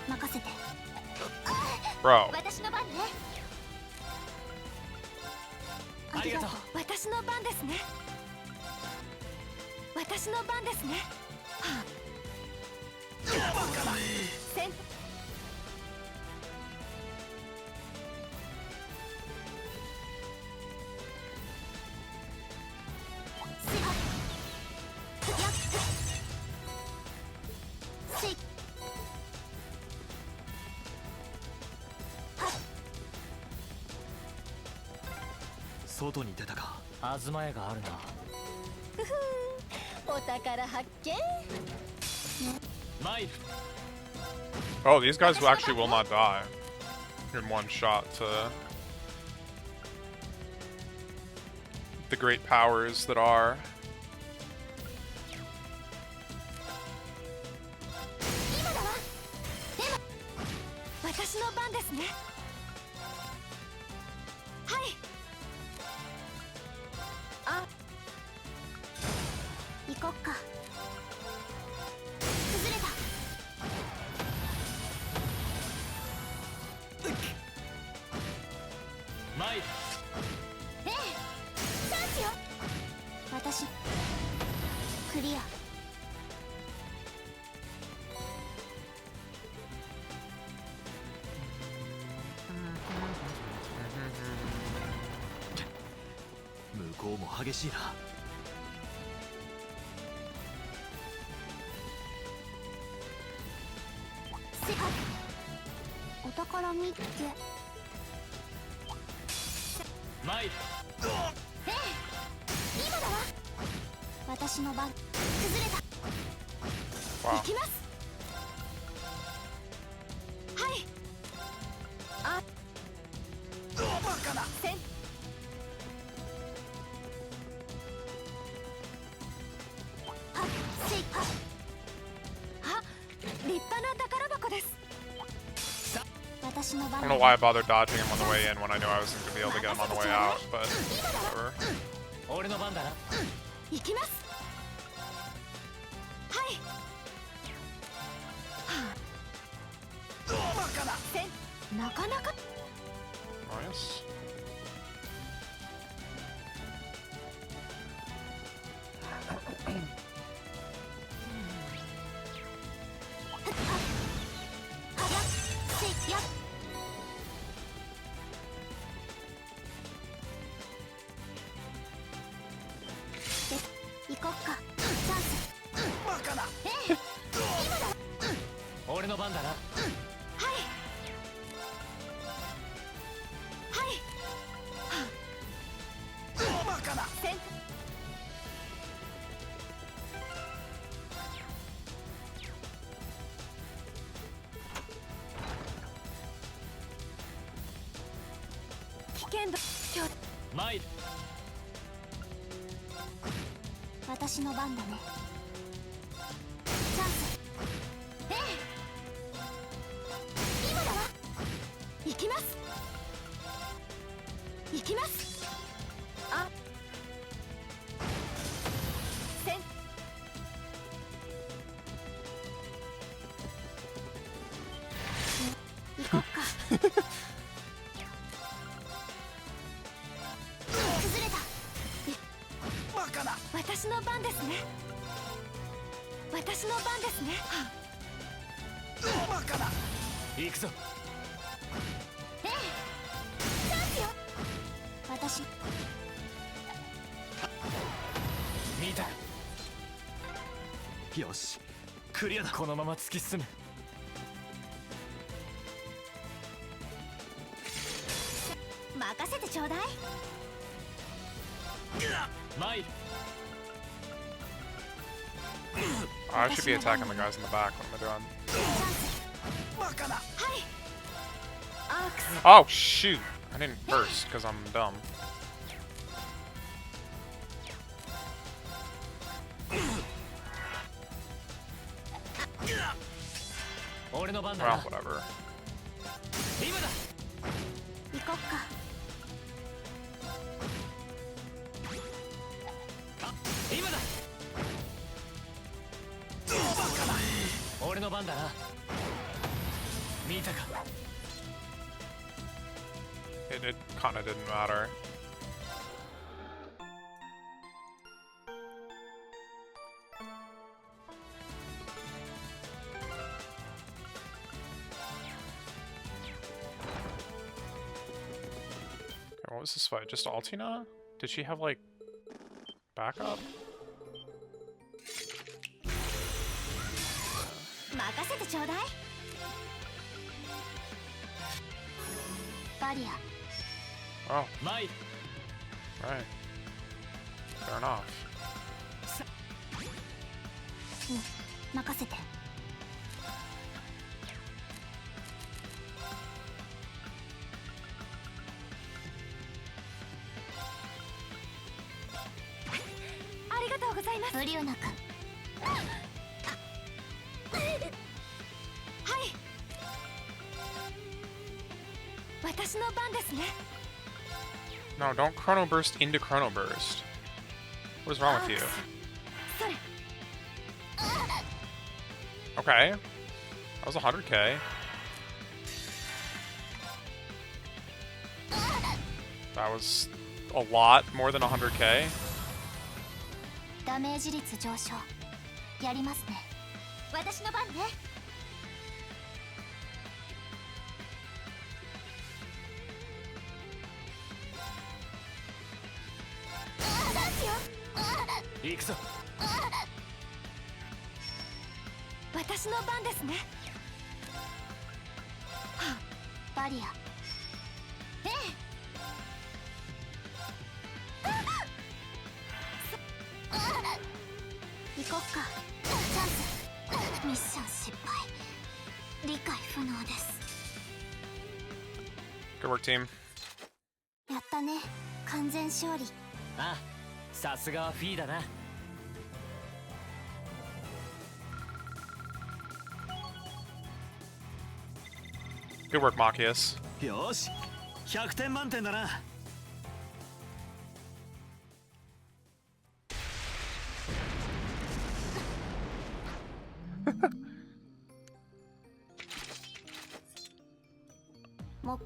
任せて。 Bro. 私の番ね。ありがとう。私の番ですね。私の番ですね。先外に出たか。東屋があるな。お宝発見。参る。 Oh, these guys will actually will not die in one shot to the great powers that are. 今だわ。でも私の番ですね。はい。あ、行こっか。崩れた。参る。ええ、チャンスよ。私クリア。向こうも激しいな。世界お宝見っけ。参る。ええ、今だわ。私の番。崩れた。 Wow. 行きます。はい。あ、せん。はっせいはっ。あ、立派な宝箱です。私の I 番 don't know why I bothered dodging him on the way in when I knew I wasn't going to be able to get him on the way out, but whatever. 俺の番だな。行きます。はい。せん、なかなか。 Nice. はやせいや。で行こっか。チャンス。ええ、今だわ。俺の番だな。はい。はい。せん。危険度。今日参る。私の番だね。チャンス。ええ、今だわ。行きます。行きます。あ、せん。行こっか。崩れた。私の番ですね。私の番ですね。行くぞ。ええ、チャンスよ。私見た。よし、クリアだ。このまま突き進む。任せてちょうだい。参る。 I should be attacking the guys in the back. What am I doing? はい。アークス。 Oh, shoot. I didn't burst because I'm dumb. 俺の番だ Well, な。 whatever. 今だ。行こっか。今だ。俺の番だな。見たか。 It kind of didn't matter. Okay, what was this fight? Just Altina? Did she have, like, backup? 任せてちょうだい。バリア Oh, 参る。 right. Fair enough. 任せて。ありがとうございます。無理をなく。はい。私の番ですね。 No, don't Chrono Burst into Chrono Burst. What is wrong with you? それ。 Okay. That was 100k. That was a lot more than 100k. ダメージ率上昇。やりますね。私の番ね。行くぞ。私の番ですね。はあ、バリア。ええ。行こっか。チャンス。ミッション失敗。理解不能です。 Good work, team. やったね。完全勝利。ああ、さすがはフィーだな。 Good work, Machias. よし100点満点だな。も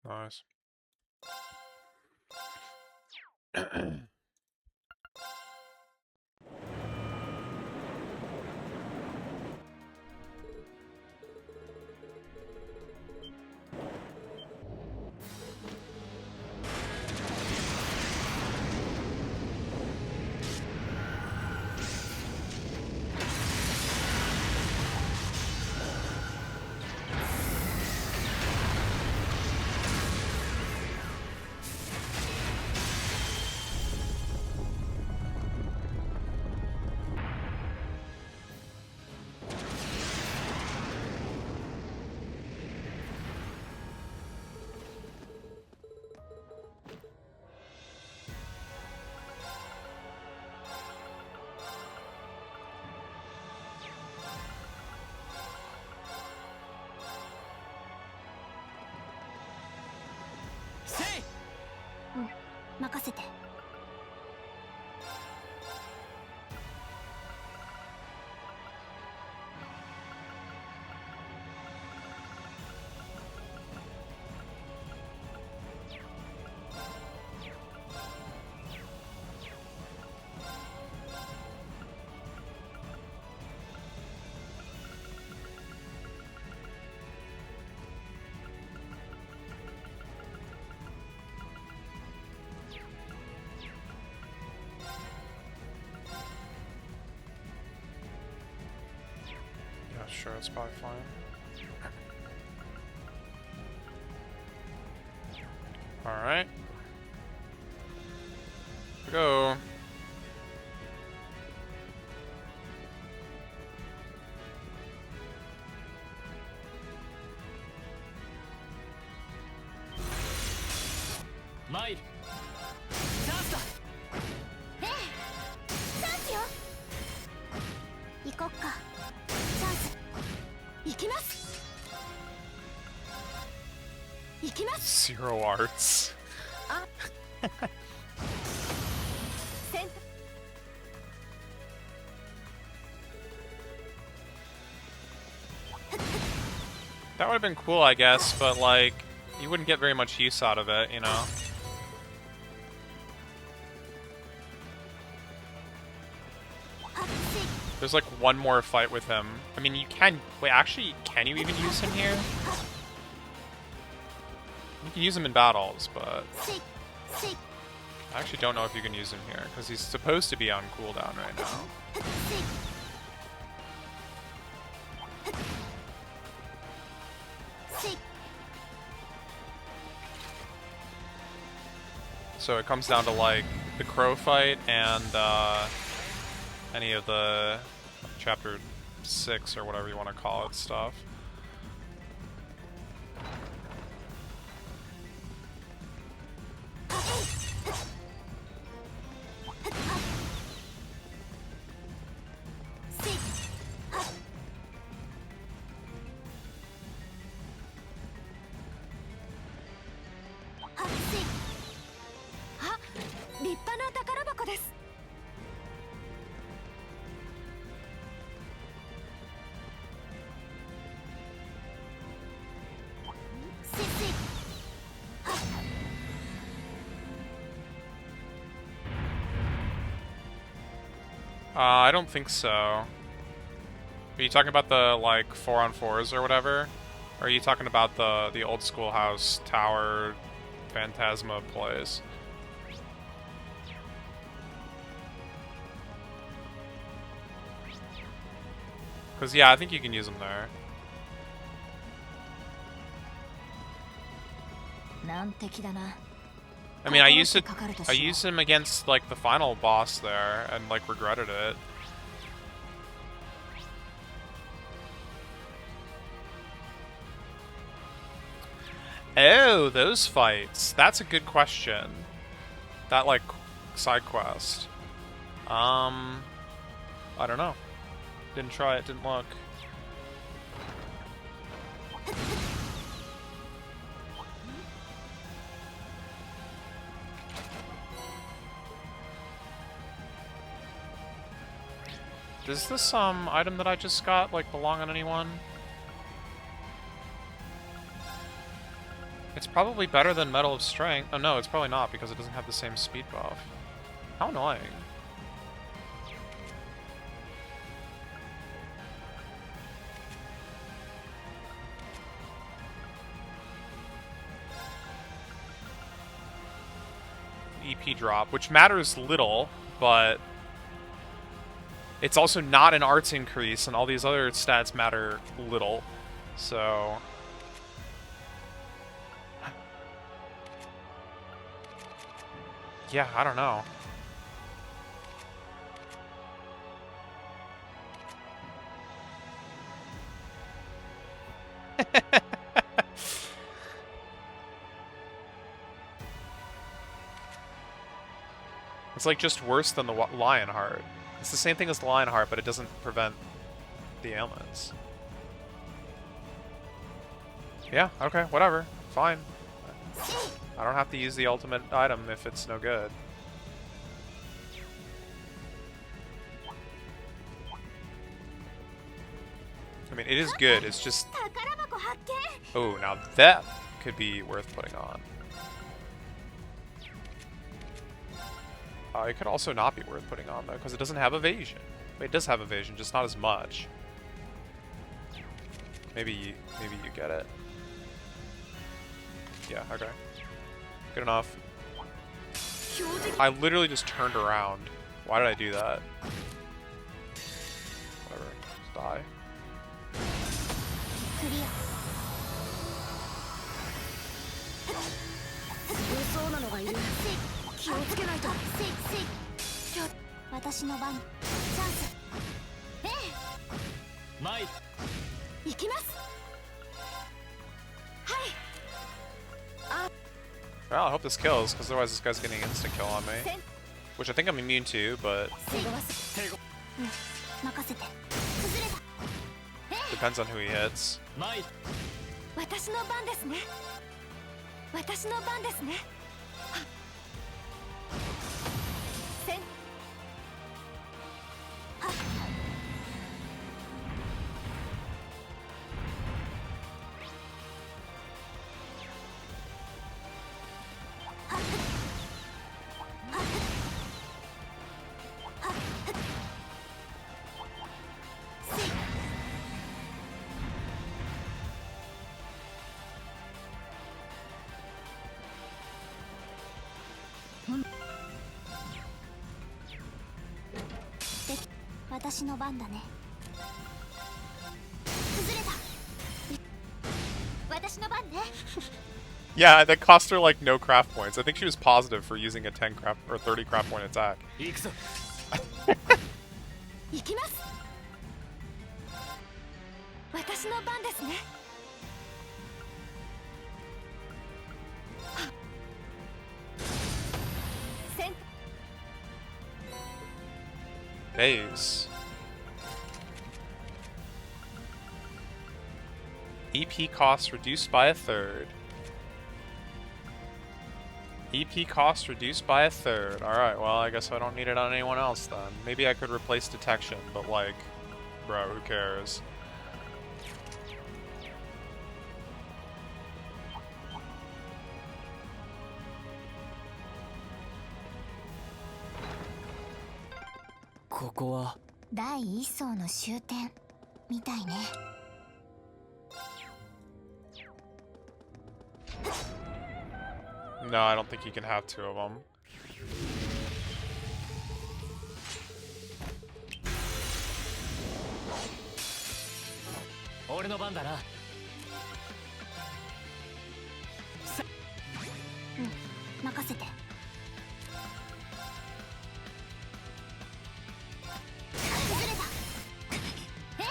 Nice.うん、任せて。sure it's probably fine. Alright. Go. Mail. Chance da. ええチャンスよ行こっかチャンス行きます行きます Zero arts. 選択 That would have been cool, I guess, but like, you wouldn't get very much use out of it, you know? There's like one more fight with him. I mean, you can... Wait, actually, can you even use him here? You can use him in battles, but... I actually don't know if you can use him here, because he's supposed to be on cooldown right now. So it comes down to like the crow fight and any of the chapter 6 or whatever you want to call it stuff. I don't think so. Are you talking about the, like, 4-on-4s or whatever? Or are you talking about the old schoolhouse tower Phantasma plays? Because, yeah, I think you can use them there. I mean, I used him against, like, the final boss there, and, like, regretted it. Oh, those fights. That's a good question. That, like, side quest. I don't know. Didn't try it, didn't look. Does this item that I just got like belong on anyone? It's probably better than Medal of Strength. Oh no, it's probably not because it doesn't have the same speed buff. How annoying. EP drop, which matters little, but it's also not an arts increase, and all these other stats matter little, so... Yeah, I don't know. It's like just worse than the Lionheart. It's the same thing as the Lionheart, but it doesn't prevent the ailments. Yeah, okay, whatever. Fine. I don't have to use the ultimate item if it's no good. I mean, it is good, it's just... Oh, now that could be worth putting on. It could also not be worth putting on, though, because it doesn't have evasion. Wait, it does have evasion, just not as much. Maybe you get it. Yeah, okay. Good enough. I literally just turned around. Why did I do that? Whatever. Just die. いる。気をつけないと。私の番。チャンス。ええ。前行きます。はい。 Well, I hope this kills, because otherwise this guy's getting instant kill on me. Which I think I'm immune to, but 任せて。崩れた。 depends on who he hits. 前私の番ですね。私の番ですね。せん。はっ。私の番だね。崩れた。私の番ね。 Yeah, that cost her like no craft points. I think she was positive for using a 10 craft or 30 craft point attack. 行くぞ。行きます。私の番ですね。せん。 Phase. EP cost reduced by a third. EP cost reduced by a third. Alright, well, I guess I don't need it on anyone else then. Maybe I could replace detection, but like, bro, who cares?第一層の終点みたいね。 No, I don't think you can have two of them. 俺の番だな。任せて。崩れた。ええ。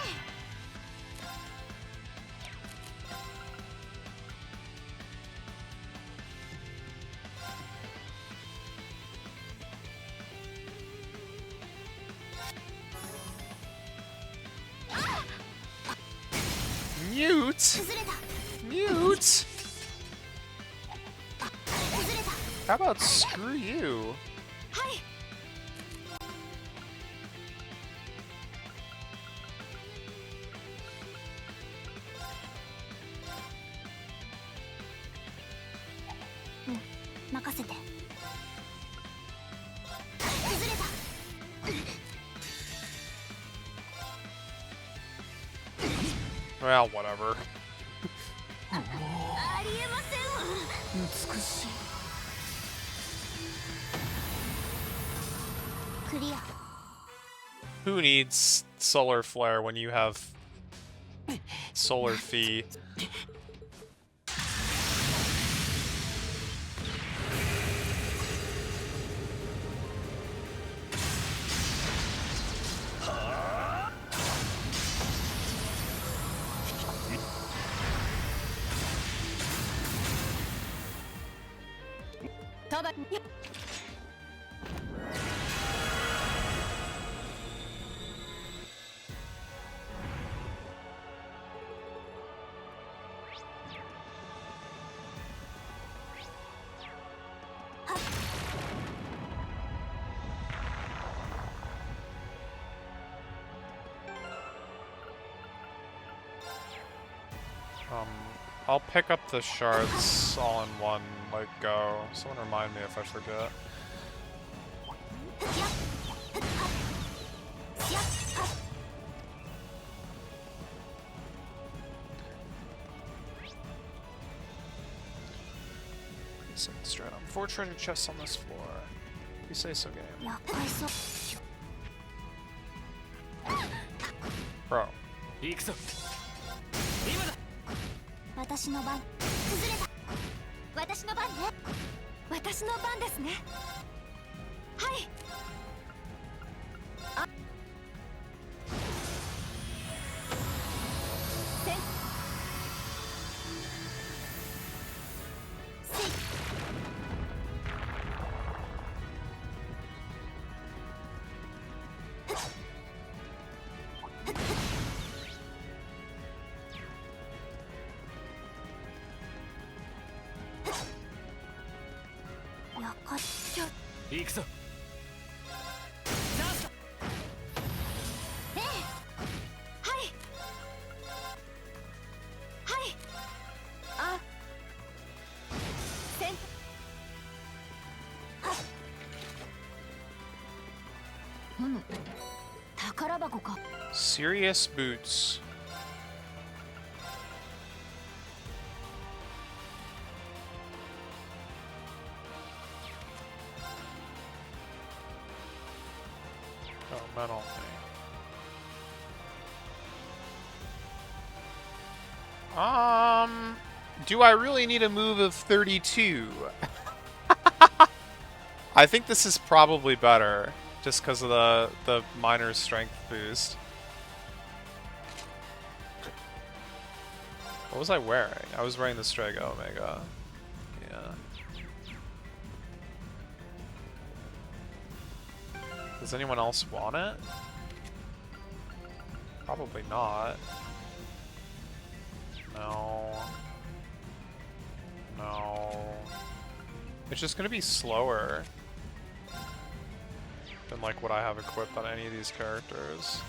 Mute! 崩れた。 Mute! 崩れた。 How about screw you? はい。 任せて。崩れた。 Well, whatever. ありえません。美しい。クリア。 Who needs solar flare when you have solar fee? I'll pick up the shards all in one, like, go. Someone remind me if I forget. Stratum. 4 treasure chests on this floor. You say so, game. やっぱりそう。 Bro. 行くぞ。今だ。私の番。崩れた。私の番ね。私の番ですね。はい。あせんせいやかっちゃ行くぞ。ええはいはいあせんはっ宝箱か。 Serious boots. Oh, metal. Do I really need a move of 32? I think this is probably better, just because of the minor strength boost. What was I wearing? I was wearing the Strega Omega. Yeah. Does anyone else want it? Probably not. No. No. It's just gonna be slower than like what I have equipped on any of these characters.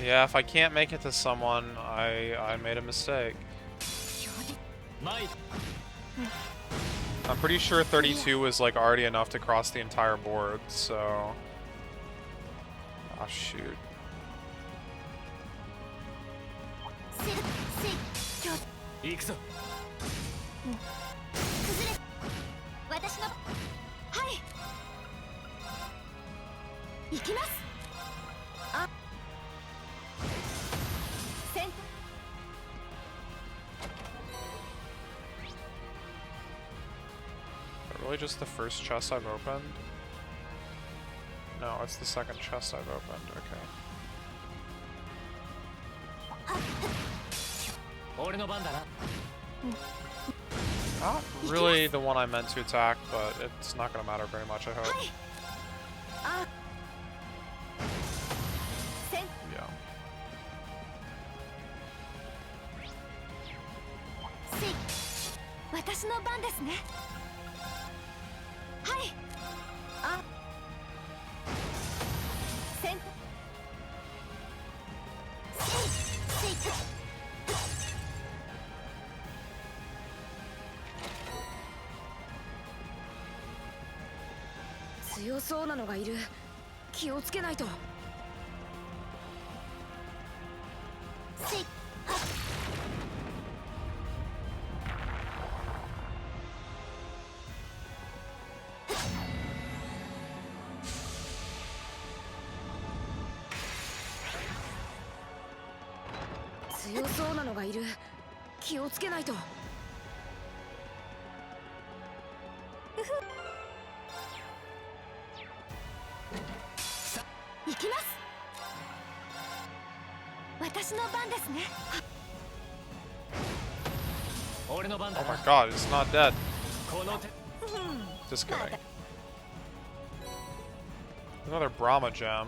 Yeah, if I can't make it to someone, I made a mistake. I'm pretty sure 32 was like already enough to cross the entire board, so... Ah, shoot. Really just the first chest I've opened? No, it's the second chest I've opened, okay. Not really the one I meant to attack, but it's not gonna matter very much, I hope. Yeah. Oh my god, it's not dead. Just kidding. Another Brahma gem.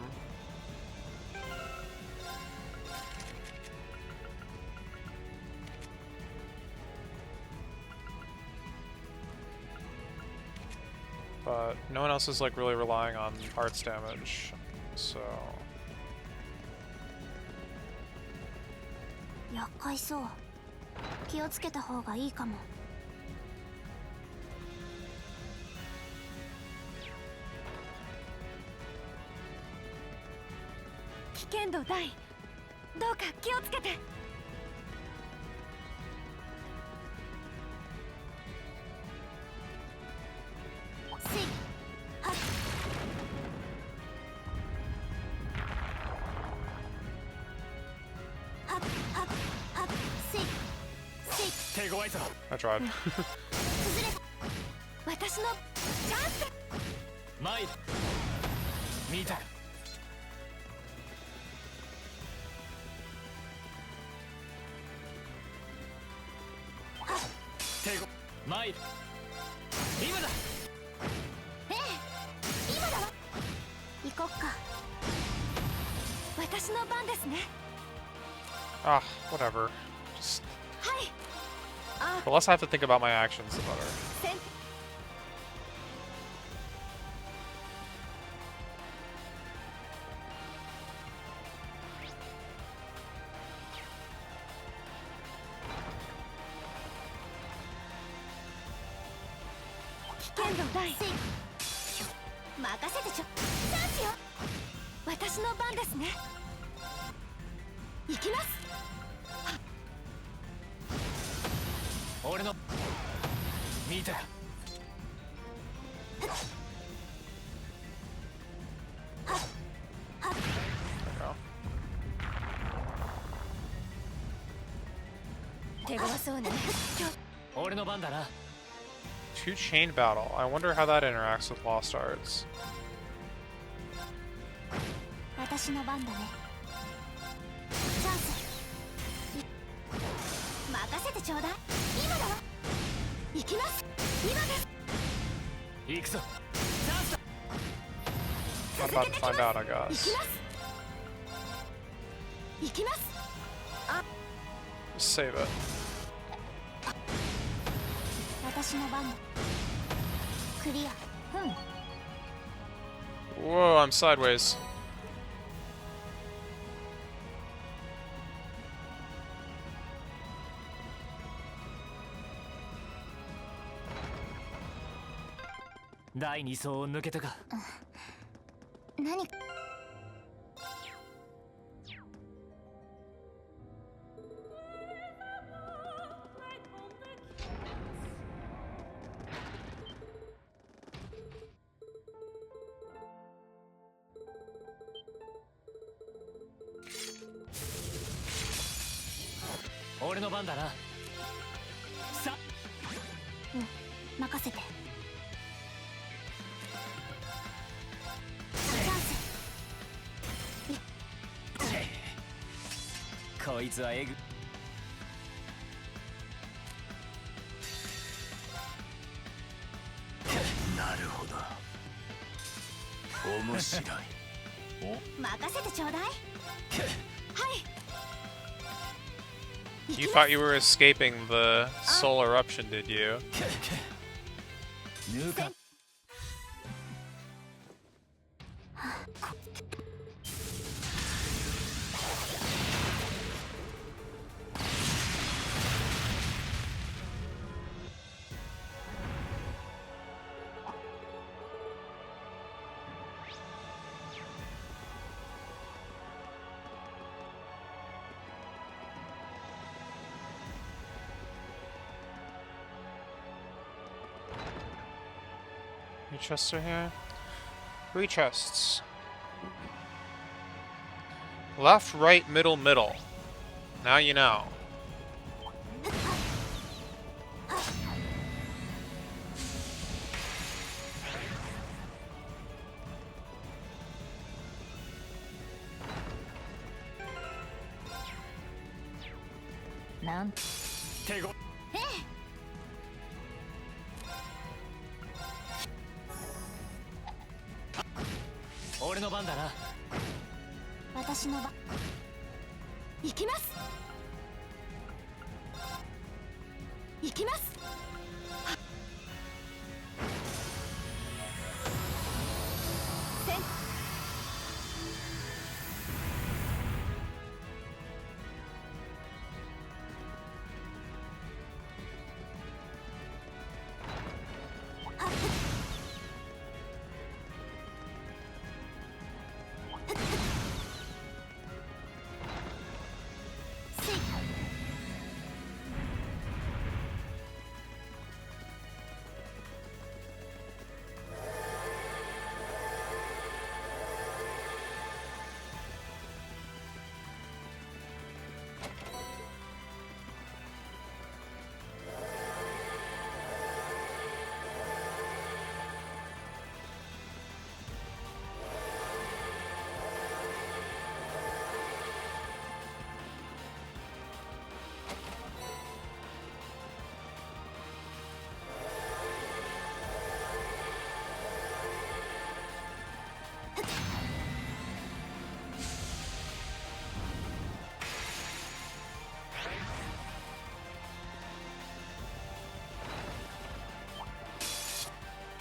But no one else is like really relying on arts damage, so... 厄介そう。気をつけた方がいいかも。危険度大。どうか気をつけて。強いぞ。 I tried. 崩れ私のチャンス。参る。見たか。手ご参る。今だ。ええ、今だわ。行こっか。私の番ですね。 Ah, whatever. Just はい。あ、 the less I have to think about my actions, the better. 先危険度第一。任せてちょ。チャンスよ。私の番ですね。行きます。俺の見たか。手強そうね。俺の番だな。 Two chain battle. I wonder how that interacts with Lost Arts. 私の番だね。チャンス。任せてちょうだい。今だわ。行きます。今です。行くぞ。チャンスだ。 I'm about to find out, I 行きま guess. す。行きます。 Just save it. 私の番だ。クリア。Whoa, I'm sideways. 第2層を抜けたか。何。俺の番だな。さ任せて。こいつはエグ。なるほど。面白い。任せてちょうだい。はい。 You thought you were escaping the soul eruption, did you? 抜か。Any chests are here? 3 chests. Left, right, middle, middle. Now you know. Nan. 手ご。俺の番だな。私の番。行きます。行きます。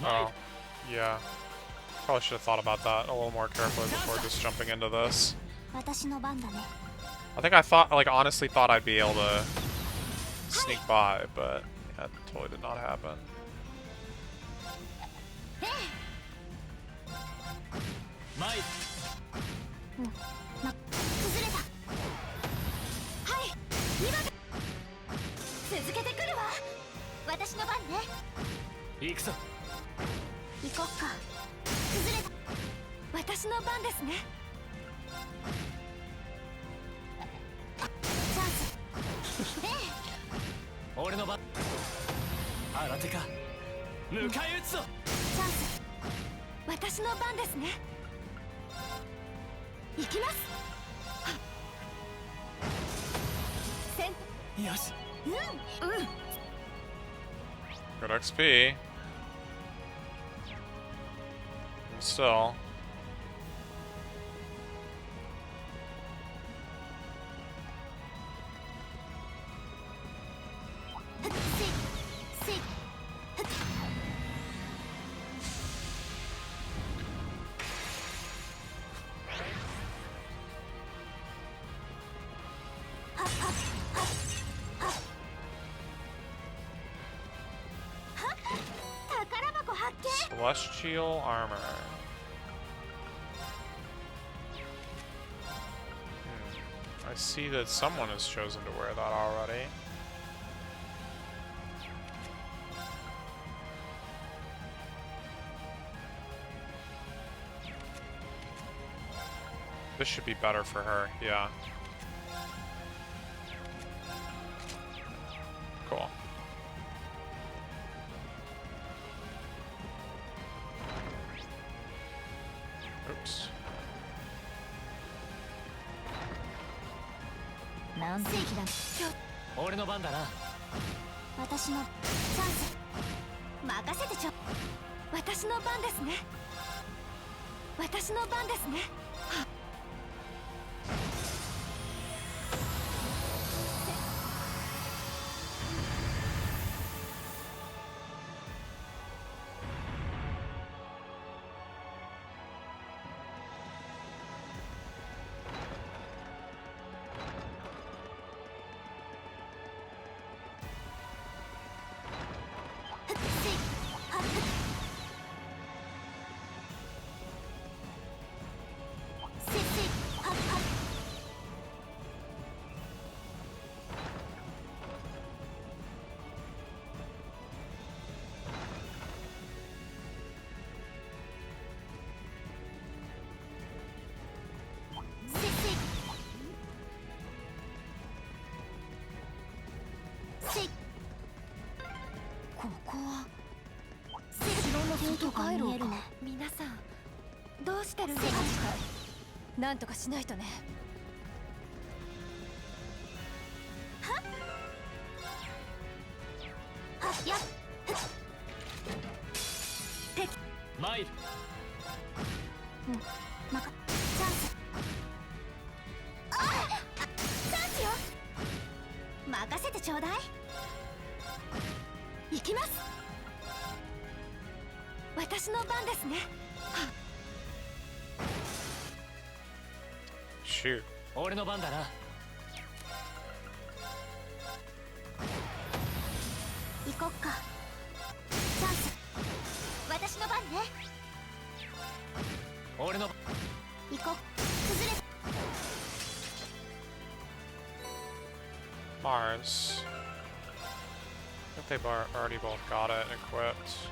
Oh, yeah. Probably should have thought about that a little more carefully before just jumping into this. 私の番だね。 I think I thought, like, honestly thought I'd be able to sneak by, but that totally did not happen. 参る。崩れた。はい今だ。続けてくるわ。私の番ね。行くぞ。行こっか。崩れた。私の番ですね。チャンス。俺の番。新手か。迎え撃つぞ。チャンス。私の番ですね。行きます。よし。うん。 Good XP. And still. 宝箱発見。 Celestial armor. I see that someone has chosen to wear that already. This should be better for her, yeah. Cool. Oops. なんて気だ。俺の番だな。私のチャンス。任せてちょ。私の番ですね。私の番ですね。ここは城の外が見えるね。皆さんどうしてるんですか。なんとかしないとね。はっやっ敵参る。チャンス。チャンスよ。任せてちょうだい。行きます。私の番ですね。 Shoot. 俺の番だな。行こっか。チャンス。私の番ね。俺の。行こ。崩れ。 Mars. I think they've already both got it equipped.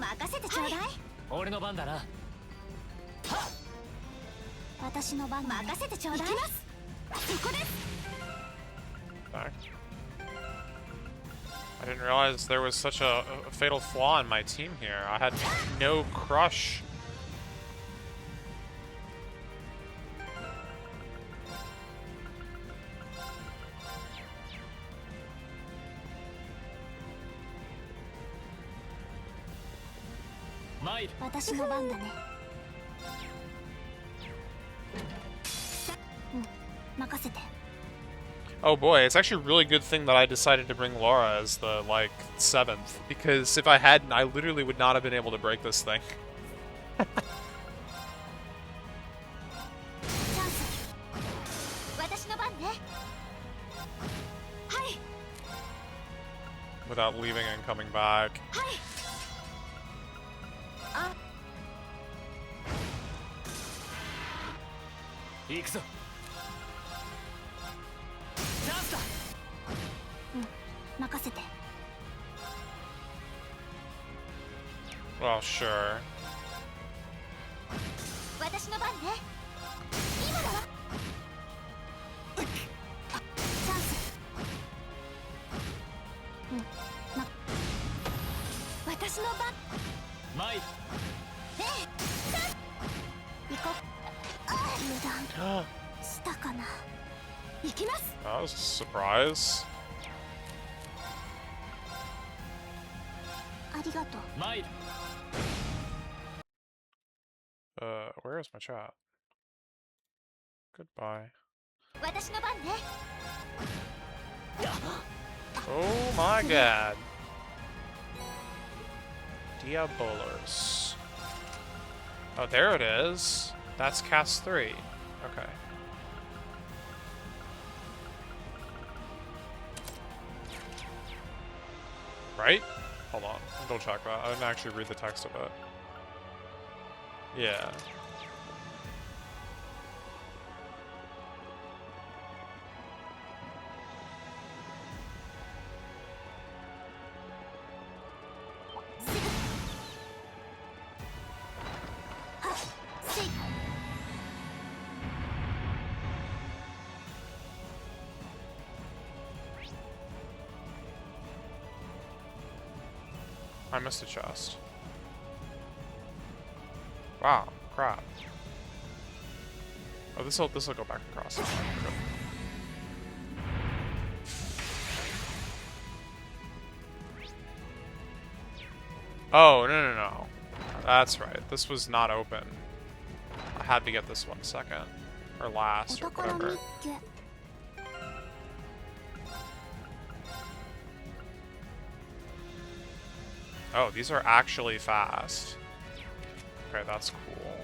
任せてちょうだい。俺の番だな。私の番。任せてちょうだい。そこです。Back. didn't realize there was such a fatal flaw in my team here. I had no crush. Might. 私の番だね。うん、任せて。 Oh boy, it's actually a really good thing that I decided to bring Laura as the, like, 7th. Because if I hadn't, I literally would not have been able to break this thing. チャンス。私の番ね。はい。 Without leaving and coming back. はい。あ。行くぞ。チャンスだ。うん、任せて。 Well, sure. 私の番ね。今だわ。チャンス。うん、私の番。マイ。ええ。行こう。油断したかな。行きます。 That was a surprise. ありがとう。マイル。 Where is my chat? Goodbye. 私の番ね。 Oh my god. Diabolos. Oh, there it is. That's cast 3. Okay. Right? Hold on. Don't check that. I didn't actually read the text of it. Yeah. I missed a chest. Wow, crap. Oh, this'll go back across. Okay. Oh, no. That's right. This was not open. I had to get this one second. Or last, or whatever. Oh, these are actually fast. Okay, that's cool.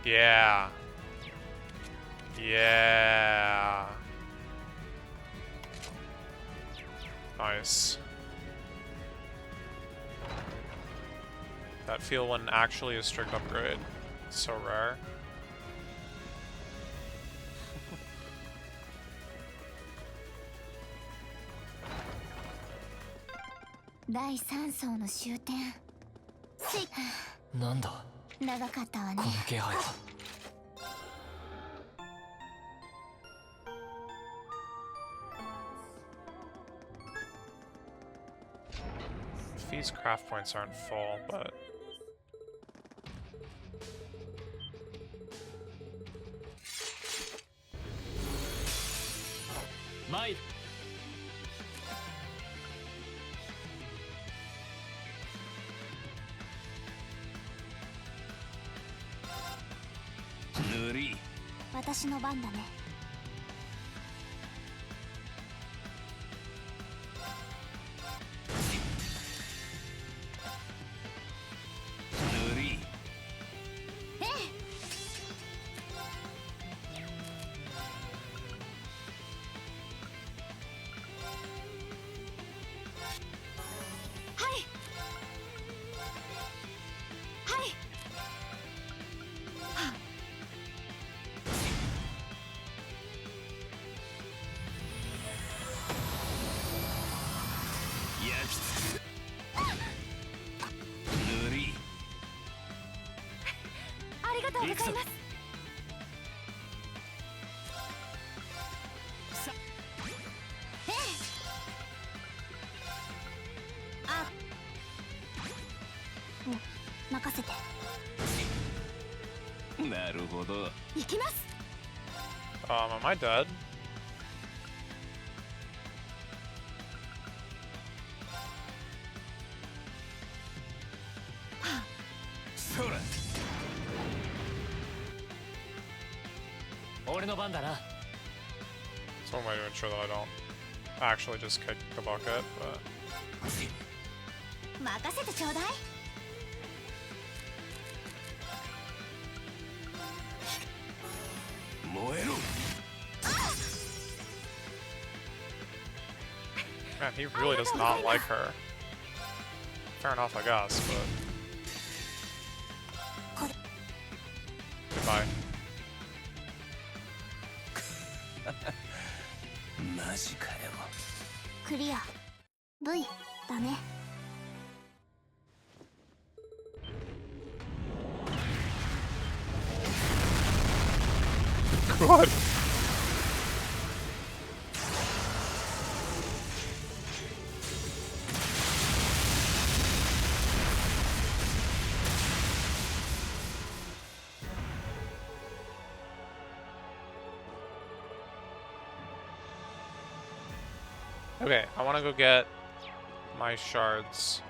Yeah. Yeah. Nice. That feel when actually a strict upgrade. It's so rare.第3層の終点。なんだ長かったわね。この気配は。These craft points aren't full, butマイル。塗り。私の番だね。塗り。ええ。はい。はい。はあ。焼きつく。塗り。ありがとうございます。さ。ええ。なるほど。行きます。 Am I dead? Sora. 俺の番だな。 It's one way to ensure that I don't actually just kick the bucket, but 任せてちょうだい。 燃えろ。 man, he really does not like her. Fair enough, I guess, but goodbye. マジかよ。クリア V だね。 God. Okay, I want to go get my shards.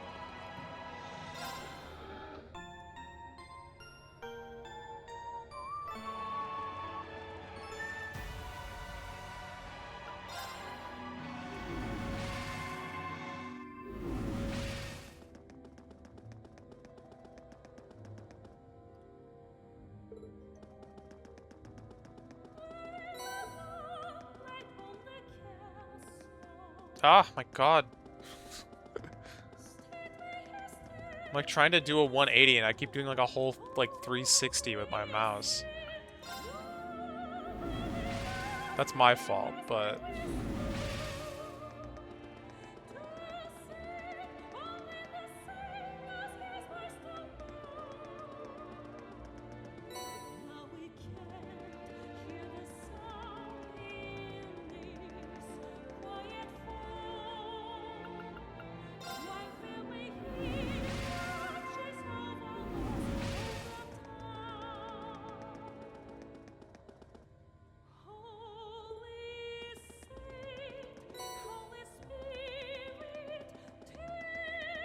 Ah, my god. I'm like trying to do a 180 and I keep doing like a whole like 360 with my mouse. That's my fault, but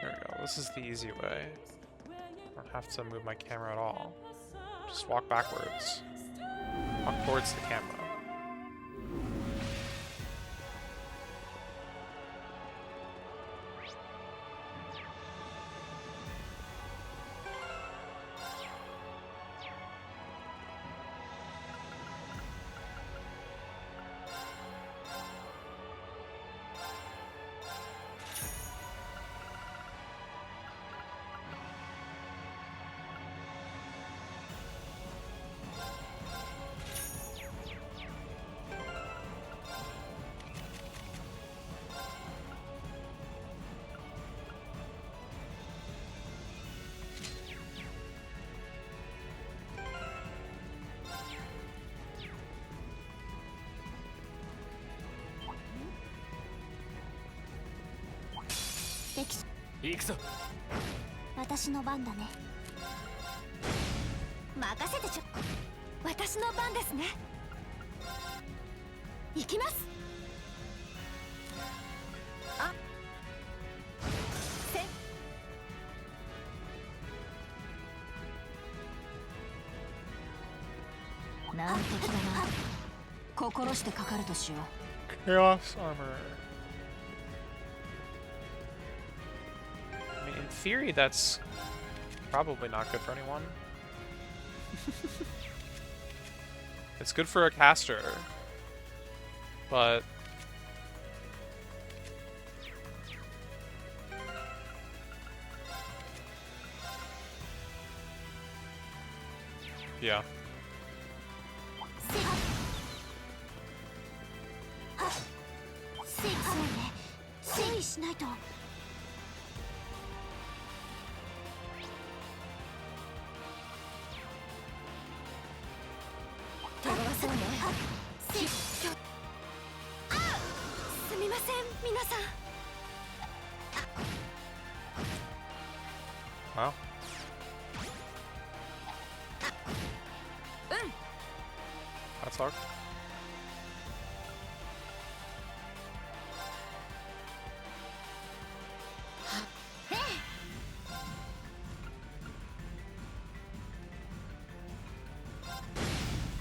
there we go. This is the easy way. I don't have to move my camera at all. Just walk backwards. Walk towards the camera. de 行くぞ。私の番だね。任せてちょ。私の番ですね。行きます。あ。なんて気だな。心してかかるとしよう。 Chaos armor. I mean, in theory, that's probably not good for anyone. It's good for a caster, but yeah. 整理しないと。手がそうね。すみません、皆さん。 Well, That sucked.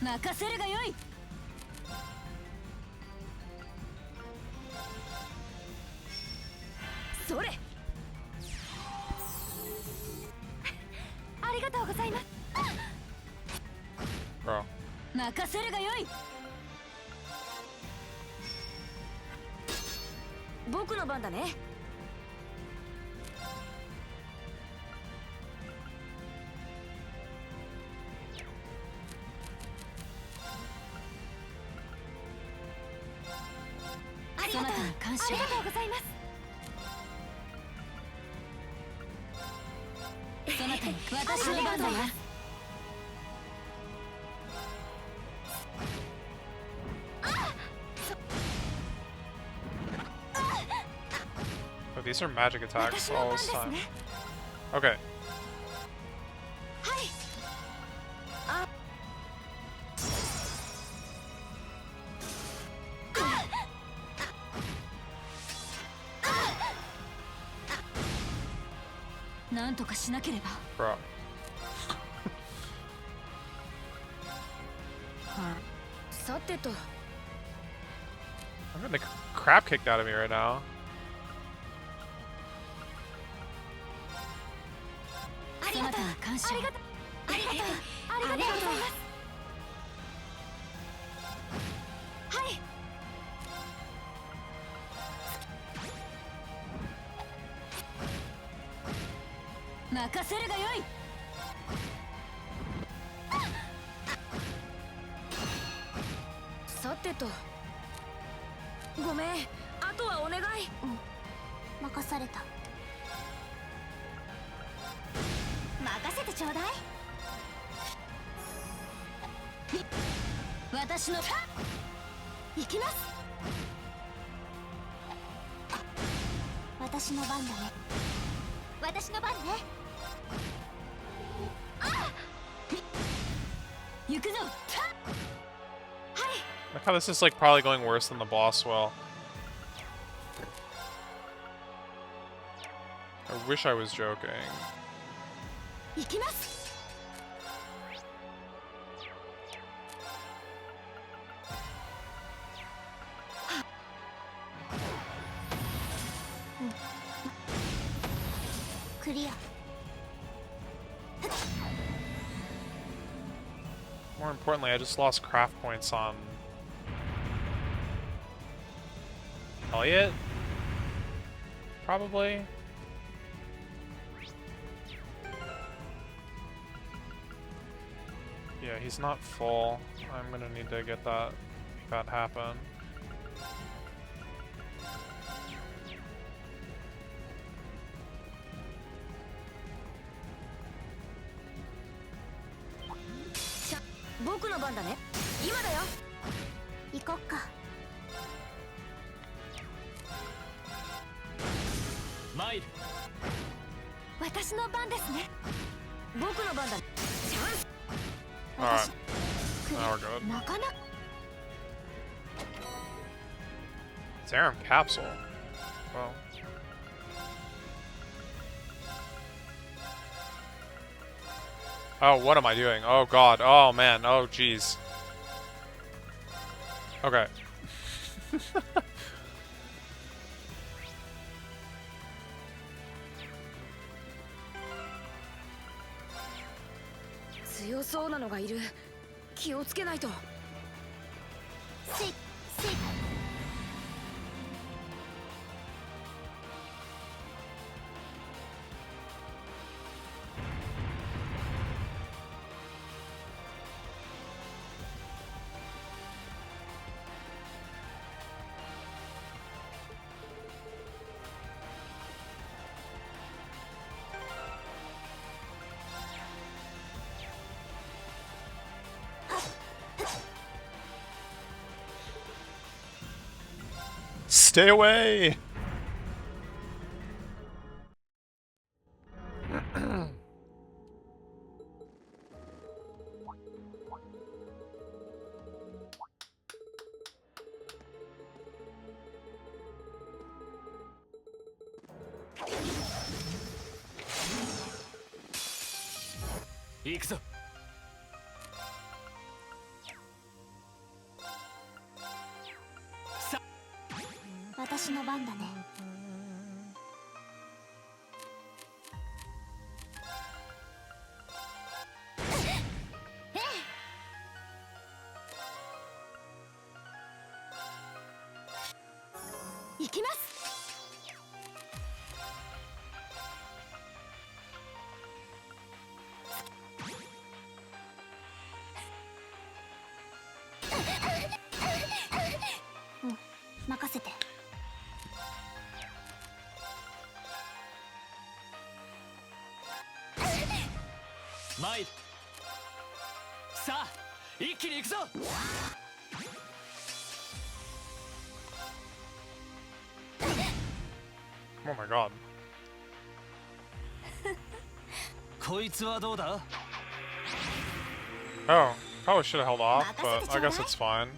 任せるがよい。それ。ありがとうございます。 Bro. 任せるがよい。僕の番だね。そなたに感謝。ありがとうございます。そなたに私の番だな。Oh, these are magic attacks all this time. Okay. なんとかしなければ。 Bro. さてと。 I'm getting the crap kicked out of me right now. そなたに感謝。ありがとう。ありがとうございます。はい。任せるがよい。さてと。ごめん、あとはお願い。任された。任せてちょうだい。私の行きます。私の番だね。私の番ね。行くぞ。 Like how this is like probably going worse than the boss well. I wish I was joking. 行きます。クリア。 More importantly, I just lost craft points on Elliot? Probably. Yeah, he's not full. I'm gonna need to get that happen.行こっか。参る。私の番ですね。僕の番だ。チャンス。 Alright. Now we're good. なかなか。 Serum capsule. Well. Oh, what am I doing? Oh god. Oh man. Oh jeez. Okay.強そうなのがいる。気をつけないと。せいせい。 Stay away! 行くぞ。私の番だね。行きます。うん任せて。参る。さあ一気に行くぞ。Oh my god. こいつはどうだ。 Oh, probably should have held off, but I guess it's fine.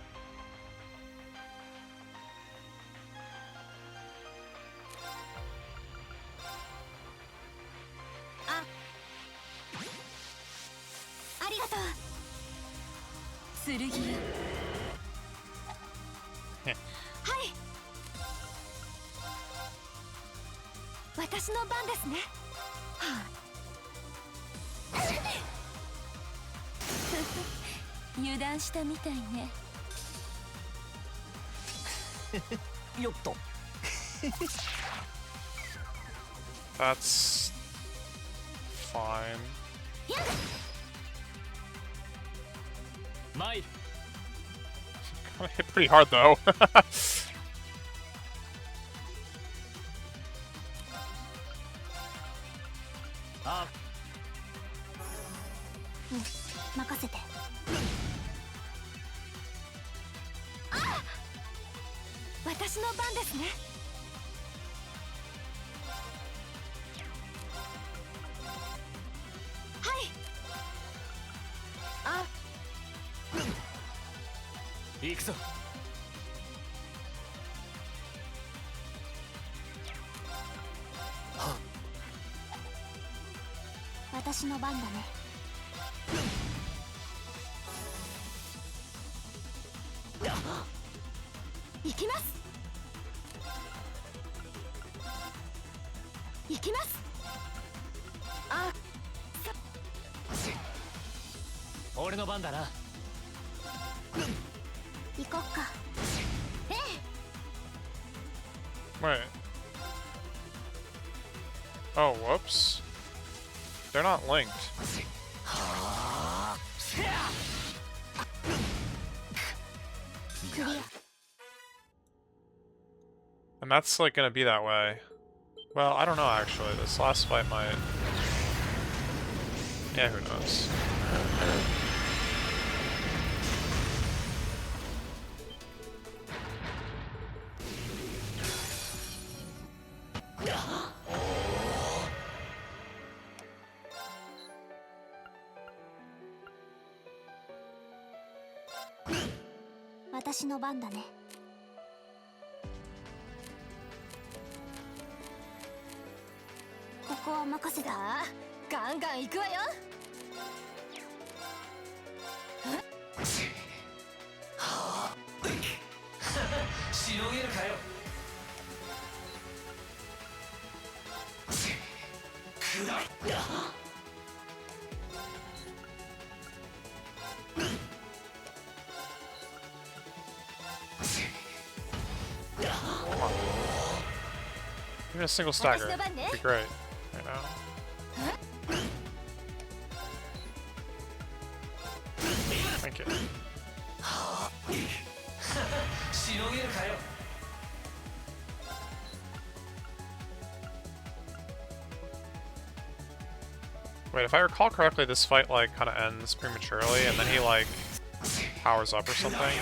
ありがとう。剣よ。はい。私の番ですね。はあ、油断したみたいね。よっと。That's fine. 参る。 Kinda hit pretty hard though. あ、任せて。私の番ですね。はい。あ、行くぞ。私の番だね。行きます。行きます。あ、俺の番だな。行こっか。ええ。 Wait. Oh, whoops. They're not linked. And that's like gonna be that way. Well, I don't know actually. This last fight might. Yeah, who knows? .私の番だね。ここは任せた。ガンガン行くわよ。しのげるかよ。くらい。Even a single stagger would be great right now. Thank you. しのげるかよ。 Wait, if I recall correctly, this fight like kind of ends prematurely, and then he like powers up or something.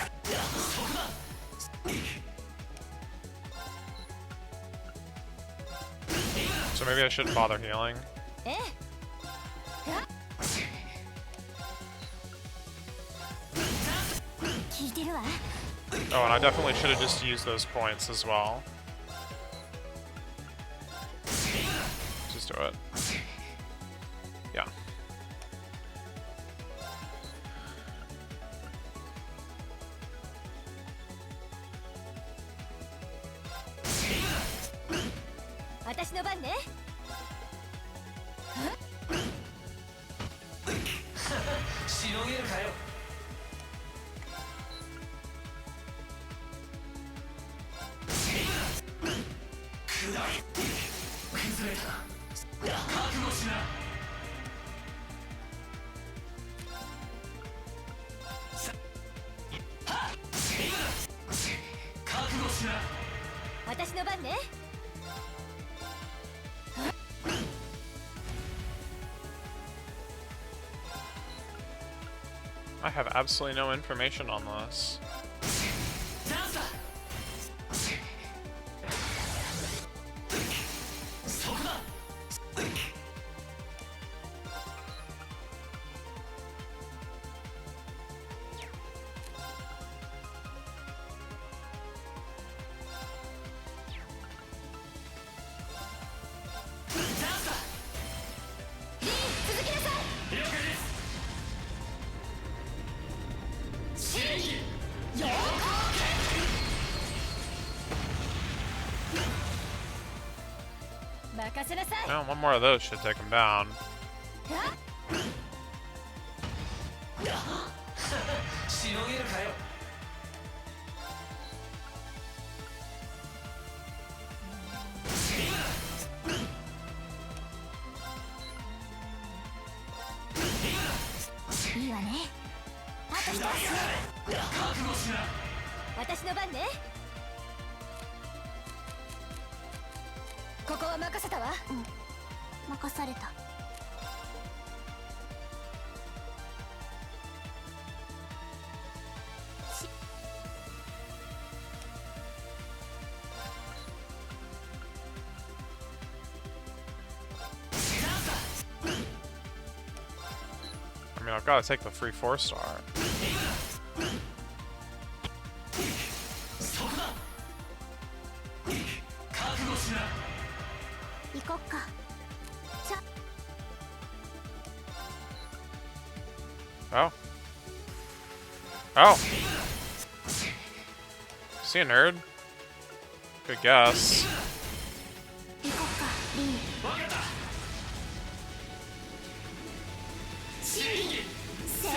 So maybe I shouldn't bother healing. ええ。聞いてるわ。 Oh, and I definitely should have just used those points as well. Just do it. Yeah. 私の番ね。しのげるかよ。崩れたな。覚悟しな。覚悟しな。私の番ね。I have absolutely no information on this. チャンスだ。そこだ。チャンスだ。リン、続きなさい。了解です。正義。任せなさい。 Well, one more of those should take him down. しのげるかよ。いいわね。あと一つ。覚悟しな。私の番ね。ここは任せたわ。任された。I mean, I've got to take the free 4-star. そこだ。覚悟しな。行こっか。じゃ Oh. Oh. See a nerd? Good guess. 行こっか、リン。わかった。正義。成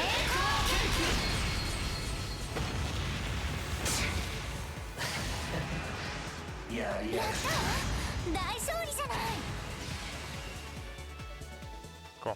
やりやがっ功。大勝利じゃない。 Cool.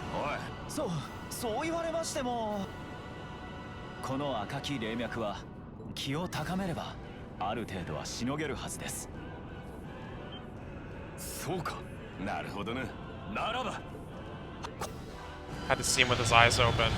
おい、そう言われましても、この赤き霊脈は気を高めればある程度はしのげるはずです。そうか、なるほどね。ならば Had to see him with his eyes open.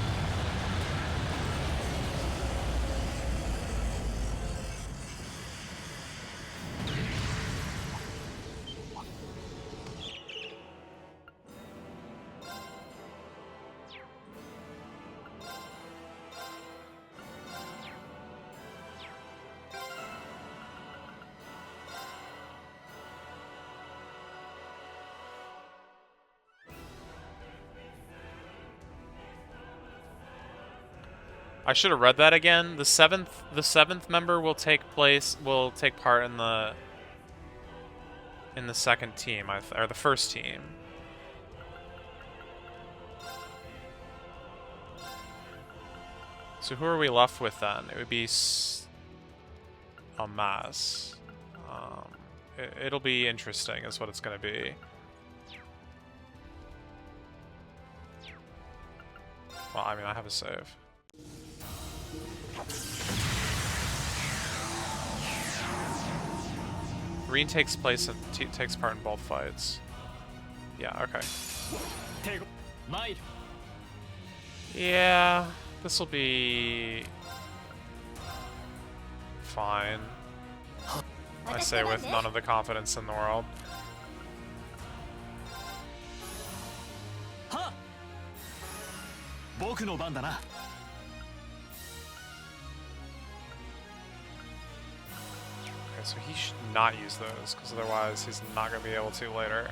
I should have read that again. The seventh member will take part in the second team, or the first team. So who are we left with then? It would be a mass. It'll be interesting, is what it's going to be. Well, I mean, I have a save. Reen takes part in both fights. Yeah, okay. Yeah, this will be fine. I say with none of the confidence in the world. 僕の番だな。 Okay, so he should not use those, because otherwise he's not going to be able to later.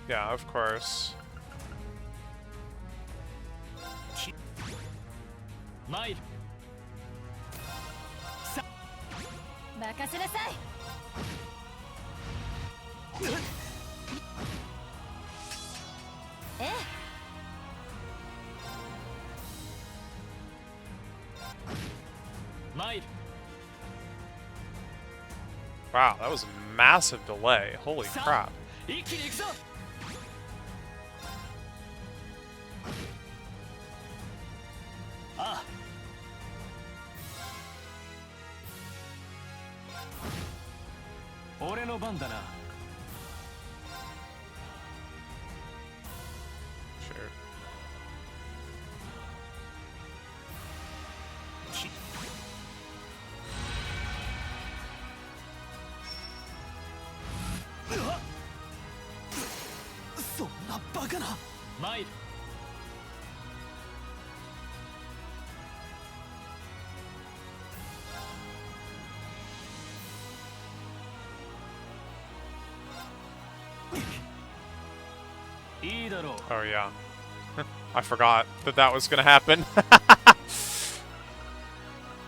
Yeah, of course. 参る。任せなさい。ええ。参る。 Wow, that was a massive delay. Holy crap. 一気に行くぞ。ああ。俺の番だな。 Shoot. そんなバカな。参る。いいだろう。 Oh, yeah. I forgot that that was going to happen.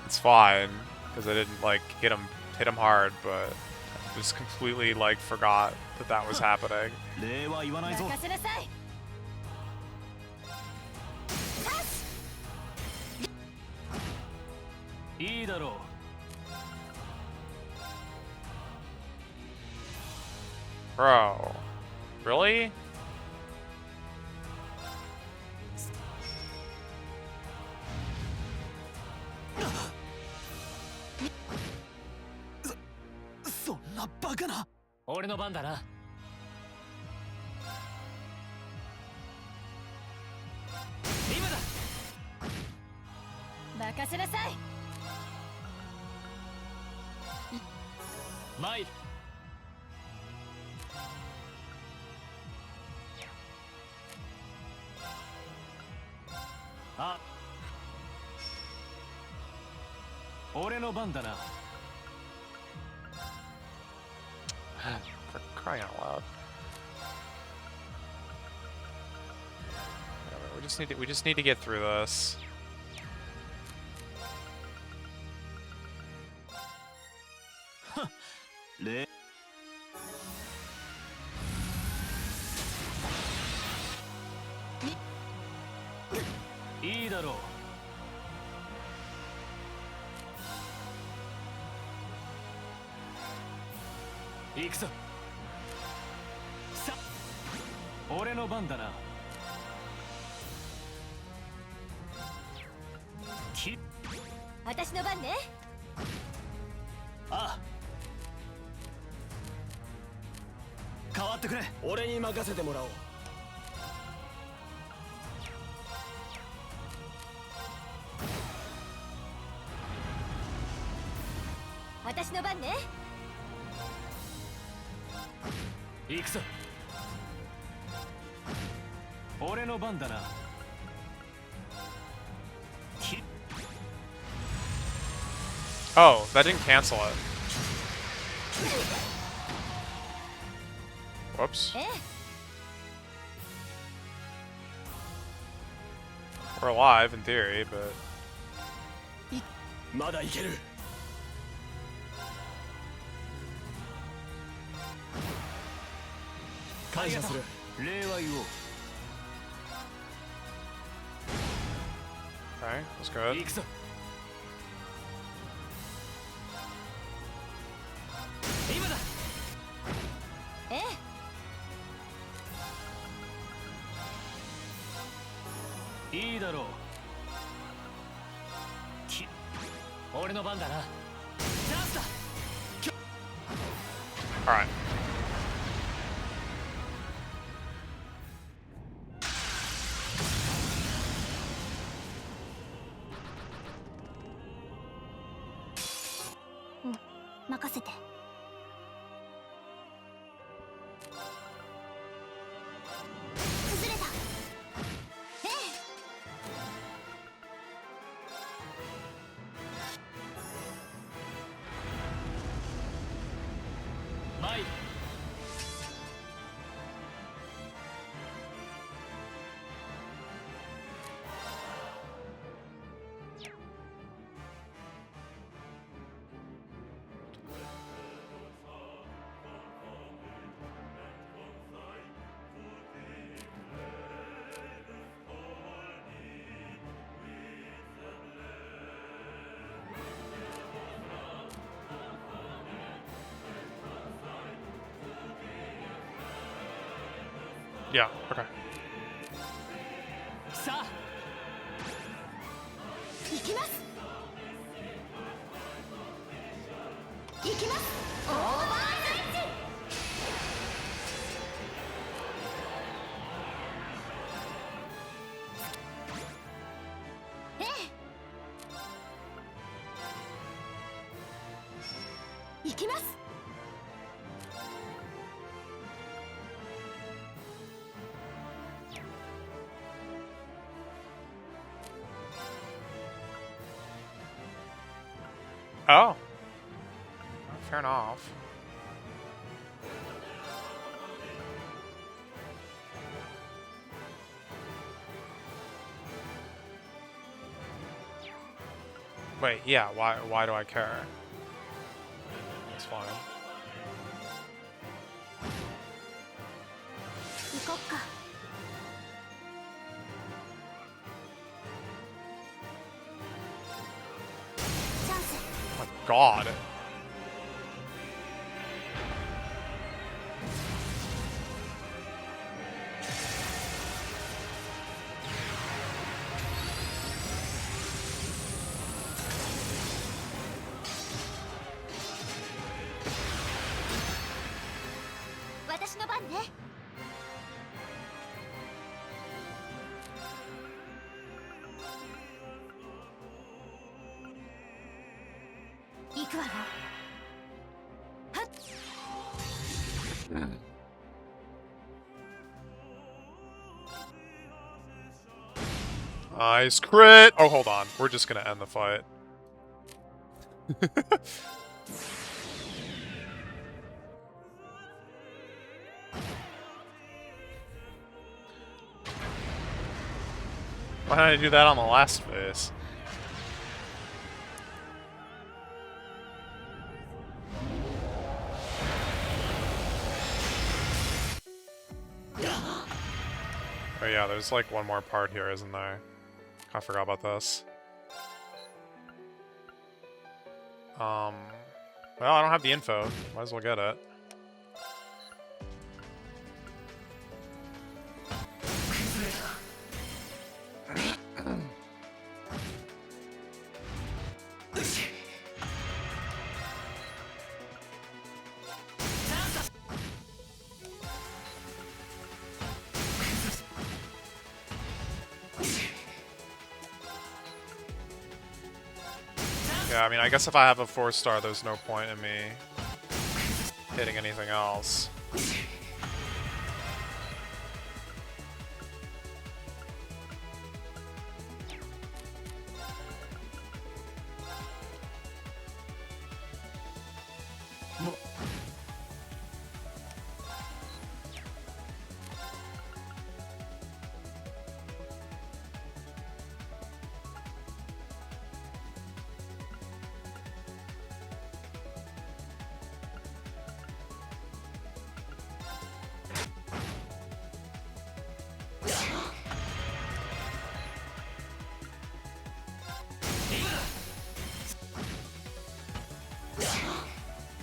It's fine, because I didn't, like, hit him hard, but I just completely, like, forgot that that was happening. 礼は言わないぞ。任せなさい。いいだろう。 Bro. Really? そんなバカな。俺の番だな。今だ。任せなさい。参る。あ。俺の番だな。 For crying out loud. Yeah, we just need to get through this. 礼。いいだろう。 行くぞ。さ。俺の番だな。き。私の番ね。ああ。変わってくれ。俺に任せてもらおう。私の番ね。行くぞ。俺の番だな。き。 Oh, that didn't cancel it. Whoops. ええ。 We're alive in theory, but まだいける。感謝する。礼は言おう。 okay, that's good. 行くぞ。今だ。ええ。いいだろう。き。俺の番だな。チャンスだ。 All right. 任せて。崩れた。ええ。参る。Yeah, okay. さあ行きます。行きます。オーバースイッチ。ええ。行きます。Oh. Fair enough. Wait, yeah, why do I care? It's fine. 行こっか。チャンス。 Oh my god.私の番ね。行くわよ。はっ。 Nice crit! Oh, hold on. We're just gonna end the fight. Why did I do that on the last phase? Oh yeah, there's like one more part here, isn't there? I forgot about this. Well, I don't have the info. Might as well get it. Yeah, I mean, I guess if I have a 4-star, there's no point in me hitting anything else.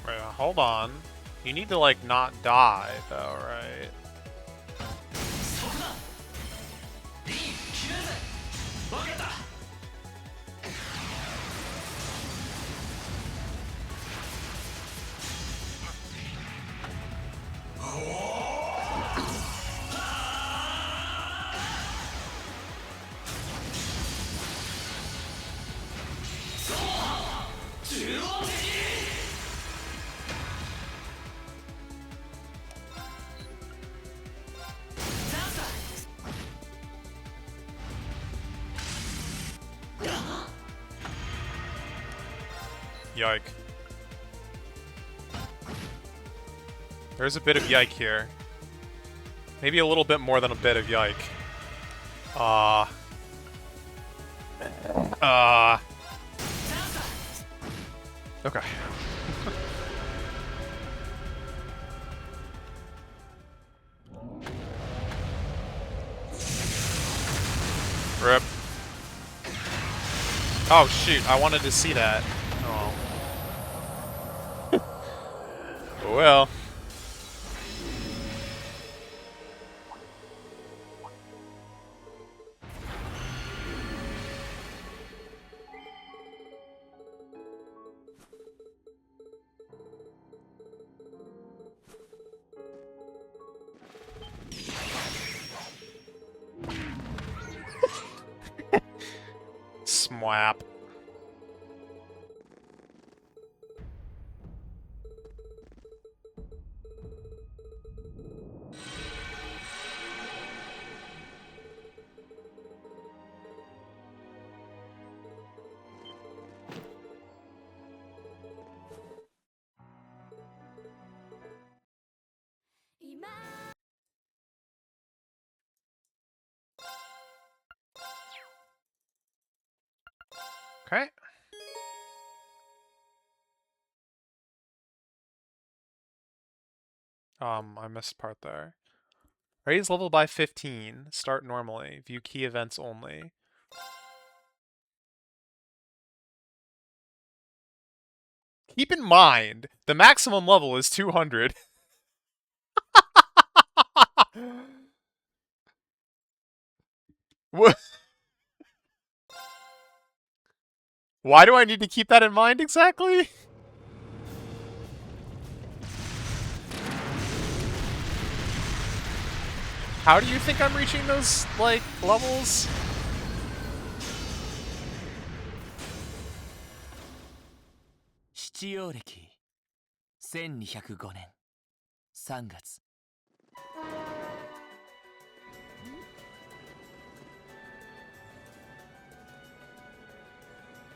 Wait, hold on. You need to, like, not die, though, right? Yike. There's a bit of yike here. Maybe a little bit more than a bit of yike. Okay. Rip. Oh shoot, I wanted to see that. Oh. Well. Smwap. Okay. I missed part there. Raise level by 15. Start normally. View key events only. Keep in mind, the maximum level is 200. What? Why do I need to keep that in mind exactly? How do you think I'm reaching those, like, levels?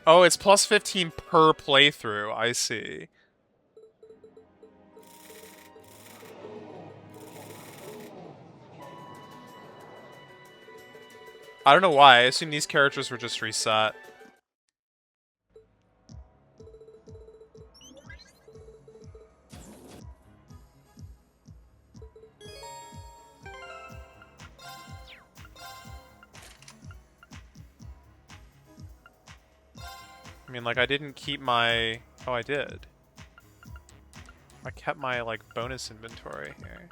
Oh, it's plus 15 per playthrough. I see. I don't know why. I assume these characters were just reset. I mean, like, I didn't keep my... Oh, I did. I kept my, like, bonus inventory here.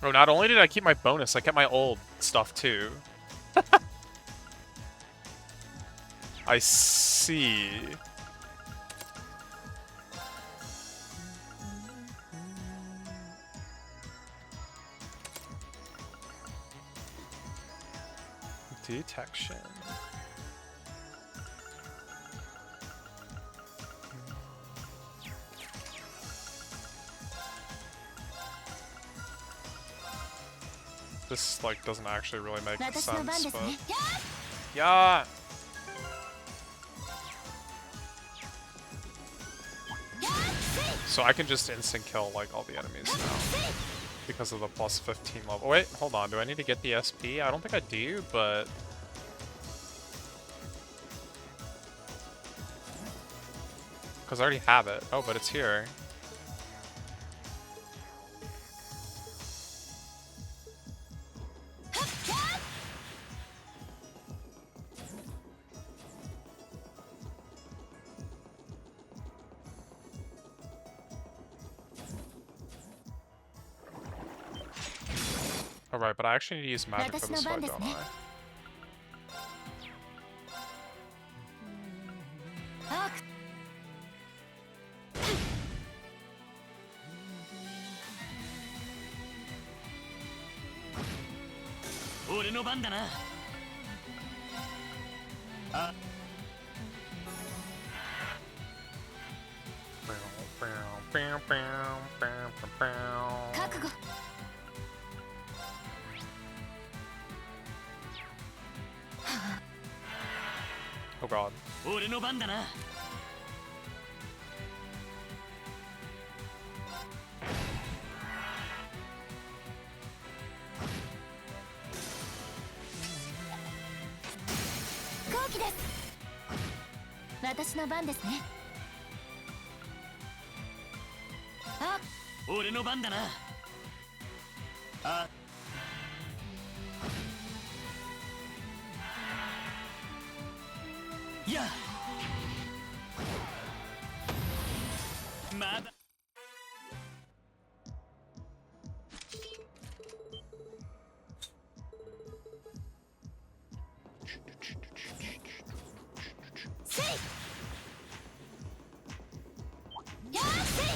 Bro, not only did I keep my bonus, I kept my old stuff too. I see. Detection. This, like, doesn't actually really make sense, but... Yeah! So I can just instant kill, like, all the enemies now. Because of the plus 15 level. Wait, hold on. Do I need to get the SP? I don't think I do, but... because I already have it. Oh, but it's here. Alright, but I actually need to use magic for this fight, don't I? アーク俺の番だな。あ、覚悟 Oh god. 俺の番だな。後期です私の番ですねあ俺の番だな。あ、いや、まだ。せいやーせい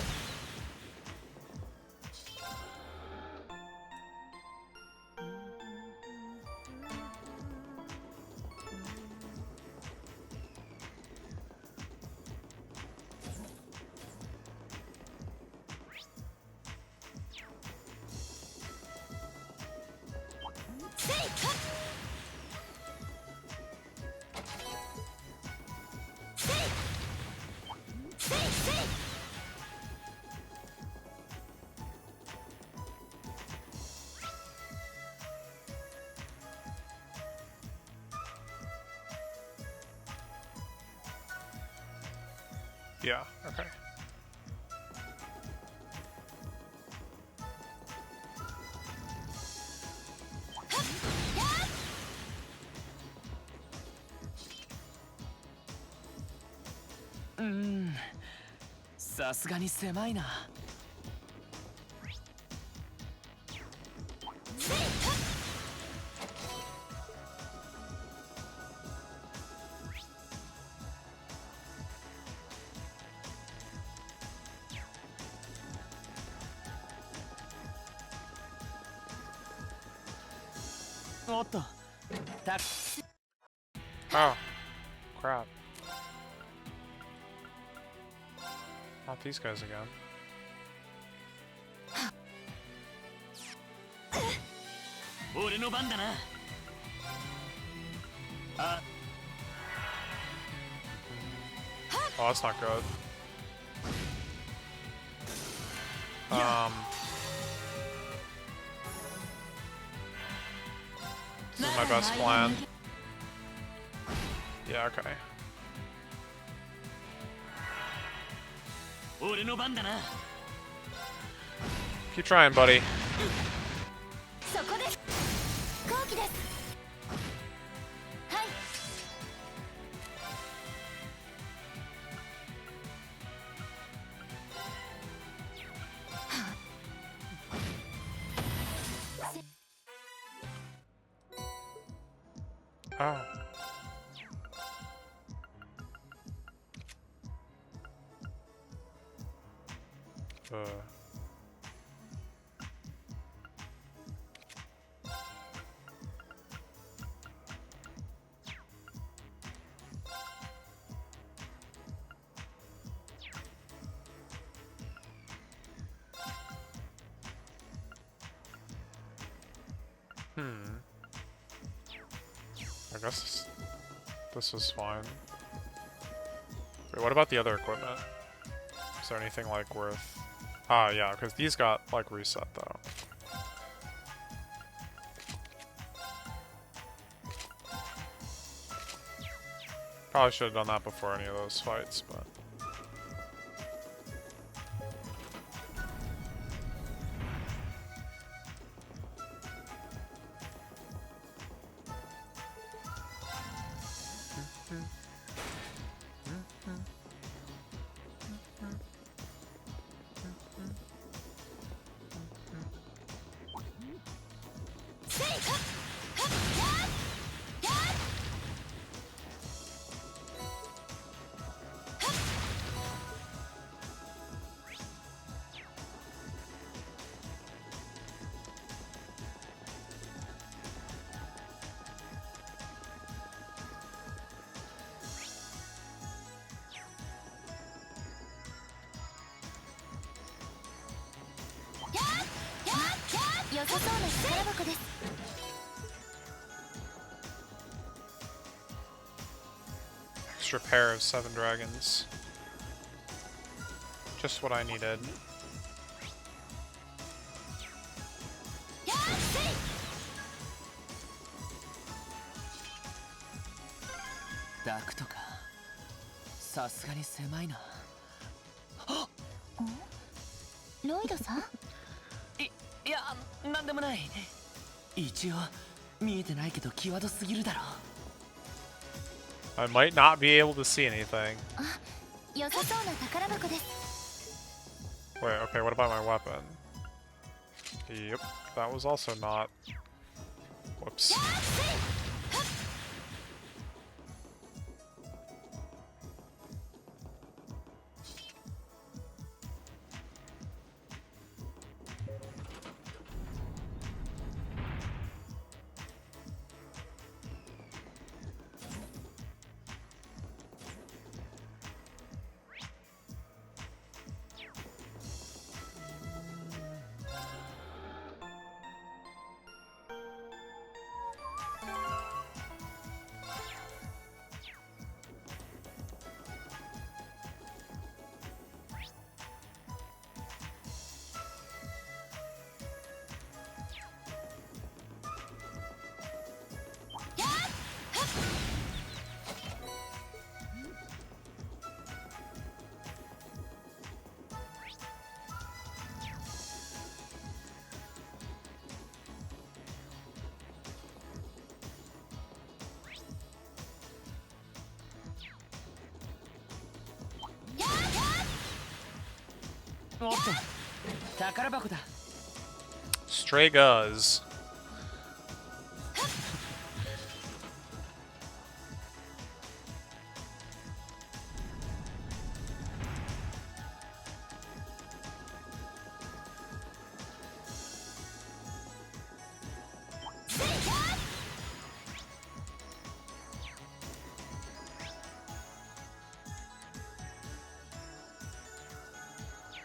せいかせいせいせい Yeah, okay.うーん、さすがに狭いな。せいかおっと、た Oh, crap. Not these guys again. 俺の番だな。あ、 Oh, that's not good. This is my best plan. Yeah, okay. 俺の番だな。 Keep trying, buddy. そこです後期ですはい Oh. I guess this was fine. Wait, what about the other equipment? Is there anything like worth... Ah, yeah, because these got like reset though. Probably should have done that before any of those fights, but... さそうな宝箱です。 Extra pair of 7 dragons. Just what I needed. やーせい。ダクトか。さすがに狭いな。ロイドさん。いや、なんでもない。一応見えてないけど際どすぎるだろ。 I might not be able to see anything. 良さそうな宝箱です。 Wait, okay, what about my weapon? Yep, that was also not... Whoops. やーせい。 おっと、宝箱だ。 Stray Guz.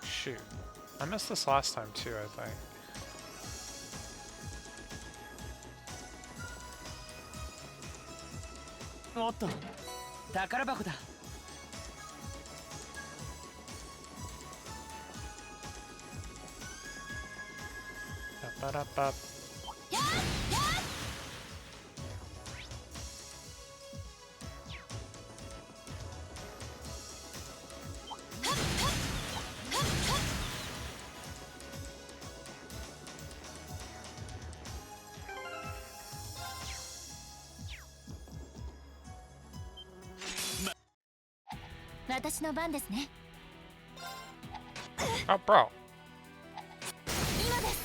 Shoot. I missed this last time too, I think. おっと、宝箱だ。 Ba-ba-da-ba. 私の番ですね。 Oh, bro. 今です。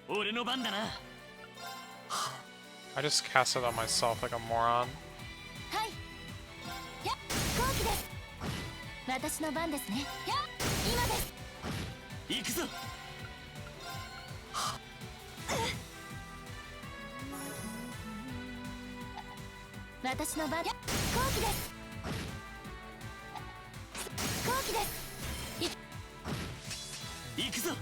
俺の番だな。 I just cast it on myself like a moron. はい。や、飛行機です。私の番ですね。や、今です。 行くぞ。 私の番。や、飛行機です。飛行機です。 行くぞ。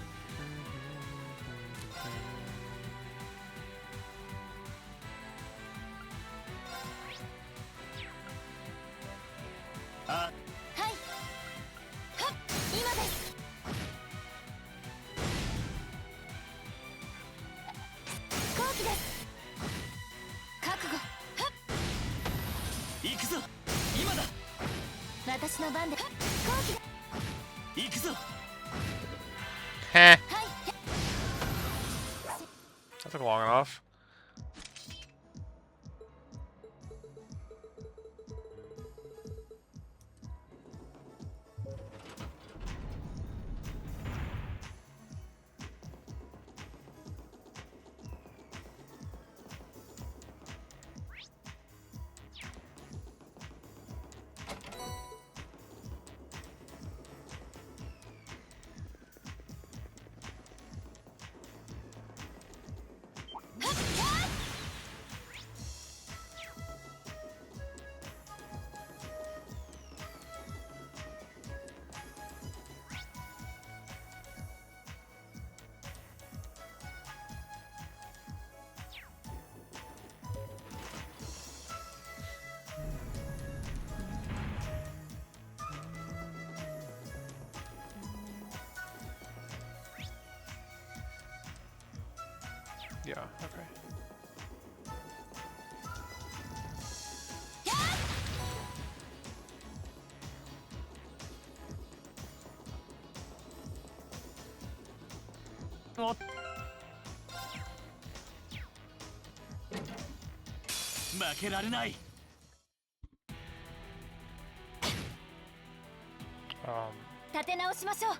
あ、 はい。はっ、今です。飛行機です。覚悟。はっ、 行くぞ。今だ。 私の番で。はっ、飛行機で。 行くぞ。 Heh. はい。 That took long enough. Yeah, okay. Oh. 負けられない。 立て直しましょう。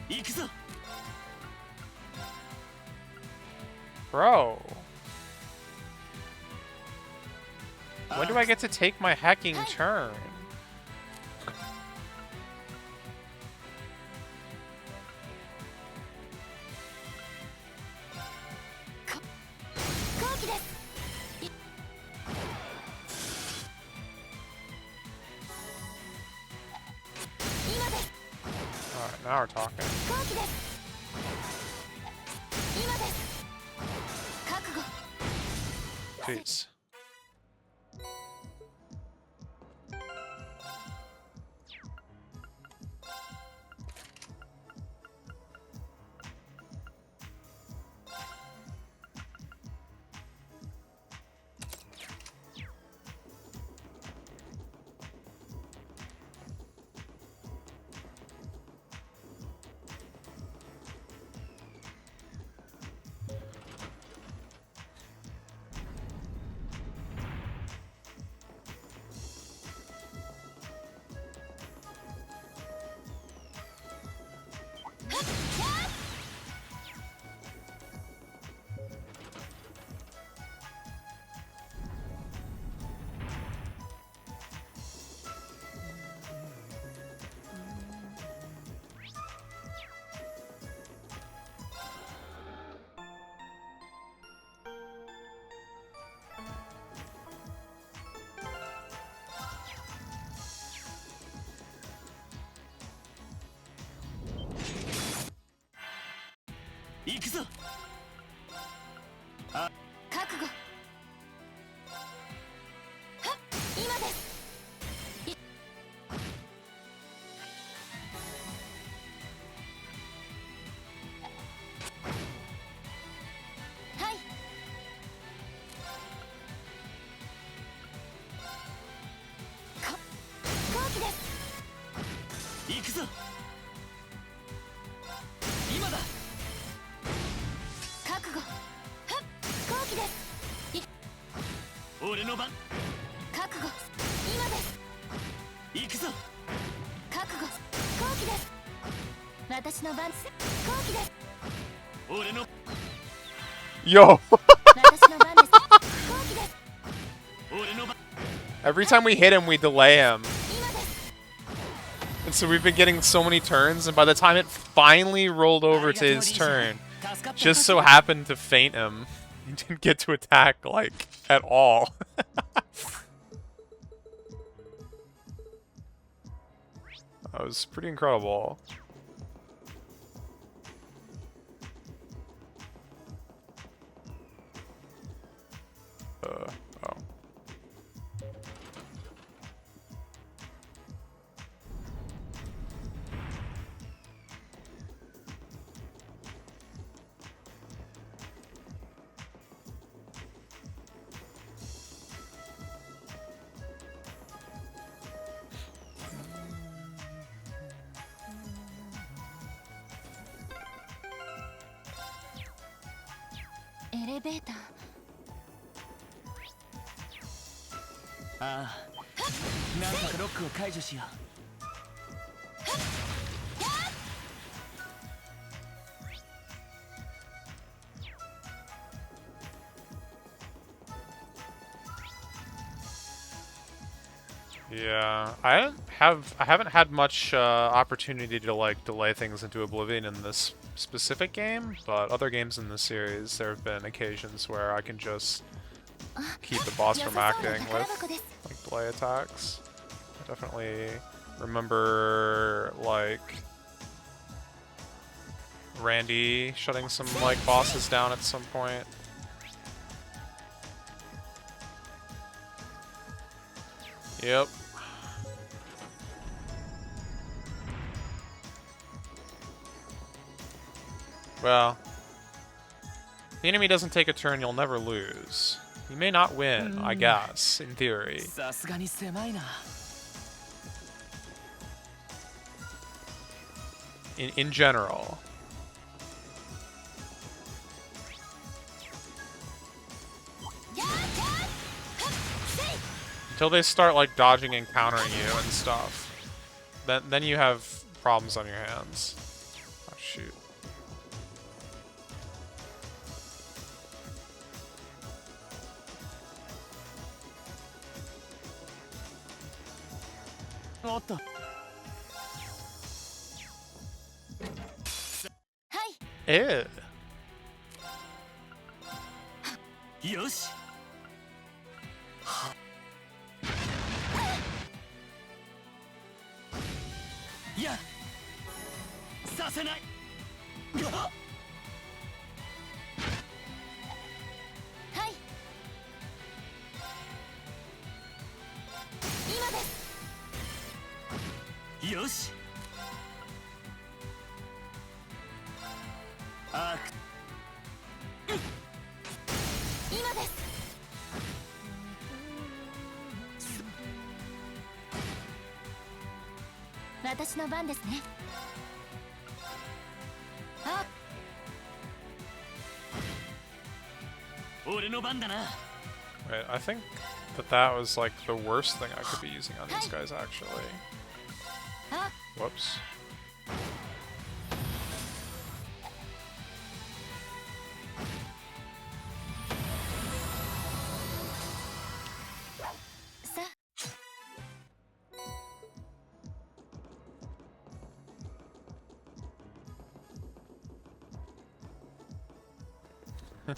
行くぞ。 Bro. When do I get to take my hacking turn? Alright, now we're talking. Jeez.行くぞ。 覚悟。今です。はい。後期です。行くぞ。今だ。 覚悟。後期です。俺の番。覚悟。今です。行くぞ。覚悟。後期です。私の番です。後期です。俺の。 Yo! 私の番です。後期です。 俺の番。 Every time we hit him, we delay him. 今です。 And so we've been getting so many turns, and by the time it finally rolled over to his turn, just so happened to feint him. He didn't get to attack, like, at all. That was pretty incredible. Oh. Elevator. ああ、なんとかロックを解除しよう。 Yeah, I haven't had much opportunity to like delay things into oblivion in this specific game, but other games in this series there have been occasions where I can just keep the boss from acting with like delay attacks. definitely remember like Randy shutting some like bosses down at some point. Yep. Well, the enemy doesn't take a turn, you'll never lose. You may not win, I guess, in theory. さすがに狭いな。In general. Until they start like dodging and countering you and stuff. Then you have problems on your hands. Oh shoot. What the? はい Ew. よし。いや、させない。はい今ですよし。あ今です私の番ですねあ俺の番だな。 Wait, I think that was like the worst thing I could be using on these guys actually. あ Whoops. さ やっ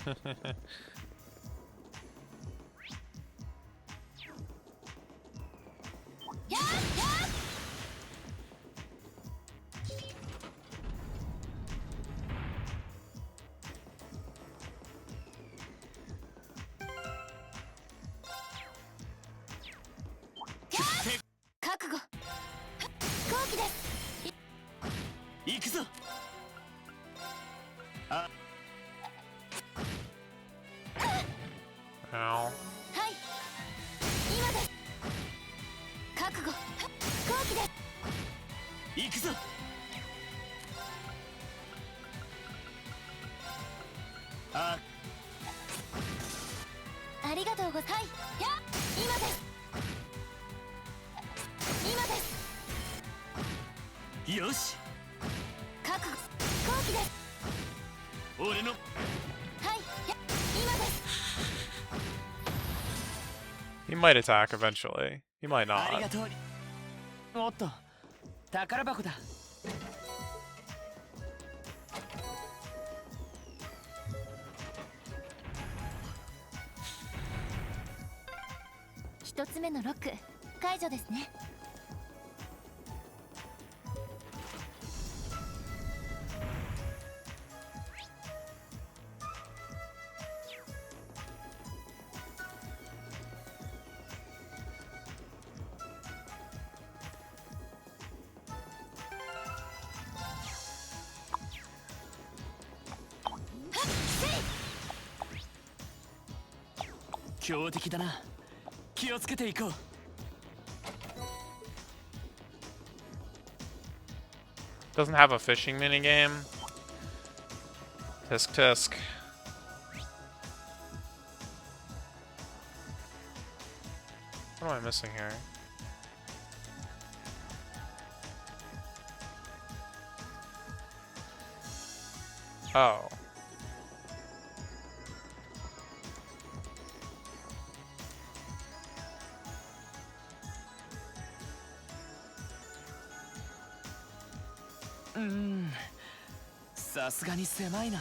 覚悟飛行機です行くぞ。あ、 Ow. はい今です覚悟飛行機です行くぞ。あ、ありがとうございますや今です今ですよし。覚悟飛行機です俺の。はいや今です He might attack eventually. He might あり not. がとう。おっと、宝箱だ。一つ目のロック解除ですね強敵だな。気をつけていこう。 Doesn't have a fishing minigame. Tisk tisk. What am I missing here? Oh. .さすがに狭いな。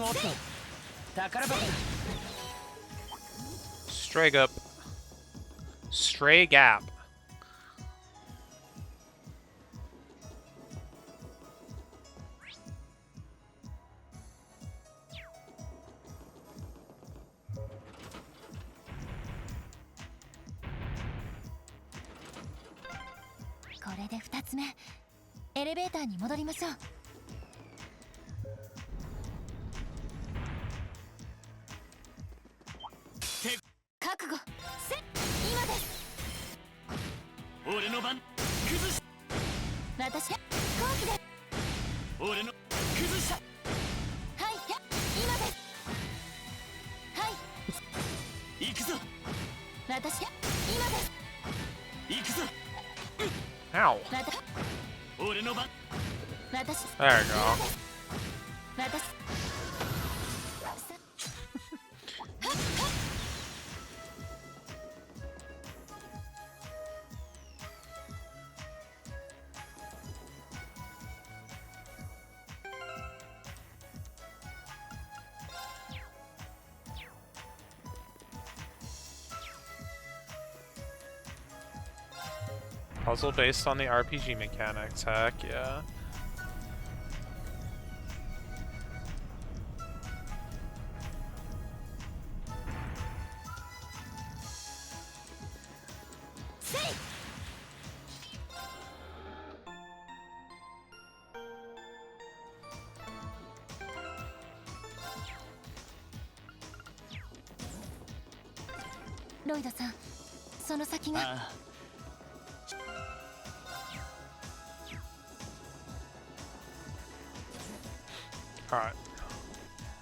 おっと宝箱だ Stray Gap. Stray Gap. これで2つ目エレベーターに戻りましょう。覚悟せ今です。俺の番崩し私後期で俺の崩したはいや今です。はい行くぞ私や今です。行くぞ Ow. 俺の番私 There you go. 私 Puzzle based on the RPG mechanics, heck yeah.ロイドさんその先がああ Alright.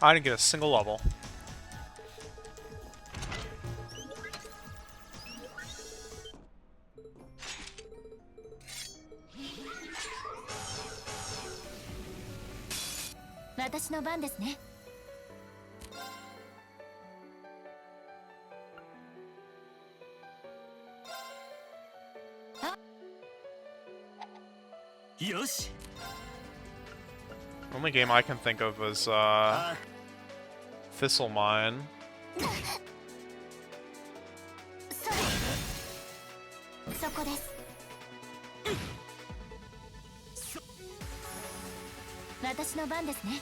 I didn't get a single level.「私の番ですね」よし Only game I can think of is Thistle Mine. そこです。私の番ですね。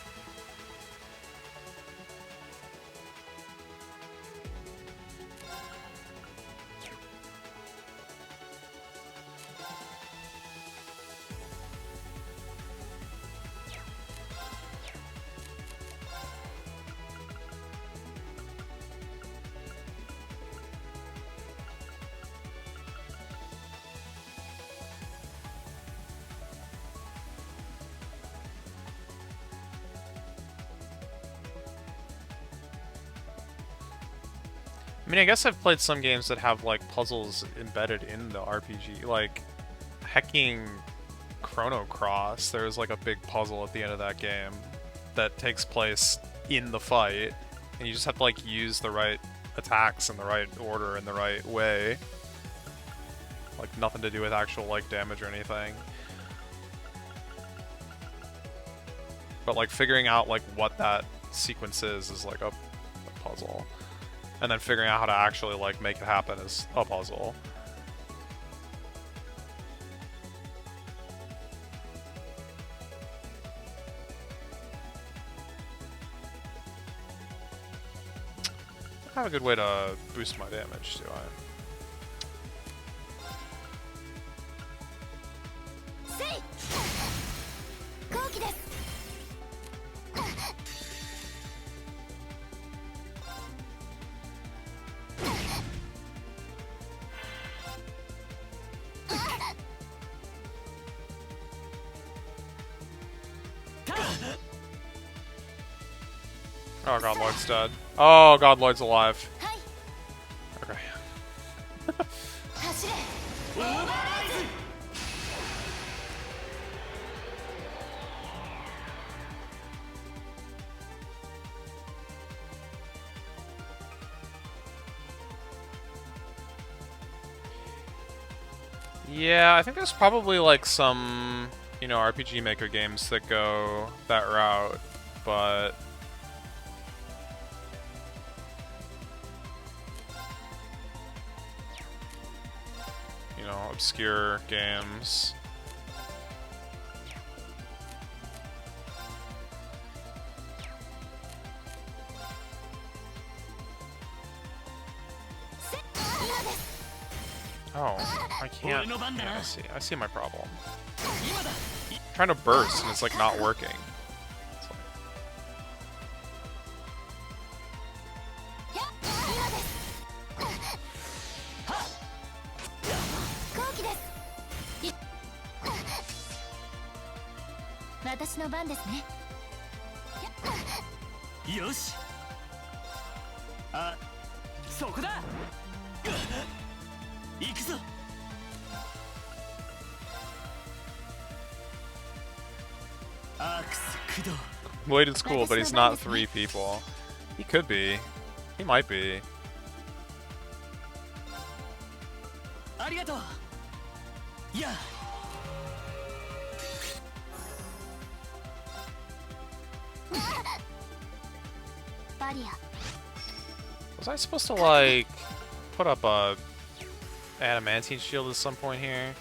I mean, I guess I've played some games that have, like, puzzles embedded in the RPG. Like, hecking Chrono Cross, there's, like, a big puzzle at the end of that game that takes place in the fight, and you just have to, like, use the right attacks in the right order in the right way. Like, nothing to do with actual, like, damage or anything. But, like, figuring out, like, what that sequence is like, a puzzle. And then figuring out how to actually, like, make it happen is a puzzle. I have a good way to boost my damage, do I? 後期です。Oh god, Lloyd's dead. Oh god, Lloyd's alive. はい Okay. 走れ。 Yeah, I think there's probably like some, you know, RPG Maker games that go that route, but know, obscure games. Oh, I can't. Yeah, I see my problem. I'm trying to burst and it's like not working. It's like, 私の番ですね。よし。あ、そこだ。行くぞ。アークス駆動。 Lloyd is cool, but he's not 3 people. He could be. He might be. ありがとう。いや。バリア。 Was I supposed to like put up a adamantine shield at some point here?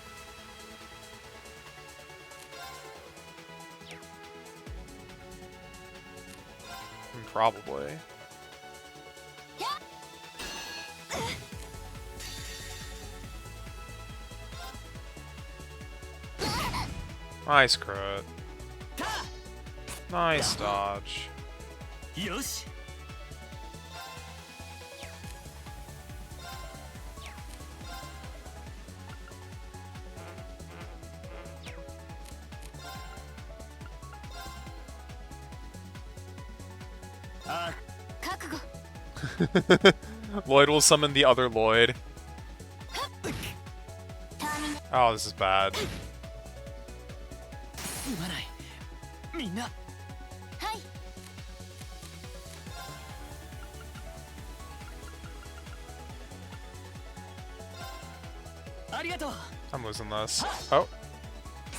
Probably. Nice crit. Nice dodge. よし。 Lloyd will summon the other Lloyd. Oh, this is bad. すまない。みんな。はい。ありがとう。 I'm losing this. Oh.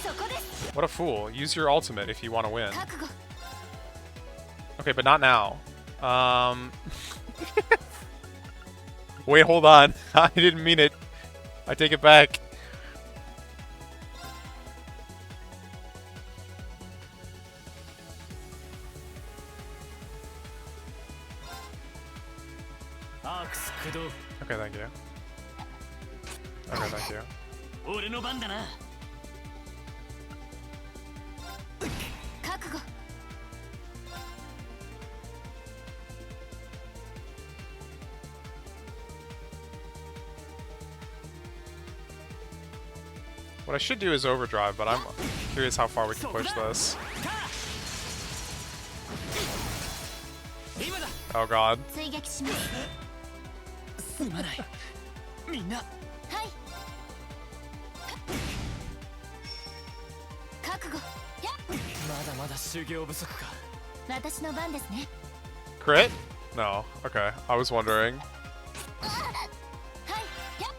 そこです。 What a fool. Use your ultimate if you want to win. 覚悟。 Okay, but not now. Wait, hold on. I didn't mean it. I take it back. Okay, thank you. Okay, thank you. 俺の番だな。覚悟。 What I should do is overdrive, but I'm curious how far we can push this. Oh god. 追撃します。すまない。みんな。はい。覚悟。やっ。まだまだ修行不足か。私の番ですね。 Crit? No. Okay. I was wondering. はい。やっ。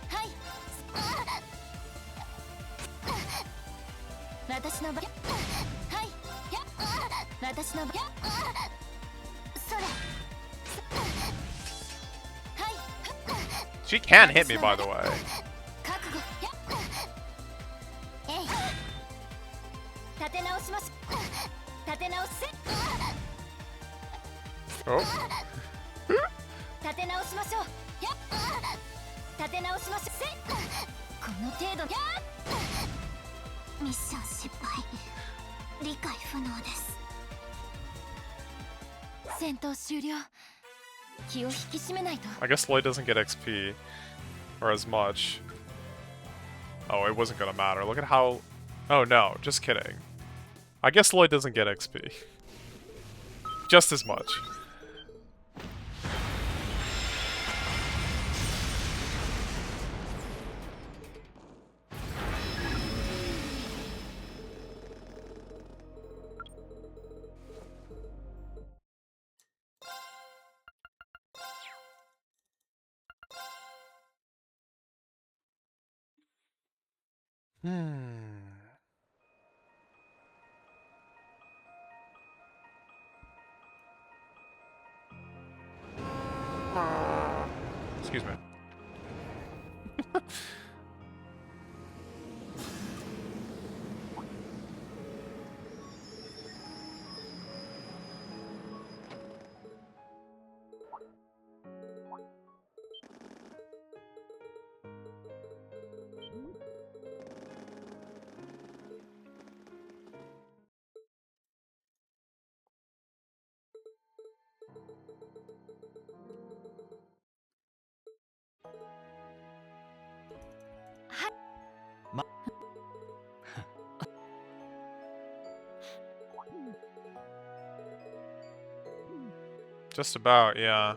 はい。私の番。はい。やっ。私の番。それ。はい。 She can hit me, by the way. 覚悟。やっ。えい。立て直します。立て直せ。 Oh. 立て直しましょう。やっ。立て直しましょう。せ。この程度。やっ。ミッション失敗。理解不能です。戦闘終了。気を引き締めないと。 I guess Lloyd doesn't get XP. Or as much. Oh, it wasn't gonna matter. Look at how... Oh no, just kidding. I guess Lloyd doesn't get XP. Just as much. Excuse me. Just about, yeah.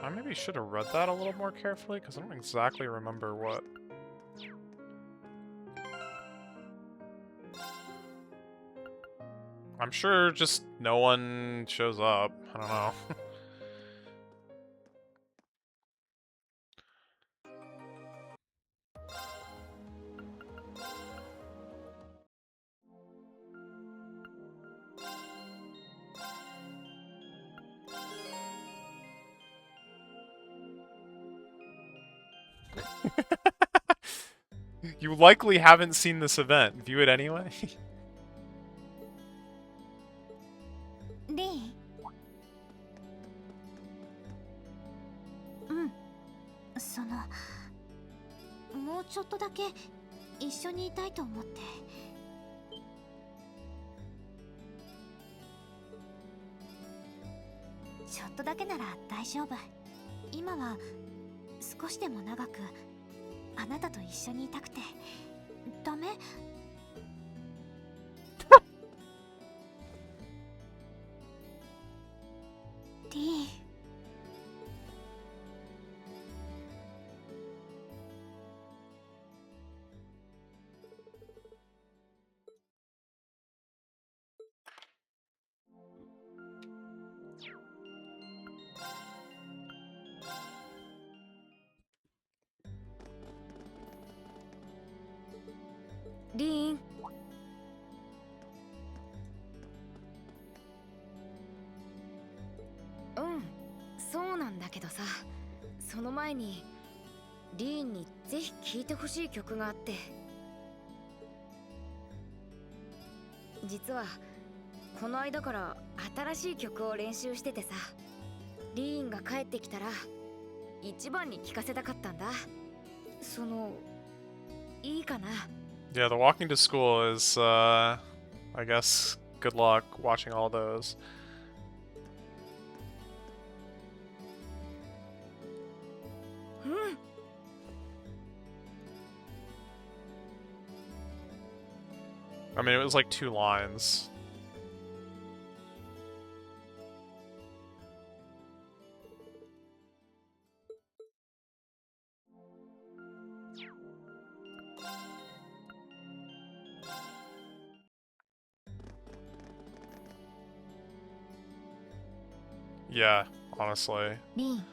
I maybe should have read that a little more carefully, because I don't exactly remember what... I'm sure just no one shows up. I don't know. You likely haven't seen this event. View it anyway. リン。うん。その、もうちょっとだけ一緒にいたいと思って。ちょっとだけなら大丈夫。今は少しでも長くあなたと一緒にいたくて。ダメ？リー。リーン。うん、そうなんだけどさ、その前にリーンにぜひ聴いてほしい曲があって。実はこの間から新しい曲を練習しててさ、リーンが帰ってきたら一番に聴かせたかったんだ。その、いいかな？ Yeah, the walking to school is, I guess, good luck watching all those. I mean, it was like 2 lines. Yeah, honestly. リン。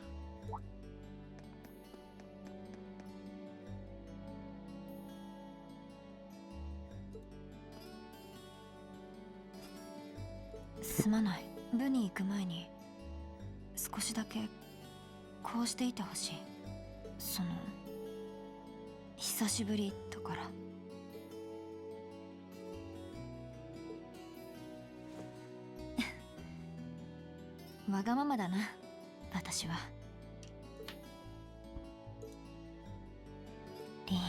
すまない。部に行く前に少しだけこうしていてほしい。その、久しぶりだから。わがままだな、私は。リン。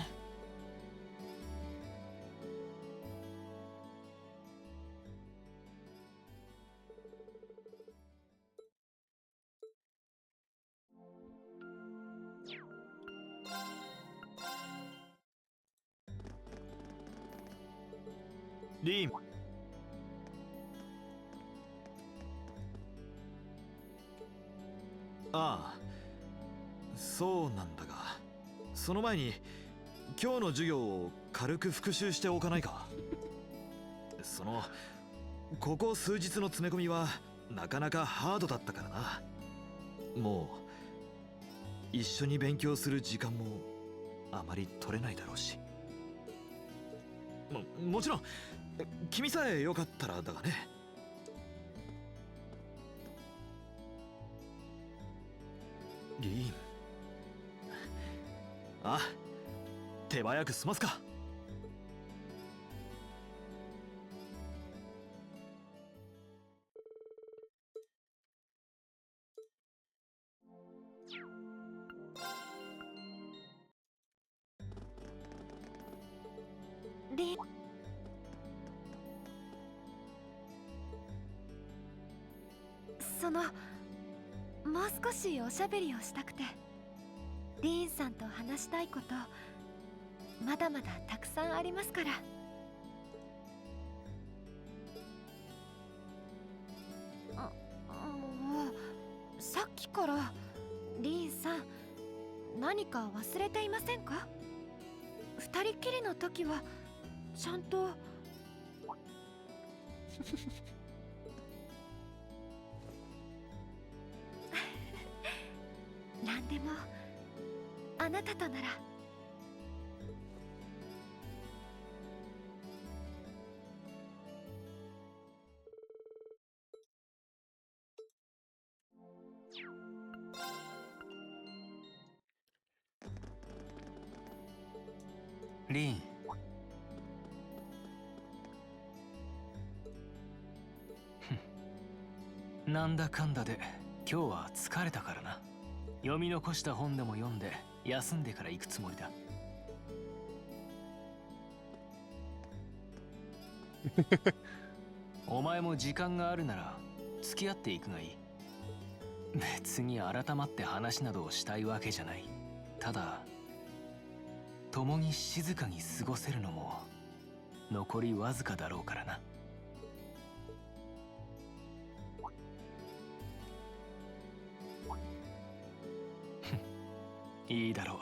リン。ああ、そうなんだが、その前に今日の授業を軽く復習しておかないか。その、ここ数日の詰め込みはなかなかハードだったからな。もう一緒に勉強する時間もあまり取れないだろうし。もちろん君さえよかったらだがね。リーン。あ、手早く済ますか。リン、もう少しおしゃべりをしたくて。リーンさんと話したいことまだまだたくさんありますから。もうさっきからリーンさん何か忘れていませんか？二人きりの時はちゃんと何でもあなたとなら。リン、なんだかんだで今日は疲れたからな。読み残した本でも読んで休んでから行くつもりだ。お前も時間があるなら付き合っていくがいい。別に改まって話などをしたいわけじゃない。ただ共に静かに過ごせるのも残りわずかだろうからな。いいだろう。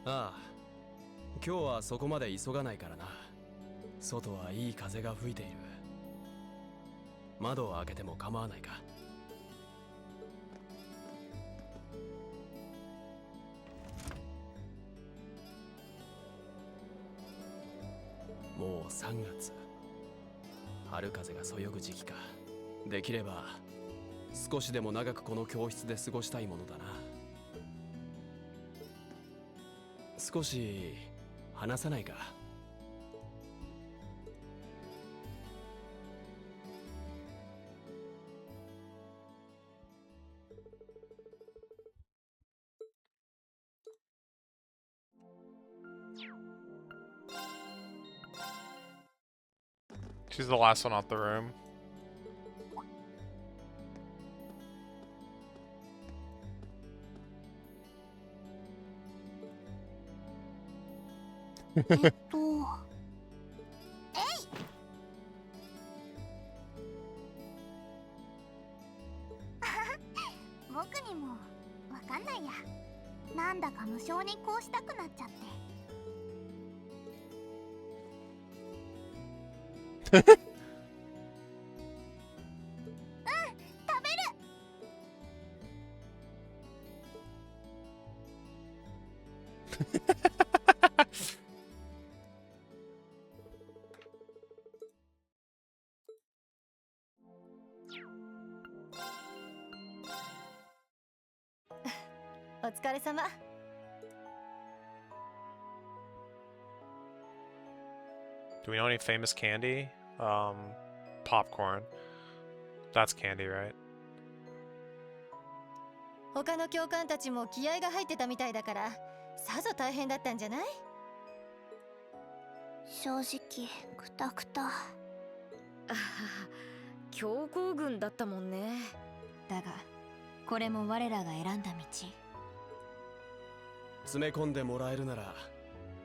ああ、今日はそこまで急がないからな。外はいい風が吹いている。窓を開けても構わないか？もう3月。春風がそよぐ時期か。できれば少しでも長くこの教室で過ごしたいものだな。少し話さないか？She's the last one out the room.「僕にもわかんないや。なんだか無性にこうしたくなっちゃって。食べる。お疲れ様。Do we know any famous candy? Popcorn. That's candy, right? 他の教官たちも気合が入ってたみたいだからさぞ大変だったんじゃない？正直クタクタ。強行軍だったもんね。だがこれも我らが選んだ道。詰め込んでもらえるなら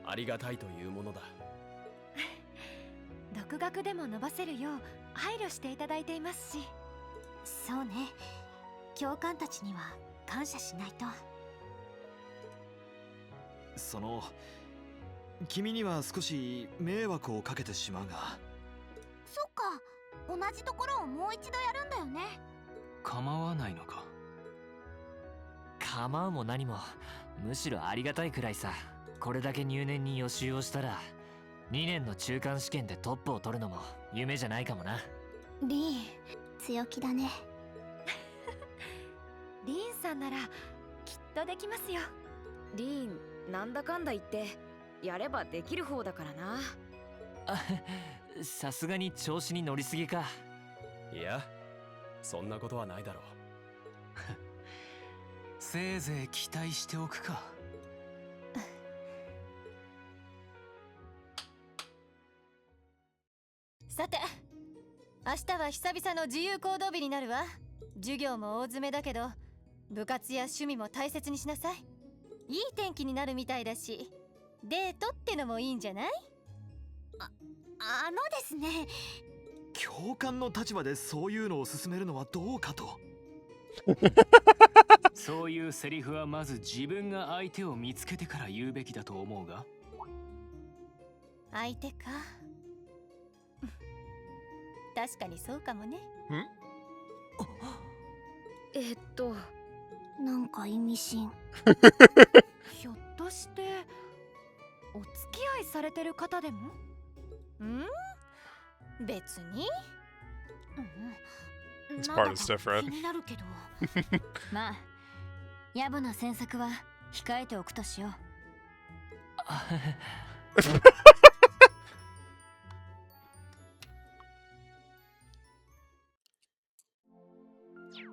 ありがたいというものだ。独学でも伸ばせるよう配慮していただいていますし。そうね、教官たちには感謝しないと。君には少し迷惑をかけてしまうが。そっか、同じところをもう一度やるんだよね。構わないのか？構うも何も、むしろありがたいくらいさ。これだけ入念に予習をしたら2年の中間試験でトップを取るのも夢じゃないかもな。リーン、強気だね。リーンさんならきっとできますよ。リーン、なんだかんだ言ってやればできる方だからな。あ、さすがに調子に乗りすぎか。いや、そんなことはないだろう。せいぜい期待しておくか。さて、明日は久々の自由行動日になるわ。授業も大詰めだけど、部活や趣味も大切にしなさい。いい天気になるみたいだし、デートってのもいいんじゃない？あのですね、教官の立場でそういうのを進めるのはどうかと。そういうセリフはまず自分が相手を見つけてから言うべきだと思うが。相手か。確かにそうかもね。なんか意味深。ひょっとしてお付き合いされてる方でも？別に。This なん part だ is か different. 気になるけど。まあ、野暮な詮索は控えておくとしよう。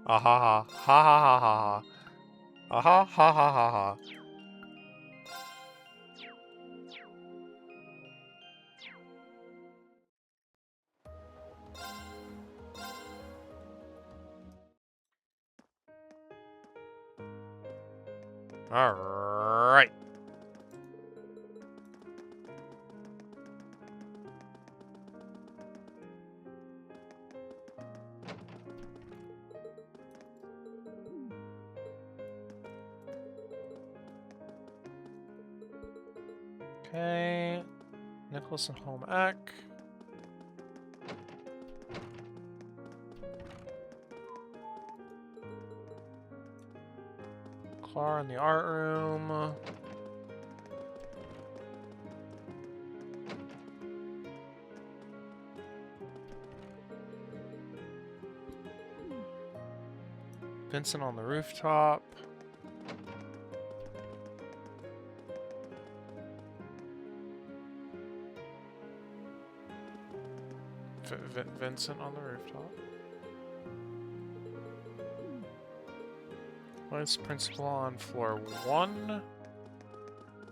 Ah ha ha ha ha ha ha. Ah ha ha ha ha ha. All right. Okay, Nicholas and Home Ec. Clara in the art room. Vincent on the rooftop. Vincent on the rooftop. Vice principal on floor 1.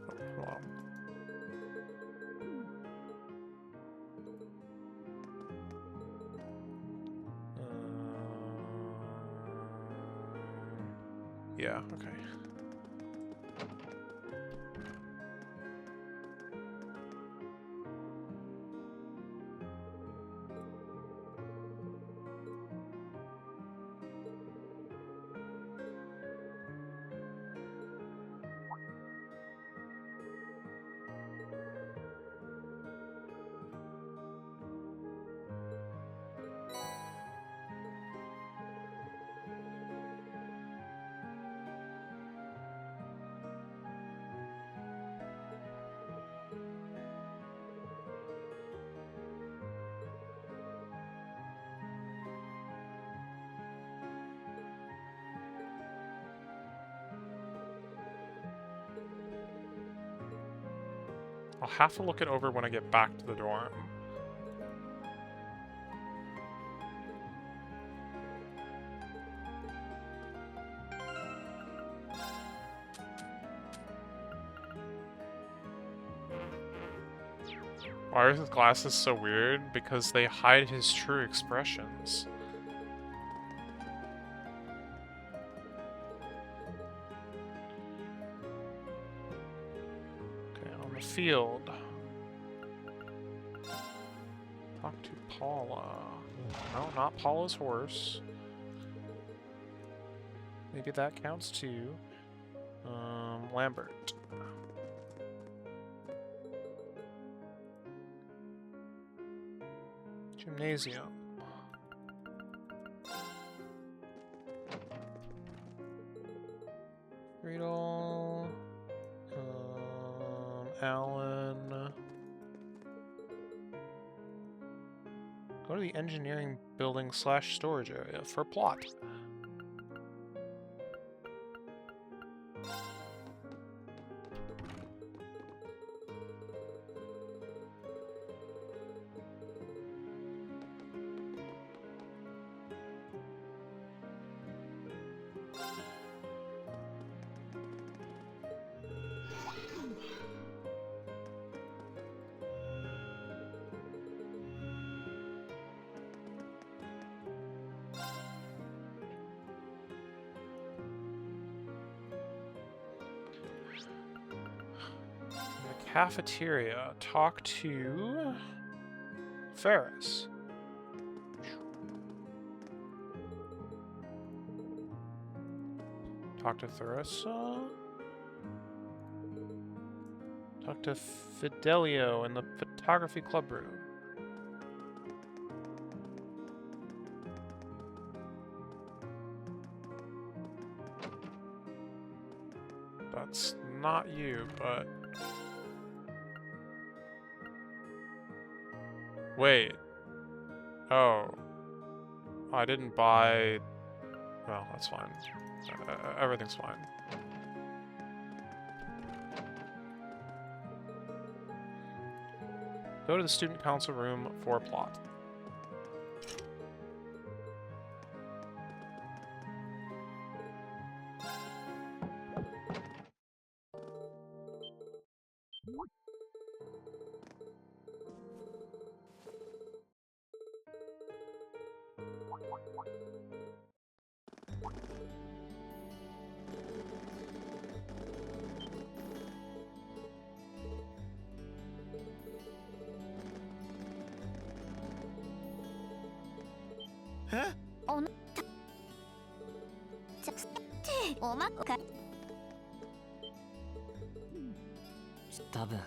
Oh, hold on. Yeah, okay. I'll have to look it over when I get back to the dorm. Why are his glasses so weird? Because they hide his true expressions. Field. Talk to Paula. No, not Paula's horse. Maybe that counts too. Lambert. Gymnasium. Riddle. Alan. Go to the engineering building / storage area for plot. Cafeteria. Talk to Ferris. Talk to Theresa. Talk to Fidelio in the photography club room. That's not you, but... Wait. Oh. I didn't buy... Well, that's fine. Everything's fine. Go to the student council room for a plot.多分、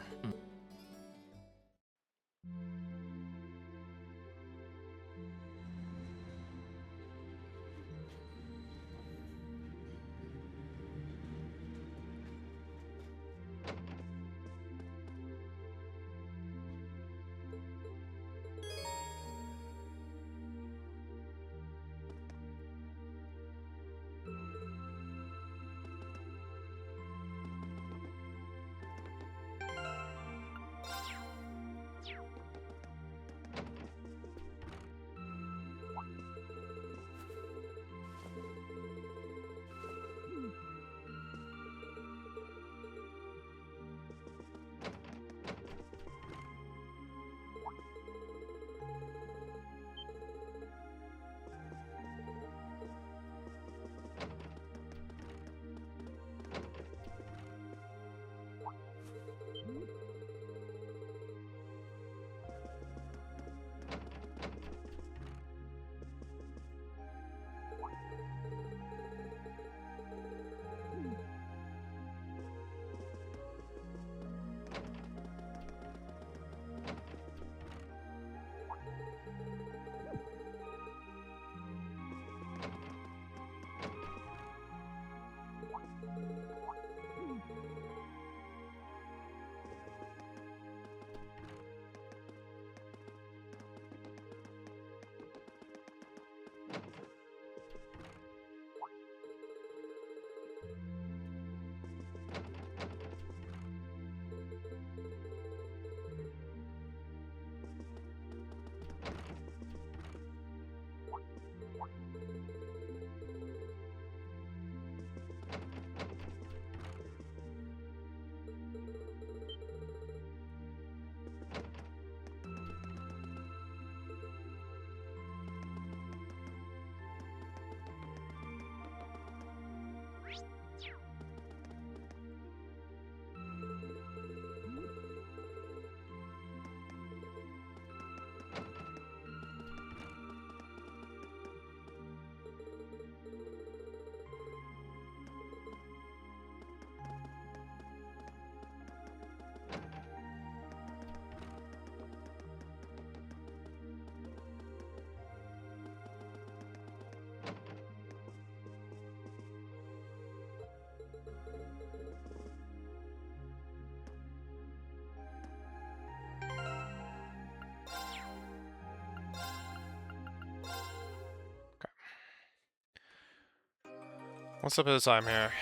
One step at a time here.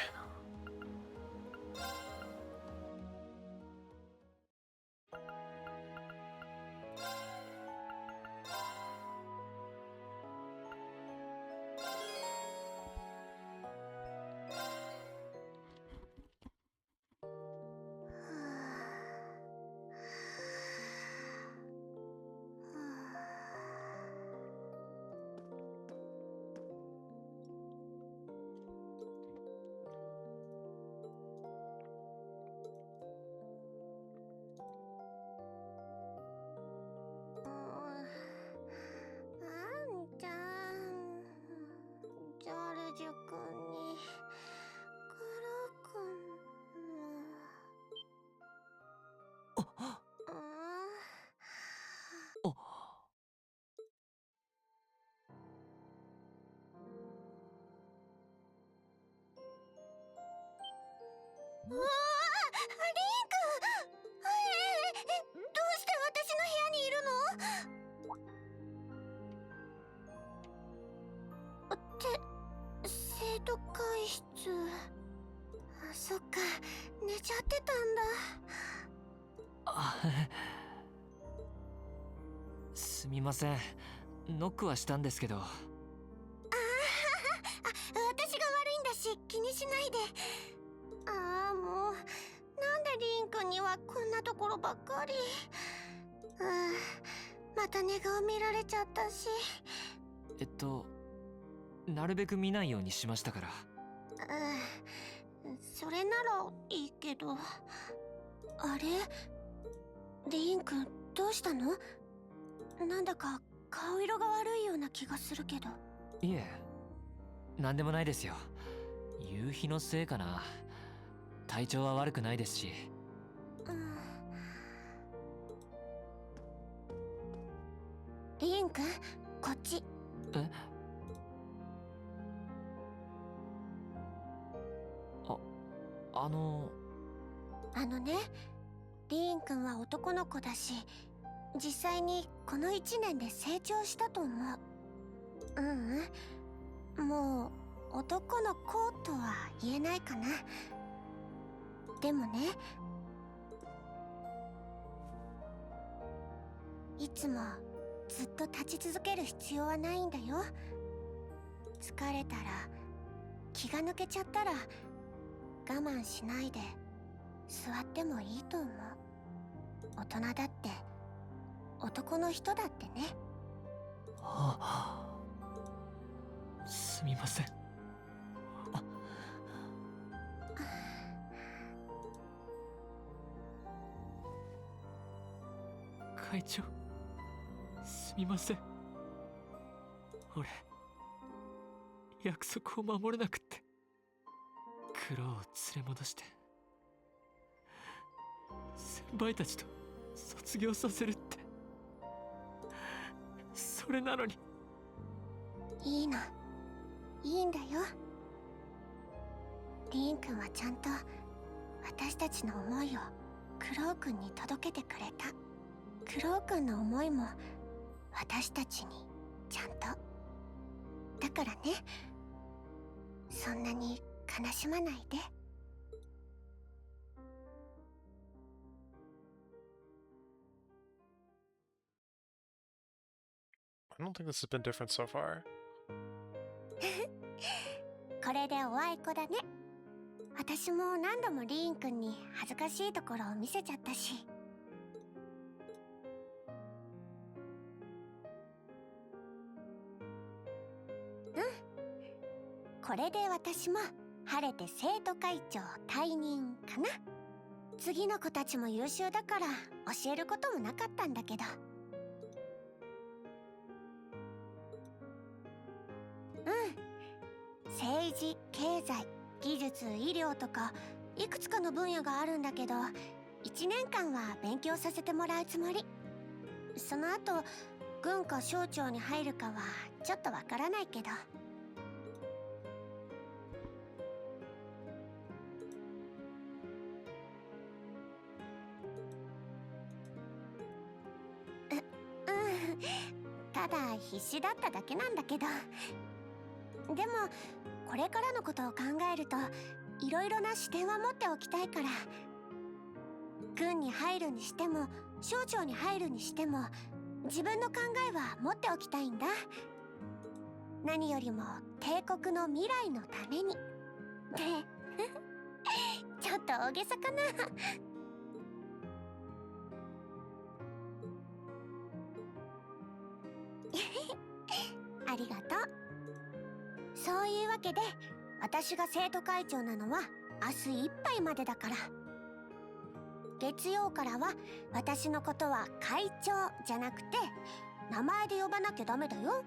生徒会室。そっか、寝ちゃってたんだ。すみません。ノックはしたんですけど。私が悪いんだし、気にしないで。もう、なんでリン君にはこんなところばっかり。また寝顔見られちゃったし。なるべく見ないようにしましたから。それならいいけど。あれ、リン君どうしたの？なんだか顔色が悪いような気がするけど。いえ、なんでもないですよ。夕日のせいかな。体調は悪くないですし。リン君、こっち。ね、リン君は男の子だし、実際にこの1年で成長したと思う。もう男の子とは言えないかな。でもね、いつもずっと立ち続ける必要はないんだよ。疲れたら、気が抜けちゃったら我慢しないで座ってもいいと思う。大人だって、男の人だってね。すみません。会長、すみません。俺、約束を守れなくって。クロウを連れ戻して先輩たちと卒業させるって。それなのに。いいの、いいんだよ。リン君はちゃんと私たちの思いをクロウ君に届けてくれた。クロウ君の思いも私たちにちゃんと。だからね、そんなに悲しまないで。I don't think this has been different so far. これでおあいこだね。私も何度もリーン君に恥ずかしいところを見せちゃったし。これで私も晴れて生徒会長退任かな。次の子たちも優秀だから教えることもなかったんだけど。政治、経済、技術、医療とかいくつかの分野があるんだけど、1年間は勉強させてもらうつもり。その後軍か省庁に入るかはちょっとわからないけど。ただ必死だっただけなんだけど。でもこれからのことを考えるといろいろな視点は持っておきたいから。軍に入るにしても省庁に入るにしても自分の考えは持っておきたいんだ。何よりも帝国の未来のために。でちょっと大げさかな。ありがとう。そういうわけで私が生徒会長なのは明日いっぱいまでだから。月曜からは私のことは会長じゃなくて名前で呼ばなきゃダメだよ。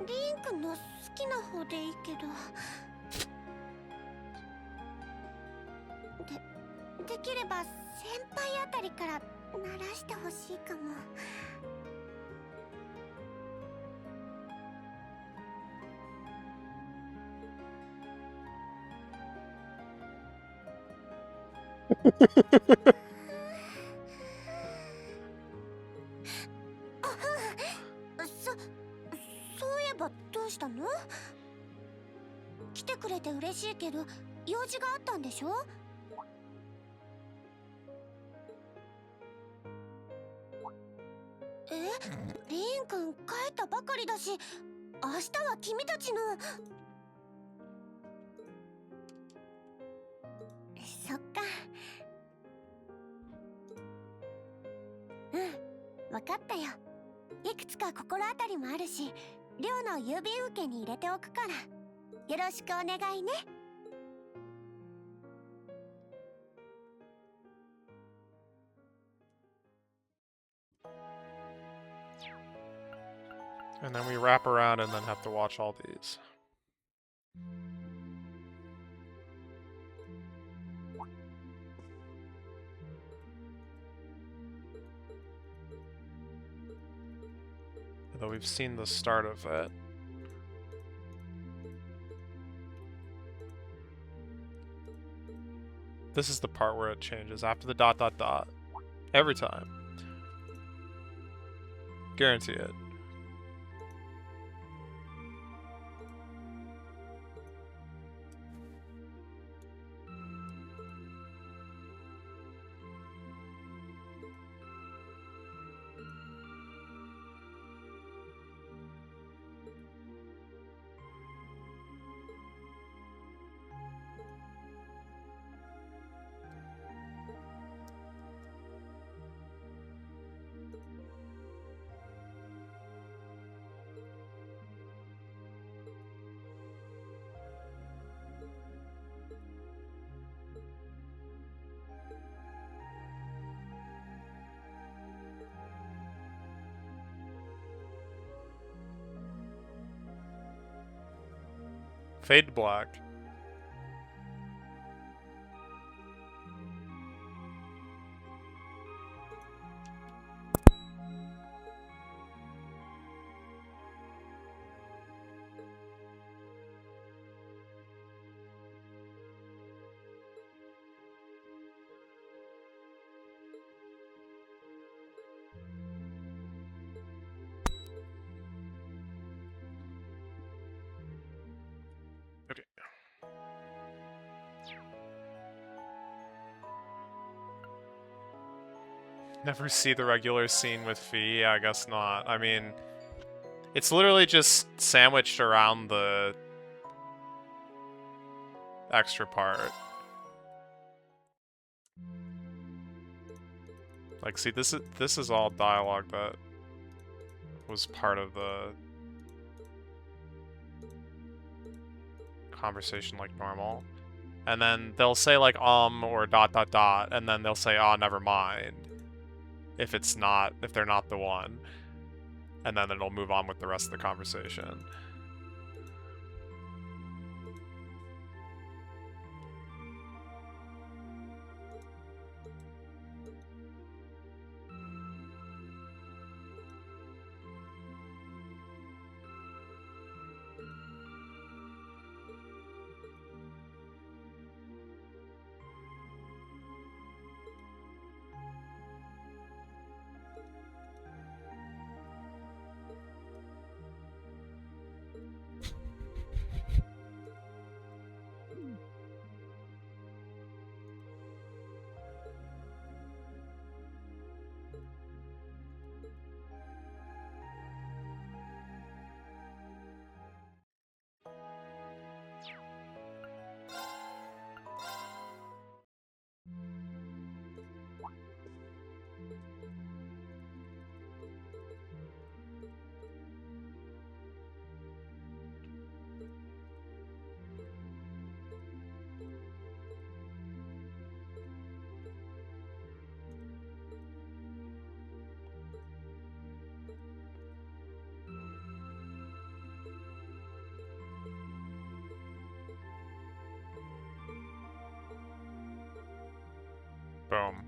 リン君の好きな方でいいけど。できれば先輩あたりから鳴らしてほしいかも。そういえばどうしたの？来てくれて嬉しいけど用事があったんでしょ？リン君帰ったばかりだし、明日は君たちの。そっか。分かったよ。いくつか心当たりもあるし、寮の郵便受けに入れておくから。よろしくお願いね。And then we wrap around and then have to watch all these. Although we've seen the start of it. This is the part where it changes after the ... Every time. Guarantee it. Fade to black. Okay. Never see the regular scene with Fee? Yeah, I guess not. I mean, it's literally just sandwiched around the extra part. Like, see, this is all dialogue that was part of the conversation like normal. And then they'll say like or ... and then they'll say, oh, never mind. If they're not the one. And then it'll move on with the rest of the conversation. Boom.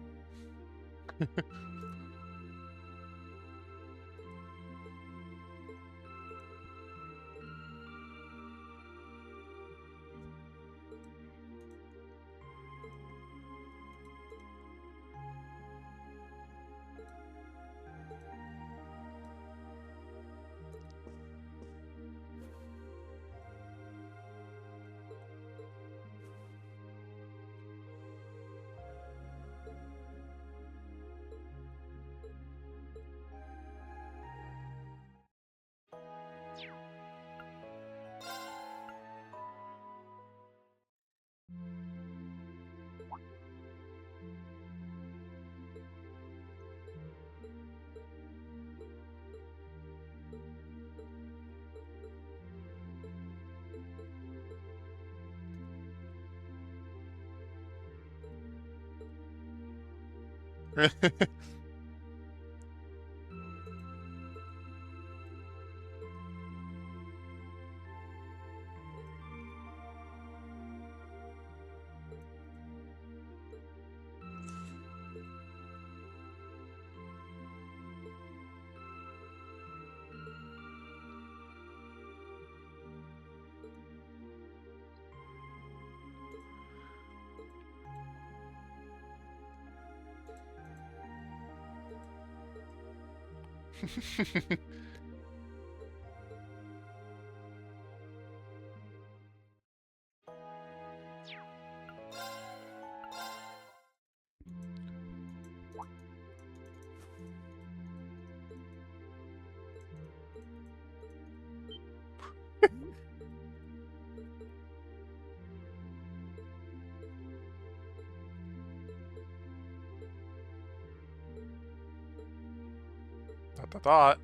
Thought.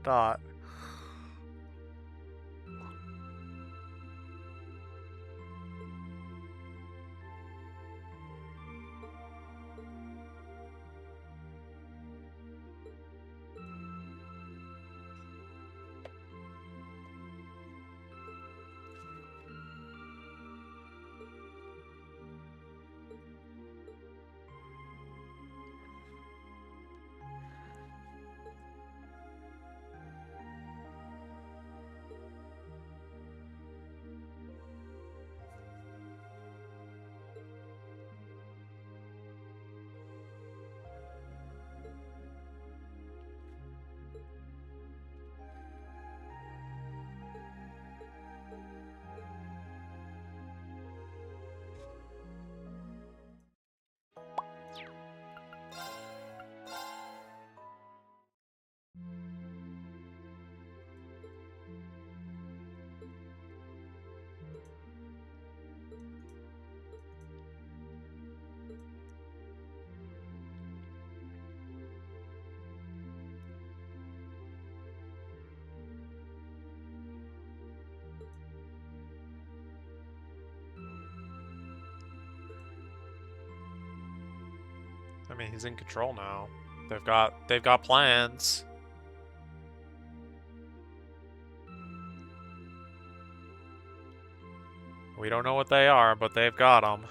Dot. I mean, he's in control now. They've got plans. We don't know what they are, but they've got them.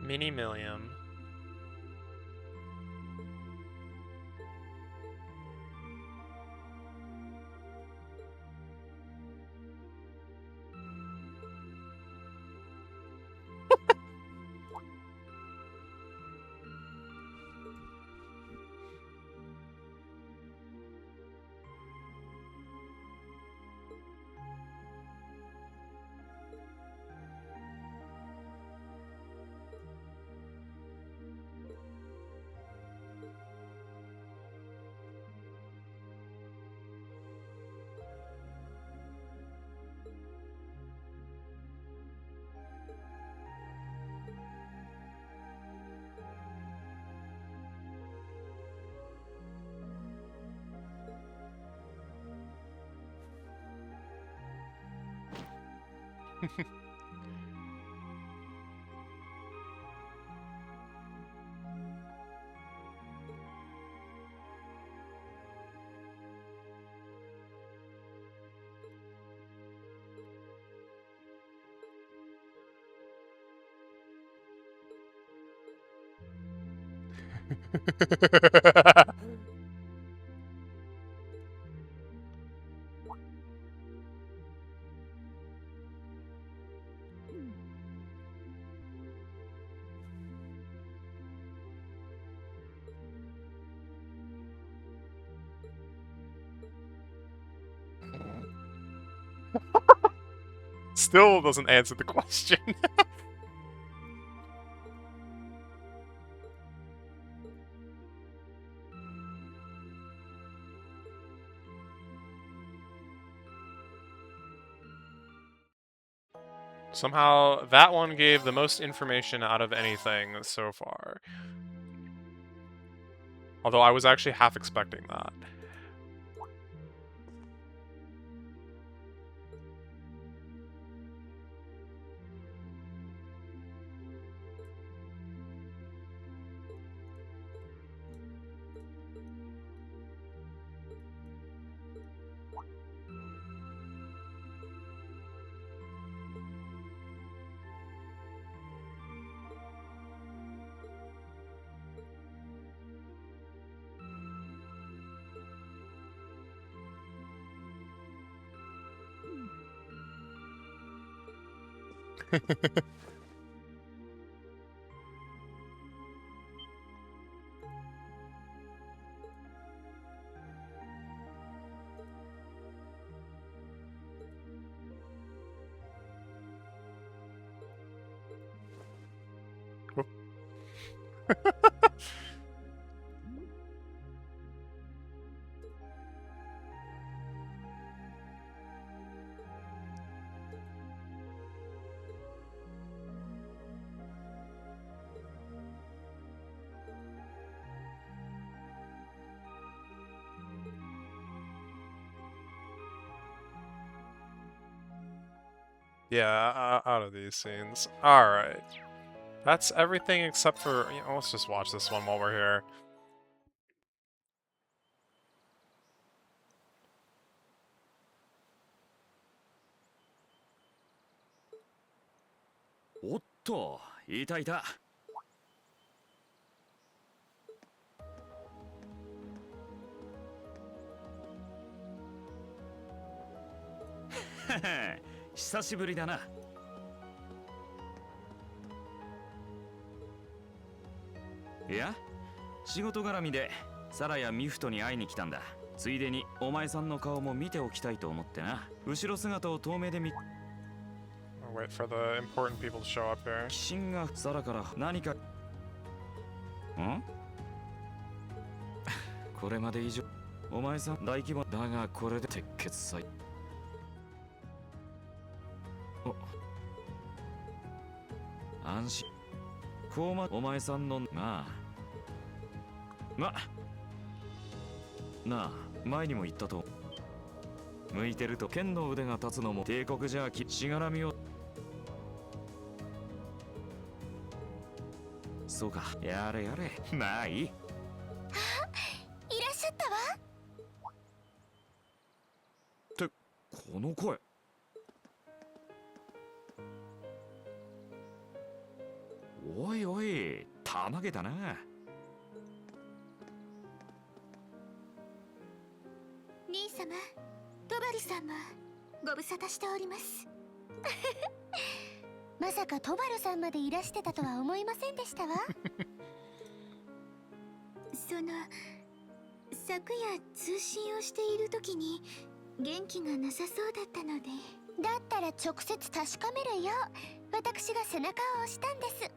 Mini Millium. Still doesn't answer the question. Somehow, that one gave the most information out of anything so far. Although I was actually half expecting that. Yeah, out of these scenes. Alright. That's everything except for... You know, let's just watch this one while we're here. Otto, いたいた。久しぶりだな。いや、仕事絡みでサラやミフトに会いに来たんだ。ついでにお前さんの顔も見ておきたいと思ってな。後ろ姿を遠目で見。I'll wait for the important people to show up here. 鬼神がサラから何か。ん？これまで以上。お前さん大規模だがこれで鉄血祭。安心。こうまお前さんのなあ前にも言ったと向いてると剣の腕が立つのも帝国じゃしがらみをそうかやれやれまあいいいらっしゃったわ。ってこの声おいおいたまげたな。兄様、トバルさんもご無沙汰しております。まさかトバルさんまでいらしてたとは思いませんでしたわ。昨夜通信をしている時に元気がなさそうだったので、だったら直接確かめるよう私が背中を押したんです。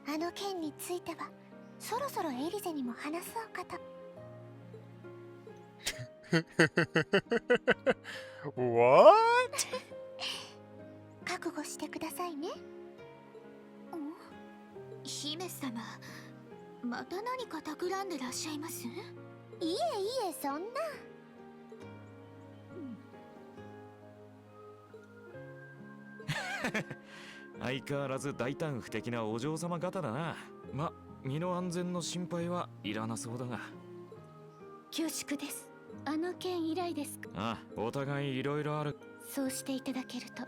あの件についてはそろそろエリゼにも話そうかと。What? 覚悟してくださいね。姫様、また何か企んでらっしゃいます？いえいえ、そんな。相変わらず大胆不敵なお嬢様方だな。ま、身の安全の心配はいらなそうだが。恐縮です。あの件以来ですか？ああ、お互いいろいろある。そうしていただけると、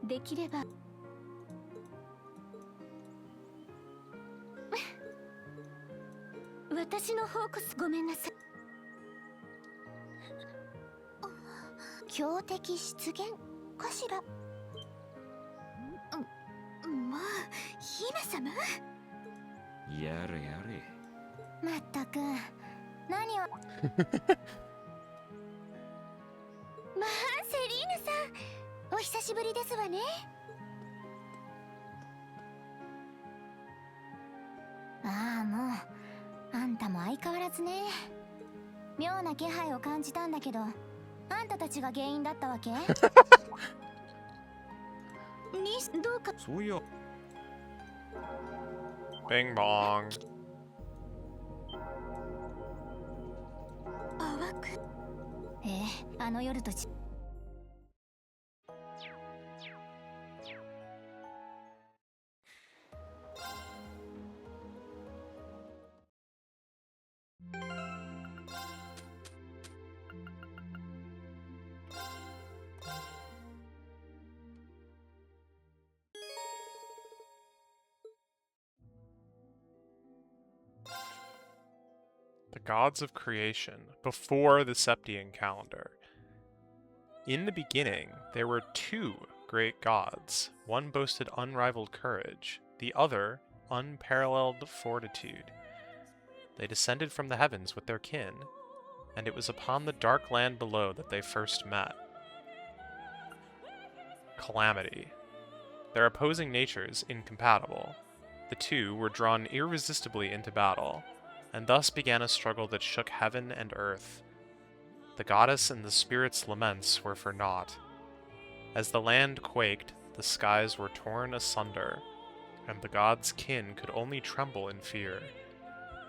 できれば私の方こそごめんなさい。強敵出現かしら。まあ姫様、やれやれ。まったく何をまあセリーヌさん、お久しぶりですわね。ああ、もうあんたも相変わらずね。妙な気配を感じたんだけど、あんたたちが原因だったわけ？どうか。そういや。Bing bong. 淡く。あの夜とThe gods of creation, before the Septian calendar. In the beginning, there were two great gods. One boasted unrivaled courage, the other unparalleled fortitude. They descended from the heavens with their kin, and it was upon the dark land below that they first met. Calamity. Their opposing natures incompatible, the two were drawn irresistibly into battle, and thus began a struggle that shook heaven and earth. The goddess and the spirit's laments were for naught. As the land quaked, the skies were torn asunder, and the god's kin could only tremble in fear.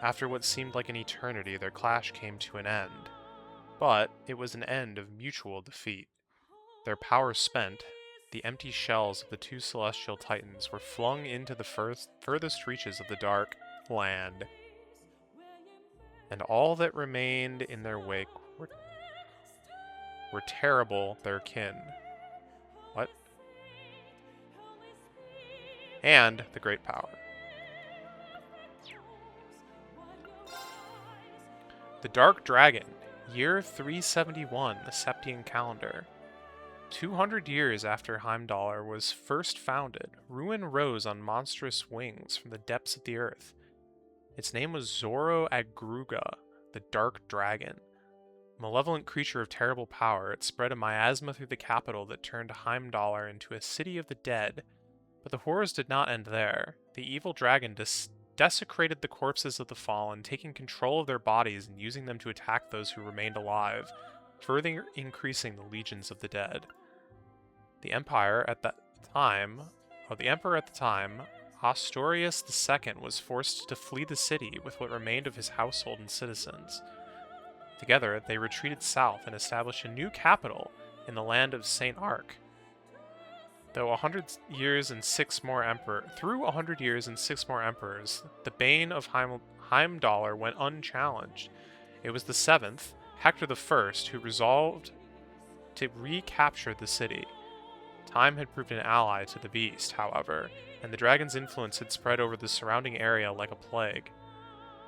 After what seemed like an eternity, their clash came to an end. But it was an end of mutual defeat. Their power spent, the empty shells of the two celestial titans were flung into the furthest reaches of the dark land. And all that remained in their wake were terrible their kin. What? And the great power. The Dark Dragon, year 371, the Septian calendar. 200 years after Heimdallr was first founded, ruin rose on monstrous wings from the depths of the earth. Its name was Zoro-Agruga, the Dark Dragon. Malevolent creature of terrible power, it spread a miasma through the capital that turned Heimdallr into a city of the dead. But the horrors did not end there. The evil dragon desecrated the corpses of the fallen, taking control of their bodies and using them to attack those who remained alive, further increasing the legions of the dead. The emperor at the time, Astorius II, was forced to flee the city with what remained of his household and citizens. Together, they retreated south and established a new capital in the land of Saint Arc. Through 100 years and 6 more emperors, the bane of Heimdallr went unchallenged. It was the 7th, Hector I, who resolved to recapture the city. Time had proved an ally to the beast, however, and the dragon's influence had spread over the surrounding area like a plague.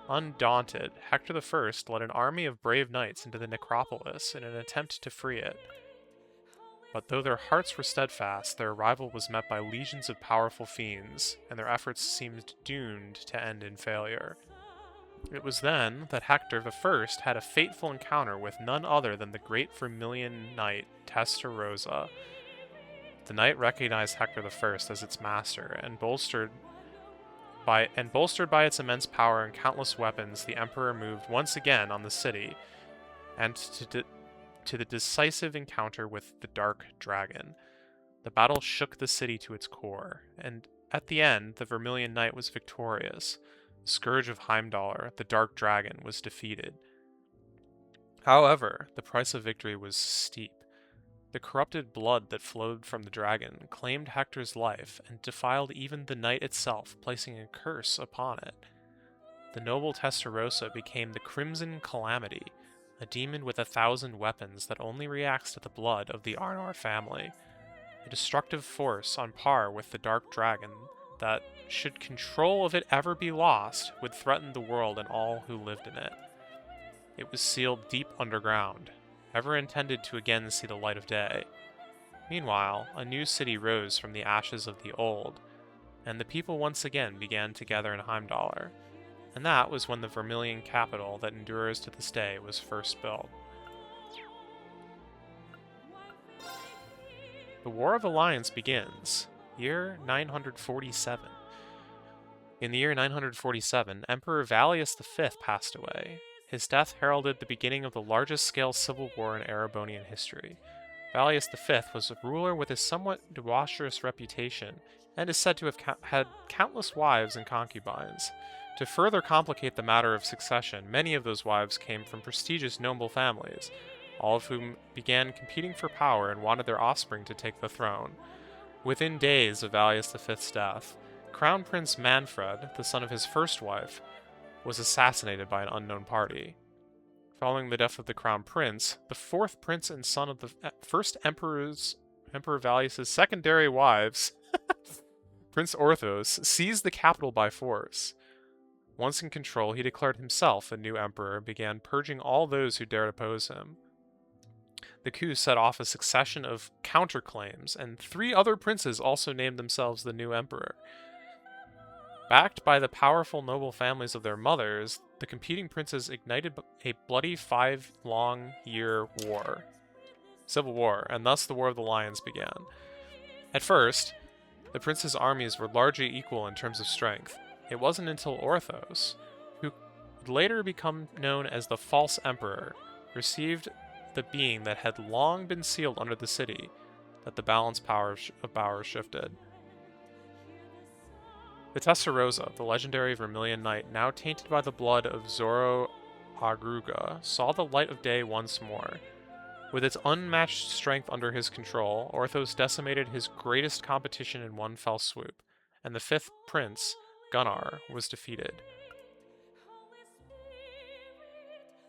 Undaunted, Hector I led an army of brave knights into the necropolis in an attempt to free it. But though their hearts were steadfast, their arrival was met by legions of powerful fiends, and their efforts seemed doomed to end in failure. It was then that Hector I had a fateful encounter with none other than the great Vermilion Knight, Testarossa. The knight recognized Hector I as its master, and bolstered by its immense power and countless weapons, the Emperor moved once again on the city, and to the decisive encounter with the Dark Dragon. The battle shook the city to its core, and at the end, the Vermilion Knight was victorious. The scourge of Heimdallr, the Dark Dragon, was defeated. However, the price of victory was steep. The corrupted blood that flowed from the dragon claimed Hector's life and defiled even the knight itself, placing a curse upon it. The noble Testarossa became the Crimson Calamity, a demon with 1,000 weapons that only reacts to the blood of the Arnor family. A destructive force on par with the Dark Dragon that, should control of it ever be lost, would threaten the world and all who lived in it. It was sealed deep underground, never intended to again see the light of day. Meanwhile, a new city rose from the ashes of the old, and the people once again began to gather in Heimdallr. And that was when the Vermilion capital that endures to this day was first built. The War of Alliance begins, year 947. In the year 947, Emperor Valius V passed away. His death heralded the beginning of the largest-scale civil war in Erebonian history. Valius V was a ruler with a somewhat debaucherous reputation, and is said to have had countless wives and concubines. To further complicate the matter of succession, many of those wives came from prestigious noble families, all of whom began competing for power and wanted their offspring to take the throne. Within days of Valius V's death, Crown Prince Manfred, the son of his first wife, was assassinated by an unknown party. Following the death of the Crown Prince, the fourth prince and son of the first Emperor Valius's secondary wives, Prince Orthos, seized the capital by force. Once in control, he declared himself the new emperor and began purging all those who dared oppose him. The coup set off a succession of counterclaims, and 3 other princes also named themselves the new emperor. Backed by the powerful noble families of their mothers, the competing princes ignited a bloody 5-long-year war, civil war, and thus the War of the Lions began. At first, the princes' armies were largely equal in terms of strength. It wasn't until Orthos, who would later become known as the False Emperor, received the being that had long been sealed under the city, that the balance of power shifted. The Testarossa, the legendary Vermilion Knight, now tainted by the blood of Zoro Agruga, saw the light of day once more. With its unmatched strength under his control, Orthos decimated his greatest competition in one fell swoop, and the fifth prince, Gunnar, was defeated.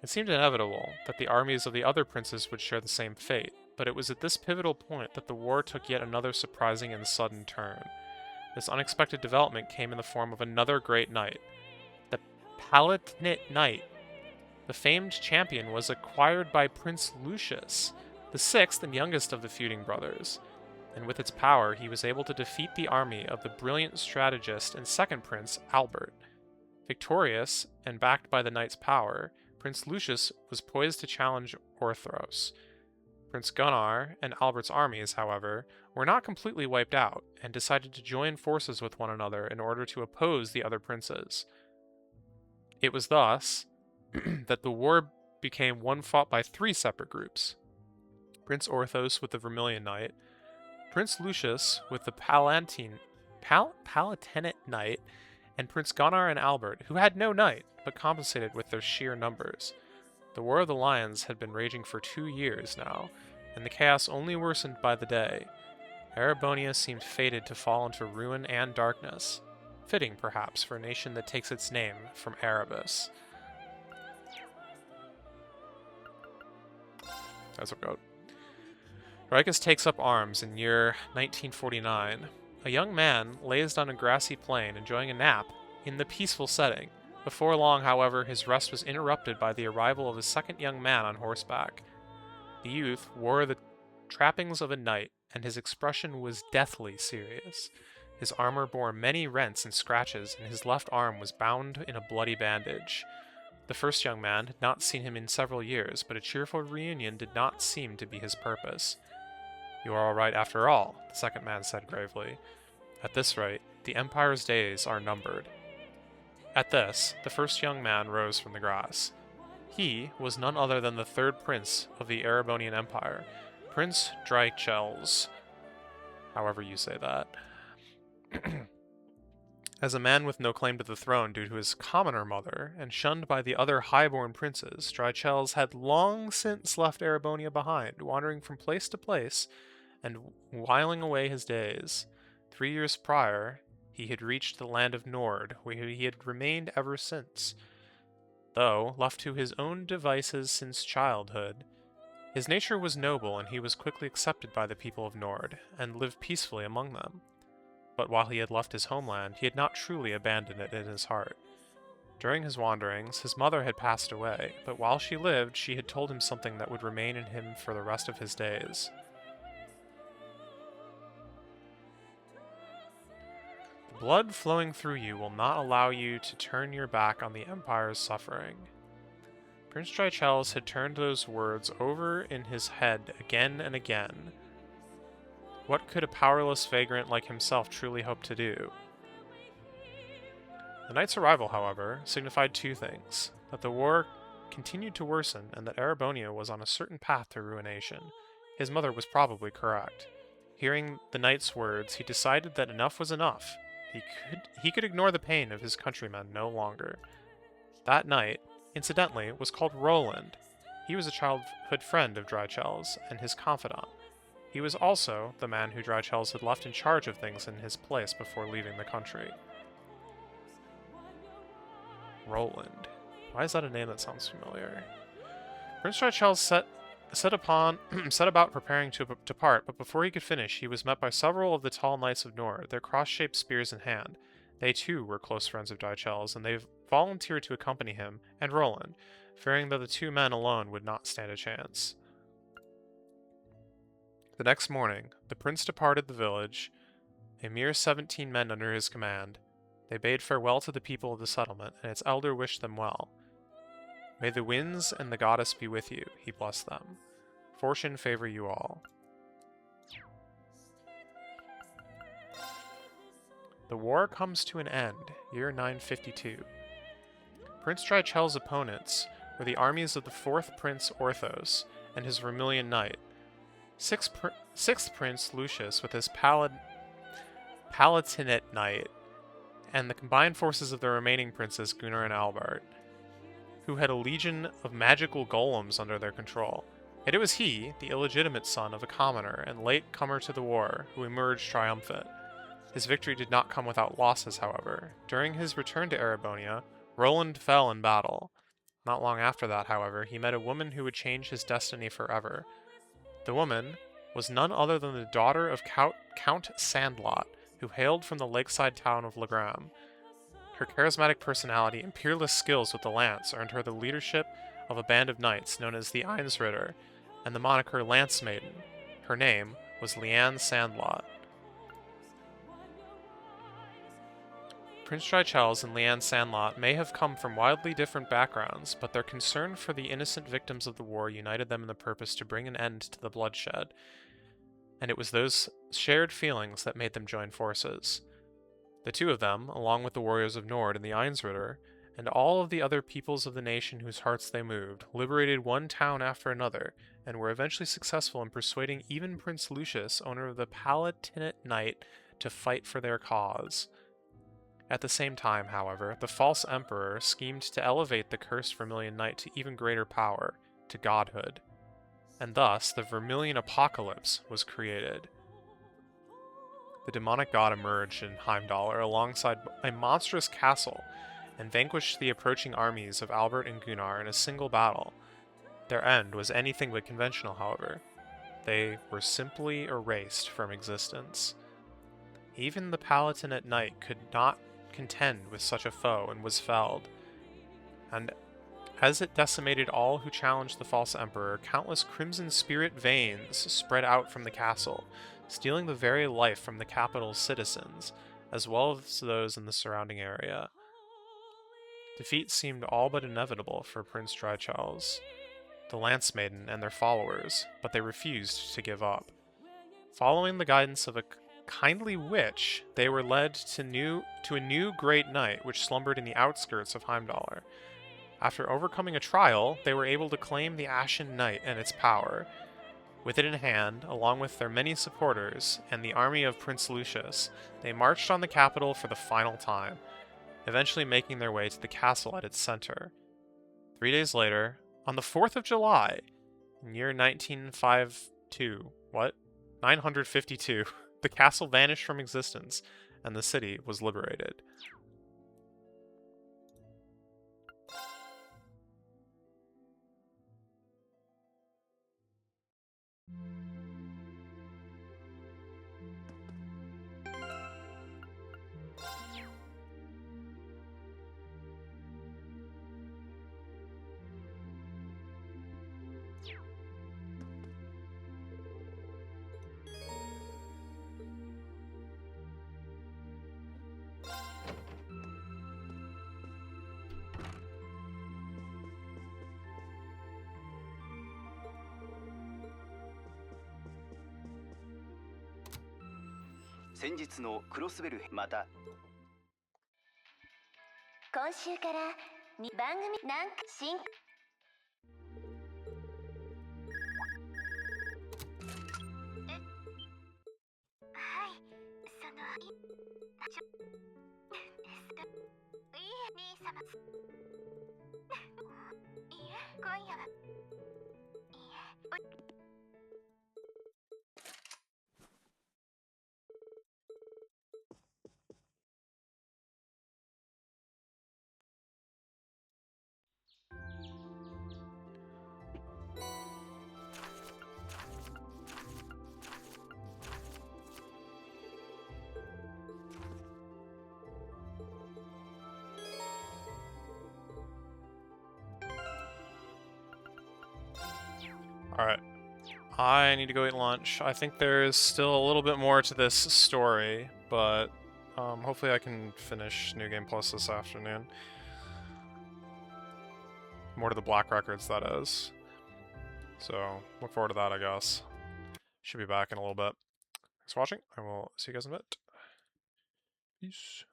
It seemed inevitable that the armies of the other princes would share the same fate, but it was at this pivotal point that the war took yet another surprising and sudden turn. This unexpected development came in the form of another great knight. The Palatinate Knight. The famed champion was acquired by Prince Lucius, the sixth and youngest of the feuding brothers, and with its power he was able to defeat the army of the brilliant strategist and second prince, Albert. Victorious, and backed by the knight's power, Prince Lucius was poised to challenge Orthros. Prince Gunnar and Albert's armies, however, were not completely wiped out, and decided to join forces with one another in order to oppose the other princes. It was thus that the war became one fought by three separate groups. Prince Orthos with the Vermilion Knight, Prince Lucius with the Palatinate Knight, and Prince Gunnar and Albert, who had no knight, but compensated with their sheer numbers. The War of the Lions had been raging for 2 years now, and the chaos only worsened by the day. Erebonia seemed fated to fall into ruin and darkness, fitting perhaps for a nation that takes its name from Erebus. That's a quote. Rikus takes up arms in year 1949. A young man lays on a grassy plain enjoying a nap in the peaceful setting. Before long, however, his rest was interrupted by the arrival of a second young man on horseback. The youth wore the trappings of a knight, and his expression was deathly serious. His armor bore many rents and scratches, and his left arm was bound in a bloody bandage. The first young man had not seen him in several years, but a cheerful reunion did not seem to be his purpose. "You are all right after all," the second man said gravely. "At this rate, the Empire's days are numbered." At this, the first young man rose from the grass. He was none other than the third prince of the Erebonian Empire, Prince Drychels, however you say that. As a man with no claim to the throne due to his commoner mother, and shunned by the other highborn princes, Drychels had long since left Erebonia behind, wandering from place to place and whiling away his days. 3 years prior, he had reached the land of Nord, where he had remained ever since. Though, left to his own devices since childhood, his nature was noble and he was quickly accepted by the people of Nord, and lived peacefully among them. But while he had left his homeland, he had not truly abandoned it in his heart. During his wanderings, his mother had passed away, but while she lived, she had told him something that would remain in him for the rest of his days. The blood flowing through you will not allow you to turn your back on the Empire's suffering. Prince Drychels had turned those words over in his head again and again. What could a powerless vagrant like himself truly hope to do? The knight's arrival, however, signified two things: that the war continued to worsen, and that Erebonia was on a certain path to ruination. His mother was probably correct. Hearing the knight's words, he decided that enough was enough. He could ignore the pain of his countrymen no longer. That knight, incidentally, was called Roland. He was a childhood friend of Drychels and his confidant. He was also the man who Drychels had left in charge of things in his place before leaving the country. Roland. Why is that a name that sounds familiar? Prince Drychels set about preparing to depart, but before he could finish, he was met by several of the tall knights of Nord, their cross-shaped spears in hand. They too were close friends of Drychels, and they volunteered to accompany him and Roland, fearing that the two men alone would not stand a chance. The next morning, the prince departed the village, a mere 17 men under his command. They bade farewell to the people of the settlement, and its elder wished them well. "May the winds and the goddess be with you," he blessed them. "Fortune favor you all." The war comes to an end, year 952. Prince Drychels' opponents were the armies of the 4th Prince Orthos and his Vermilion Knight, 6th Prince Lucius with his Palatinate Knight, and the combined forces of the remaining princes, Gunnar and Albert, who had a legion of magical golems under their control. Yet it was he, the illegitimate son of a commoner and late comer to the war, who emerged triumphant. His victory did not come without losses, however. During his return to Erebonia, Roland fell in battle. Not long after that, however, he met a woman who would change his destiny forever. The woman was none other than the daughter of Count Sandlot, who hailed from the lakeside town of Legram. Her charismatic personality and peerless skills with the lance earned her the leadership of a band of knights known as the Einsritter, and the moniker Lance Maiden. Her name was Leanne Sandlot. Prince Drychels and Leanne Sandlot may have come from wildly different backgrounds, but their concern for the innocent victims of the war united them in the purpose to bring an end to the bloodshed, and it was those shared feelings that made them join forces. The two of them, along with the warriors of Nord and the Einsritter, and all of the other peoples of the nation whose hearts they moved, liberated one town after another, and were eventually successful in persuading even Prince Lucius, owner of the Palatinate Knight, to fight for their cause. At the same time, however, the false emperor schemed to elevate the cursed Vermilion Knight to even greater power, to godhood, and thus the Vermilion Apocalypse was created. The demonic god emerged in Heimdall alongside a monstrous castle and vanquished the approaching armies of Albert and Gunnar in a single battle. Their end was anything but conventional, however. They were simply erased from existence. Even the Palatinate Knight could not contend with such a foe and was felled. And as it decimated all who challenged the false emperor, countless crimson spirit veins spread out from the castle, stealing the very life from the capital's citizens, as well as those in the surrounding area. Defeat seemed all but inevitable for Prince Drychels, the Lance Maiden, and their followers, but they refused to give up. Following the guidance of a kindly witch, they were led to a new great knight which slumbered in the outskirts of Heimdall. After overcoming a trial, they were able to claim the Ashen Knight and its power. With it in hand, along with their many supporters and the army of Prince Lucius, they marched on the capital for the final time, eventually making their way to the castle at its center. 3 days later, on the 4th of July, in year 952, the castle vanished from existence, and the city was liberated.先日のクロスベルまた今週から番組なんか新はいそのいいえ兄様いいえ今夜はいいえAlright, I need to go eat lunch. I think there's still a little bit more to this story, but hopefully I can finish New Game Plus this afternoon. More to the Black Records, that is. So, look forward to that, I guess. Should be back in a little bit. Thanks for watching. I will see you guys in a bit. Peace.